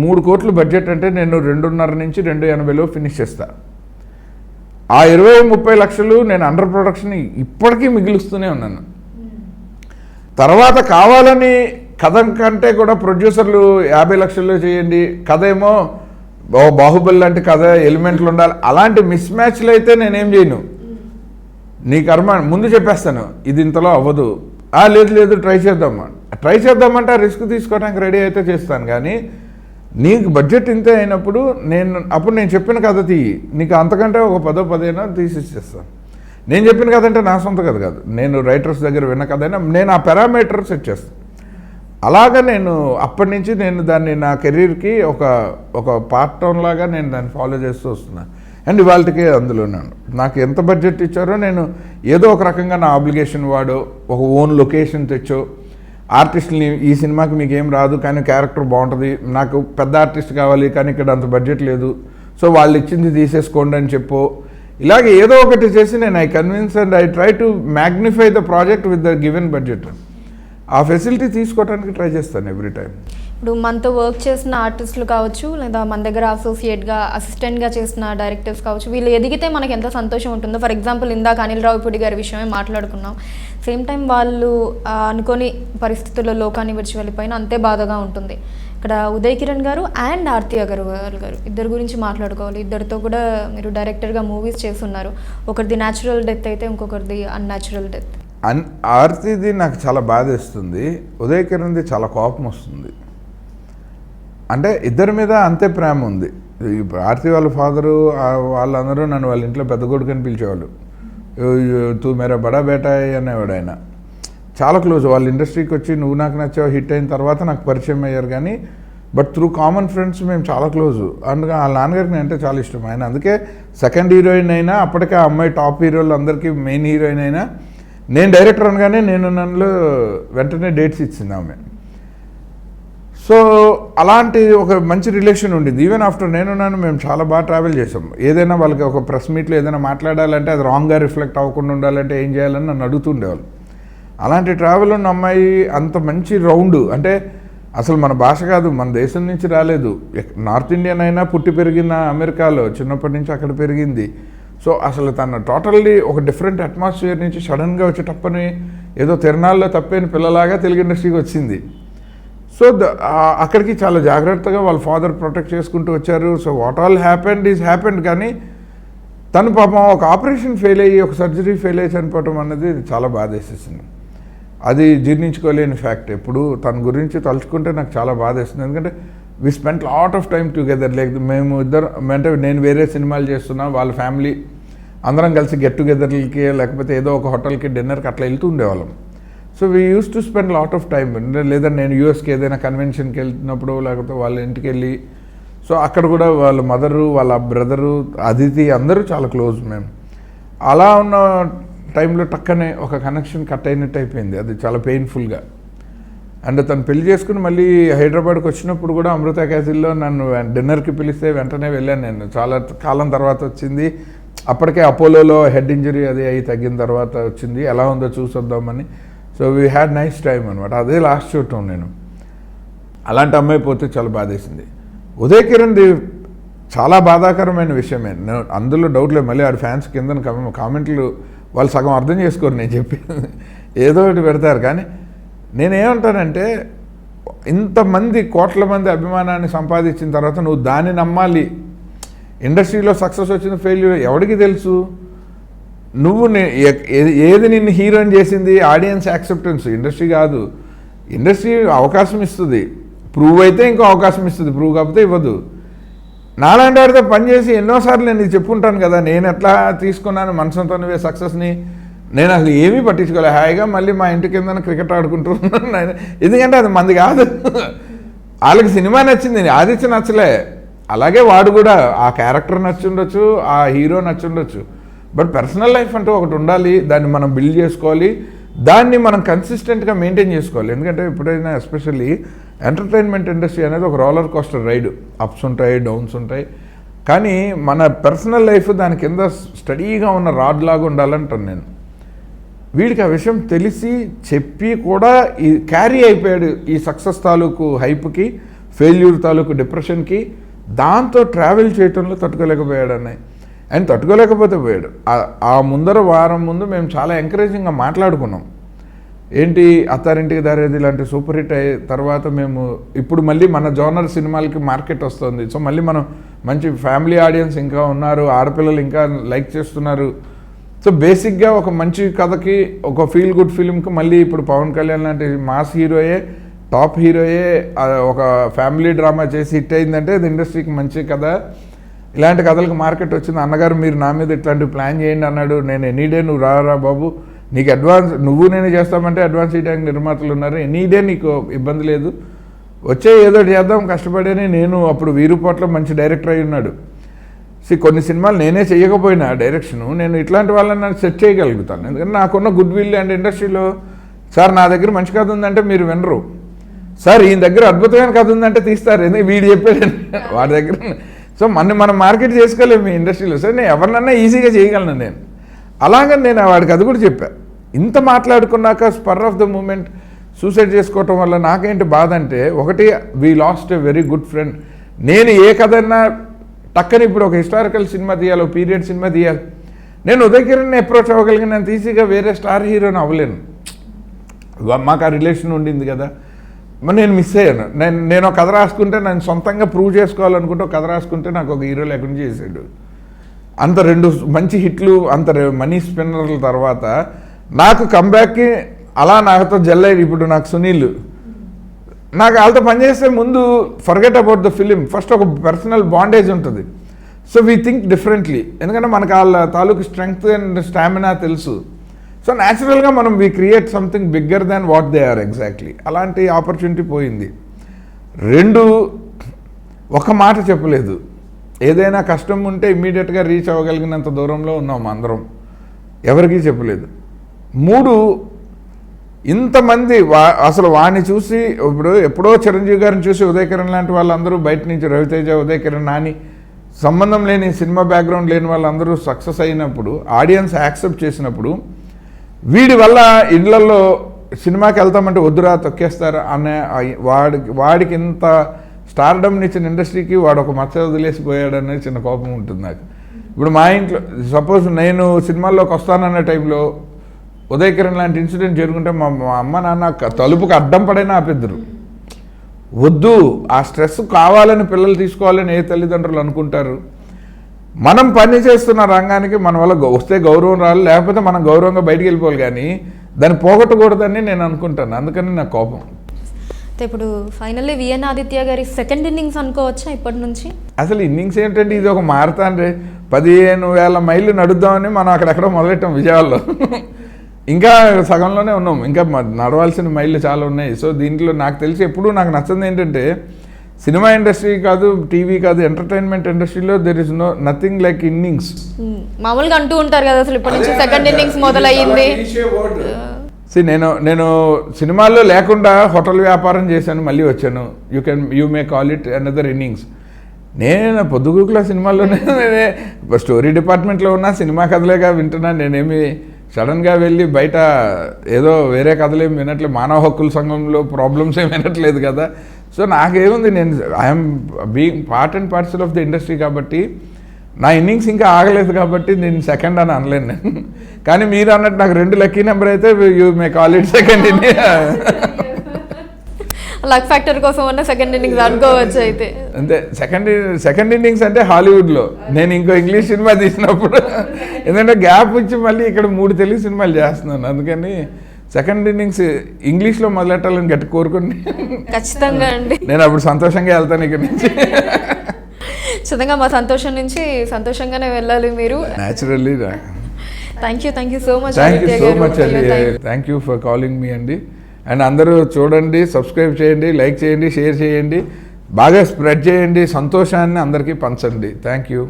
3 కోట్లు బడ్జెట్ అంటే నేను 2.5 నుంచి 2.80లో ఫినిష్ చేస్తా. ఆ 20-30 లక్షలు నేను అండర్ ప్రొడక్షన్ ఇప్పటికీ మిగులుస్తూనే ఉన్నాను. తర్వాత కావాలని కథ కంటే కూడా ప్రొడ్యూసర్లు 50 లక్షల్లో చేయండి, కథ ఏమో బాహుబలి లాంటి కథ ఎలిమెంట్లు ఉండాలి, అలాంటి మిస్ మ్యాచ్లు అయితే నేనేం చేయను, నీ కర్మ ముందు చెప్పేస్తాను, ఇది ఇంతలో అవ్వదు, లేదు ట్రై చేద్దామంటే రిస్క్ తీసుకోవడానికి రెడీ అయితే చేస్తాను. కానీ నీకు బడ్జెట్ ఇంతే అయినప్పుడు అప్పుడు నేను చెప్పిన కథ తీయి, నీకు అంతకంటే ఒక 10-15 తీసిచ్చేస్తాను. నేను చెప్పిన కథ అంటే నా సొంత కథ కాదు, నేను రైటర్స్ దగ్గర విన్న కథ అయినా నేను ఆ పారామీటర్ సెట్ చేస్తాను. అలాగా నేను అప్పటి నుంచి నేను దాన్ని నా కెరీర్కి ఒక పార్ట్ టైం లాగా నేను దాన్ని ఫాలో చేస్తూ వస్తున్నాను. అండ్ ఇవాళకి అందులోనే నాకు ఎంత బడ్జెట్ ఇచ్చారో నేను ఏదో ఒక రకంగా నా ఆబ్లిగేషన్ వాడో, ఒక ఓన్ లొకేషన్ తెచ్చో, ఆర్టిస్ట్ని ఈ సినిమాకి మీకు ఏం రాదు కానీ క్యారెక్టర్ బాగుంటుంది, నాకు పెద్ద ఆర్టిస్ట్ కావాలి కానీ ఇక్కడ అంత బడ్జెట్ లేదు, సో వాళ్ళు ఇచ్చింది తీసేసుకోండి అని చెప్పో, ఇలాగే ఏదో ఒకటి చేసి నేను I convince and I try to magnify the project with the given budget. ఆ ఫెసిలిటీ తీసుకోవడానికి ట్రై చేస్తాను ఎవ్రీ టైం. ఇప్పుడు మనతో వర్క్ చేసిన ఆర్టిస్టులు కావచ్చు, లేదా మన దగ్గర అసోసియేట్గా, అసిస్టెంట్గా చేసిన డైరెక్టర్స్ కావచ్చు, వీళ్ళు ఎదిగితే మనకి ఎంత సంతోషం ఉంటుందో. ఫర్ ఎగ్జాంపుల్ ఇందాక అనిల్ రావిపూడి గారి విషయమే మాట్లాడుకున్నాం. సేమ్ టైం వాళ్ళు అనుకోని పరిస్థితుల్లో లోకాన్ని విడిచి వెళ్ళిపోయినా అంతే బాధగా ఉంటుంది. ఇక్కడ ఉదయ్ కిరణ్ గారు అండ్ ఆర్తి అగర్వాల్ గారు ఇద్దరు గురించి మాట్లాడుకోవాలి. ఇద్దరితో కూడా మీరు డైరెక్టర్గా మూవీస్ చేస్తున్నారు. ఒకరిది న్యాచురల్ డెత్ అయితే ఇంకొకరిది అన్యాచురల్ డెత్. ఆర్తిది నాకు చాలా బాధ వేస్తుంది, ఉదయ్ కిరణ్ది చాలా కోపం వస్తుంది. అంటే ఇద్దరి మీద అంతే ప్రేమ ఉంది. ఆర్తి వాళ్ళ ఫాదరు వాళ్ళందరూ నన్ను వాళ్ళ ఇంట్లో పెద్ద కొడుకు అని పిలిచేవాళ్ళు. తూ మేరా బడా బేటా అనేవాడు ఆయన. చాలా క్లోజ్. వాళ్ళ ఇండస్ట్రీకి వచ్చి నువ్వు నాకు నచ్చావు హిట్ అయిన తర్వాత నాకు పరిచయం అయ్యారు. కానీ బట్ త్రూ కామన్ ఫ్రెండ్స్ మేము చాలా క్లోజు. అందుకే వాళ్ళ నాన్నగారికి నేను అంటే చాలా ఇష్టం. ఆయన అందుకే సెకండ్ హీరోయిన్ అయినా అప్పటికే ఆ అమ్మాయి టాప్ హీరోలు అందరికీ మెయిన్ హీరోయిన్ అయినా నేను డైరెక్టర్ అనగానే నేను నన్ను వెంటనే డేట్స్ ఇచ్చింది ఆమె. సో అలాంటి ఒక మంచి రిలేషన్ ఉండింది. ఈవెన్ ఆఫ్టర్ నేనున్నాను మేము చాలా బాగా ట్రావెల్ చేసాం. ఏదైనా వాళ్ళకి ఒక ప్రెస్ మీట్లో ఏదైనా మాట్లాడాలంటే అది రాంగ్గా రిఫ్లెక్ట్ అవ్వకుండా ఉండాలంటే ఏం చేయాలని నన్ను అడుగుతుండేవాళ్ళు. అలాంటి ట్రావెల్ ఉన్న అమ్మాయి అంత మంచి రౌండ్, అంటే అసలు మన భాష కాదు, మన దేశం నుంచి రాలేదు, నార్త్ ఇండియన్ అయినా పుట్టి పెరిగిన అమెరికాలో, చిన్నప్పటి నుంచి అక్కడ పెరిగింది. సో అసలు తన టోటల్లీ ఒక డిఫరెంట్ అట్మాస్ఫియర్ నుంచి సడన్గా వచ్చేటప్పని ఏదో తిరణాల్లో తప్పైన పిల్లలాగా తెలుగు ఇండస్ట్రీకి వచ్చింది. సో అక్కడికి చాలా జాగ్రత్తగా వాళ్ళ ఫాదర్ ప్రొటెక్ట్ చేసుకుంటూ వచ్చారు. So what all happened is happened. కానీ తను పాపం ఒక ఆపరేషన్ ఫెయిల్ అయ్యి, ఒక సర్జరీ ఫెయిల్ అయ్యి చనిపోవటం అన్నది చాలా బాధ వేసేసింది. అది జీర్ణించుకోలేని ఫ్యాక్ట్. ఎప్పుడు తన గురించి తలుచుకుంటే నాకు చాలా బాధ వేస్తుంది. ఎందుకంటే we spend lot of time together. Like మేము ఇద్దరు అంటే నేను వేరే సినిమాలు చేస్తున్నా, వాళ్ళ ఫ్యామిలీ అందరం కలిసి గెట్ టుగెదర్లకి లేకపోతే ఏదో ఒక హోటల్కి డిన్నర్కి అట్లా వెళ్తూ ఉండేవాళ్ళం. So we use to spend lot of time. లేదా నేను యూఎస్కి ఏదైనా కన్వెన్షన్కి వెళ్తున్నప్పుడు లేకపోతే వాళ్ళ ఇంటికి వెళ్ళి సో అక్కడ కూడా వాళ్ళ మదరు, వాళ్ళ బ్రదరు, అదితి అందరూ చాలా క్లోజ్ మేము. అలా ఉన్న టైంలో టక్కనే ఒక కనెక్షన్ కట్ అయినట్టు అయిపోయింది. అది చాలా పెయిన్ఫుల్గా. అండ్ తను పెళ్లి చేసుకుని మళ్ళీ హైదరాబాద్కి వచ్చినప్పుడు కూడా అమృత క్యాసిల్లో నన్ను డిన్నర్కి పిలిస్తే వెంటనే వెళ్ళాను నేను. చాలా కాలం తర్వాత వచ్చింది. అప్పటికే అపోలోలో హెడ్ ఇంజరీ అది అయి తగ్గిన తర్వాత వచ్చింది. ఎలా ఉందో చూసొద్దామని. So we had nice time అనమాట. అదే లాస్ట్ చూడటం నేను. అలాంటి అమ్మాయి పోతే చాలా బాధేసింది. ఉదయ్ కిరణ్ది చాలా బాధాకరమైన విషయమే, అందులో డౌట్ లేదు. మళ్ళీ ఆడి ఫ్యాన్స్ కింద కామెంట్లు వాళ్ళు సగం అర్థం చేసుకోరు నేను చెప్పి ఏదో ఒకటి పెడతారు. కానీ నేనేమంటానంటే, ఇంతమంది కోట్ల మంది అభిమానాన్ని సంపాదించిన తర్వాత నువ్వు దాన్ని నమ్మాలి. ఇండస్ట్రీలో సక్సెస్ వచ్చిన ఫెయిల్యూర్ ఎవరికి తెలుసు? నువ్వు ఏది నిన్ను హీరోయిన్ చేసింది? Audience acceptance. ఇండస్ట్రీ కాదు. ఇండస్ట్రీ అవకాశం ఇస్తుంది, ప్రూవ్ అయితే ఇంకో అవకాశం ఇస్తుంది, ప్రూవ్ కాకపోతే ఇవ్వదు. నాలాంటి వాడితో పనిచేసి ఎన్నోసార్లు నేను చెప్పుంటాను కదా, నేను ఎట్లా తీసుకున్నాను మనసంతో నువ్వే సక్సెస్ని. నేను అసలు ఏమీ పట్టించుకోలే, హాయిగా మళ్ళీ మా ఇంటి కింద క్రికెట్ ఆడుకుంటున్నాను. ఎందుకంటే అది మంది కాదు. వాళ్ళకి సినిమా నచ్చింది, ఆదిత్య నచ్చలే. అలాగే వాడు కూడా ఆ క్యారెక్టర్ నచ్చుండొచ్చు, ఆ హీరో నచ్చుండొచ్చు. బట్ పర్సనల్ లైఫ్ అంటూ ఒకటి ఉండాలి, దాన్ని మనం బిల్డ్ చేసుకోవాలి, దాన్ని మనం కన్సిస్టెంట్గా మెయింటైన్ చేసుకోవాలి. ఎందుకంటే ఎప్పుడైనా ఎస్పెషల్లీ ఎంటర్టైన్మెంట్ ఇండస్ట్రీ అనేది ఒక రోలర్ కోస్టర్ రైడ్, అప్స్ ఉంటాయి, డౌన్స్ ఉంటాయి. కానీ మన పర్సనల్ లైఫ్ దాని కింద స్టడీగా ఉన్న రాడ్ లాగా ఉండాలంటాను నేను. వీడికి ఆ విషయం తెలిసి చెప్పి కూడా ఈ క్యారీ అయిపోయాడు ఈ సక్సెస్ తాలూకు హైప్కి, ఫెయిల్యూర్ తాలూకు డిప్రెషన్కి. దాంతో ట్రావెల్ చేయటంలో తట్టుకోలేకపోయాడు అన్నయ్య. ఆయన తట్టుకోలేకపోతే పోయాడు. ఆ ముందర వారం ముందు మేము చాలా ఎంకరేజింగ్గా మాట్లాడుకున్నాం. ఏంటి అత్తారింటికి దారేది ఇలాంటి సూపర్ హిట్ అయ్యే తర్వాత మేము ఇప్పుడు మళ్ళీ మన జోనర్ సినిమాలకి మార్కెట్ వస్తుంది. సో మళ్ళీ మనం మంచి ఫ్యామిలీ ఆడియన్స్ ఇంకా ఉన్నారు, ఆడపిల్లలు ఇంకా లైక్ చేస్తున్నారు. సో బేసిక్గా ఒక మంచి కథకి, ఒక ఫీల్ గుడ్ ఫిల్మ్కి మళ్ళీ ఇప్పుడు పవన్ కళ్యాణ్ లాంటి మాస్ హీరోయే, టాప్ హీరోయే ఒక ఫ్యామిలీ డ్రామా చేసి హిట్ అయిందంటే అది ఇండస్ట్రీకి మంచి కథ. ఇలాంటి కథలకు మార్కెట్ వచ్చింది. అన్నగారు మీరు నా మీద ఇట్లాంటి ప్లాన్ చేయండి అన్నాడు. నేను ఎనీ డే నువ్వు రా బాబు, నీకు అడ్వాన్స్ నువ్వు నేను చేస్తామంటే అడ్వాన్స్ ఇవ్వడానికి నిర్మాతలు ఉన్నారు, ఎనీ డే నీకు ఇబ్బంది లేదు, వచ్చే ఏదో చేద్దాం కష్టపడేని. నేను అప్పుడు వీరుపోట్లో మంచి డైరెక్టర్ అయి ఉన్నాడు. కొన్ని సినిమాలు నేనే చేయకపోయినా డైరెక్షను, నేను ఇట్లాంటి వాళ్ళని నాకు సెట్ చేయగలుగుతాను. ఎందుకంటే నాకున్న గుడ్ విల్ అండ్ ఇండస్ట్రీలో, సార్ నా దగ్గర మంచి కథ ఉందంటే మీరు వినరు, సార్ ఈయన దగ్గర అద్భుతమైన కథ ఉందంటే తీస్తారు, ఎందుకంటే వీడు చెప్పాడు వాడి దగ్గర. సో మనం మార్కెట్ చేసుకోలేము మీ ఇండస్ట్రీలో. సరే నేను ఎవరినన్నా ఈజీగా చేయగలను నేను. అలాగని నేను వాడికి అది కూడా చెప్పాను. ఇంత మాట్లాడుకున్నాక spur of the moment suicide చేసుకోవటం వల్ల నాకేంటి బాధ అంటే, ఒకటి we lost a very good friend. నేను ఏ కథన్నా టక్కని ఇప్పుడు ఒక హిస్టారికల్ సినిమా తీయాలి, ఒక పీరియడ్ సినిమా తీయాలి, నేను ఉదయ్ కిరణ్ని అప్రోచ్ అవ్వగలిగిన, నేను ఈజీగా వేరే స్టార్ హీరోని అవ్వలేను. మాకు ఆ రిలేషన్ ఉండింది కదా, మరి నేను మిస్ అయ్యాను. నేను ఒక కథ రాసుకుంటే, నేను సొంతంగా ప్రూవ్ చేసుకోవాలనుకుంటే ఒక కథ రాసుకుంటే నాకు ఒక హీరో లేకుండా చేసాడు. అంత 2 మంచి హిట్లు, అంత మనీ స్పిన్నర్ల తర్వాత నాకు కంబ్యాక్కి అలా నాతో జల్లయ్యి. ఇప్పుడు నాకు సునీల్, నాకు వాళ్ళతో పనిచేస్తే ముందు forget about the film, first ఒక పర్సనల్ బాండేజ్ ఉంటుంది. సో వీ థింక్ డిఫరెంట్లీ, ఎందుకంటే మనకు వాళ్ళ తాలూకు స్ట్రెంగ్త్ అండ్ స్టామినా తెలుసు. సో న్యాచురల్గా మనం we create something bigger than what they are exactly. అలాంటి ఆపర్చునిటీ పోయింది. 2 ఒక మాట చెప్పలేదు. ఏదైనా కష్టం ఉంటే ఇమ్మీడియట్గా రీచ్ అవ్వగలిగినంత దూరంలో ఉన్నాం అందరం, ఎవరికీ చెప్పలేదు. 3 ఇంతమంది అసలు వాడిని చూసి, ఇప్పుడు ఎప్పుడో చిరంజీవి గారిని చూసి ఉదయ్ కిరణ్ లాంటి వాళ్ళందరూ బయట నుంచి, రవితేజ, ఉదయ్ కిరణ్, నాని, సంబంధం లేని సినిమా బ్యాక్గ్రౌండ్ లేని వాళ్ళందరూ సక్సెస్ అయినప్పుడు, ఆడియన్స్ యాక్సెప్ట్ చేసినప్పుడు, వీడి వల్ల ఇళ్లలో సినిమాకి వెళ్తామంటే వద్దురా తొక్కేస్తారు అనే వాడికి ఇంత స్టార్డమ్ని ఇచ్చిన ఇండస్ట్రీకి వాడు ఒక మచ్చ వదిలేసిపోయాడు అనేది చిన్న కోపం ఉంటుంది నాకు. ఇప్పుడు మా ఇంట్లో సపోజ్ నేను సినిమాల్లోకి వస్తానన్న టైంలో ఉదయ్ కిరణ్ లాంటి ఇన్సిడెంట్ జరుగుంటే మా అమ్మ నాన్న తలుపుకి అడ్డం పడైనా ఆపిద్దరు. వద్దు, ఆ స్ట్రెస్ కావాలని పిల్లలు తీసుకోవాలని ఏ తల్లిదండ్రులు అనుకుంటారు. మనం పని చేస్తున్న రంగానికి మన వల్ల వస్తే గౌరవం రావాలి, లేకపోతే మనం గౌరవంగా బయటికి వెళ్ళిపోవాలి, కానీ దాన్ని పోగొట్టకూడదని నేను అనుకుంటాను. అందుకని నాకు కోపం. ఇప్పుడు ఫైనల్లీ విఎన్ ఆదిత్య గారి సెకండ్ ఇన్నింగ్స్ అనుకోవచ్చా ఇప్పటి నుంచి? అసలు ఇన్నింగ్స్ ఏంటంటే, ఇది ఒక మారథాన్ రే, 15,000 మైళ్ళు నడుద్దామని మనం అక్కడెక్కడో మొదలెట్టాం విజయవాడలో. ఇంకా సగంలోనే ఉన్నాం, ఇంకా నడవాల్సిన మైళ్ళు చాలా ఉన్నాయి. సో దీంట్లో నాకు తెలిసి ఎప్పుడు నాకు నచ్చింది ఏంటంటే, సినిమా ఇండస్ట్రీ కాదు, టీవీ కాదు, ఎంటర్టైన్మెంట్ ఇండస్ట్రీలో there is nothing like innings. మామూలుగా అంటూ ఉంటారు కదా అసలు ఇప్పటి నుంచి సెకండ్ ఇన్నింగ్స్ మొదలయ్యింది. నేను సినిమాల్లో లేకుండా హోటల్ వ్యాపారం చేశాను, మళ్ళీ వచ్చాను. You may call it another innings. నేను పొద్దుగూకుల సినిమాల్లోనే స్టోరీ డిపార్ట్మెంట్లో ఉన్నా, సినిమా కథలేగా వింటున్నాను. నేనేమి సడన్గా వెళ్ళి బయట ఏదో వేరే కథలేమి వినట్లేదు, మానవ హక్కుల సంఘంలో ప్రాబ్లమ్స్ ఏమి వినట్లేదు కదా. సో నాకేముంది, నేను I'm being part and parcel of the industry కాబట్టి నా ఇన్నింగ్స్ ఇంకా ఆగలేదు కాబట్టి నేను సెకండ్ అని అనలేను నేను. కానీ మీరు అన్నట్టు నాకు 2 లక్కీ నెంబర్ అయితే you may call it second inning. Luck factor కోసం ఉన్న సెకండ్ ఇన్నింగ్స్ అనుకోవచ్చు అయితే. అంతే, సెకండ్ ఇన్నింగ్స్ అంటే హాలీవుడ్లో. నేను ఇంకో ఇంగ్లీష్ సినిమా తీసినప్పుడు ఎందుకంటే గ్యాప్ ఇచ్చి మళ్ళీ ఇక్కడ 3 తెలుగు సినిమాలు చేస్తున్నాను. అందుకని సెకండ్ ఇన్నింగ్స్ ఇంగ్లీష్లో మొదలెట్టాలని గట్టి కోరుకుని ఖచ్చితంగా అండి, నేను అప్పుడు సంతోషంగా వెళ్తాను ఇక్కడ నుంచి. ఖచ్చితంగా మా సంతోషం నుంచి సంతోషంగానే వెళ్ళాలి మీరు. Naturally. Thank you so much. Thank you so much అండి. Thank you for calling me అండి. అండ్ అందరూ చూడండి, సబ్స్క్రైబ్ చేయండి, లైక్ చేయండి, షేర్ చేయండి, బాగా స్ప్రెడ్ చేయండి, సంతోషాన్ని అందరికీ పంచండి. Thank you.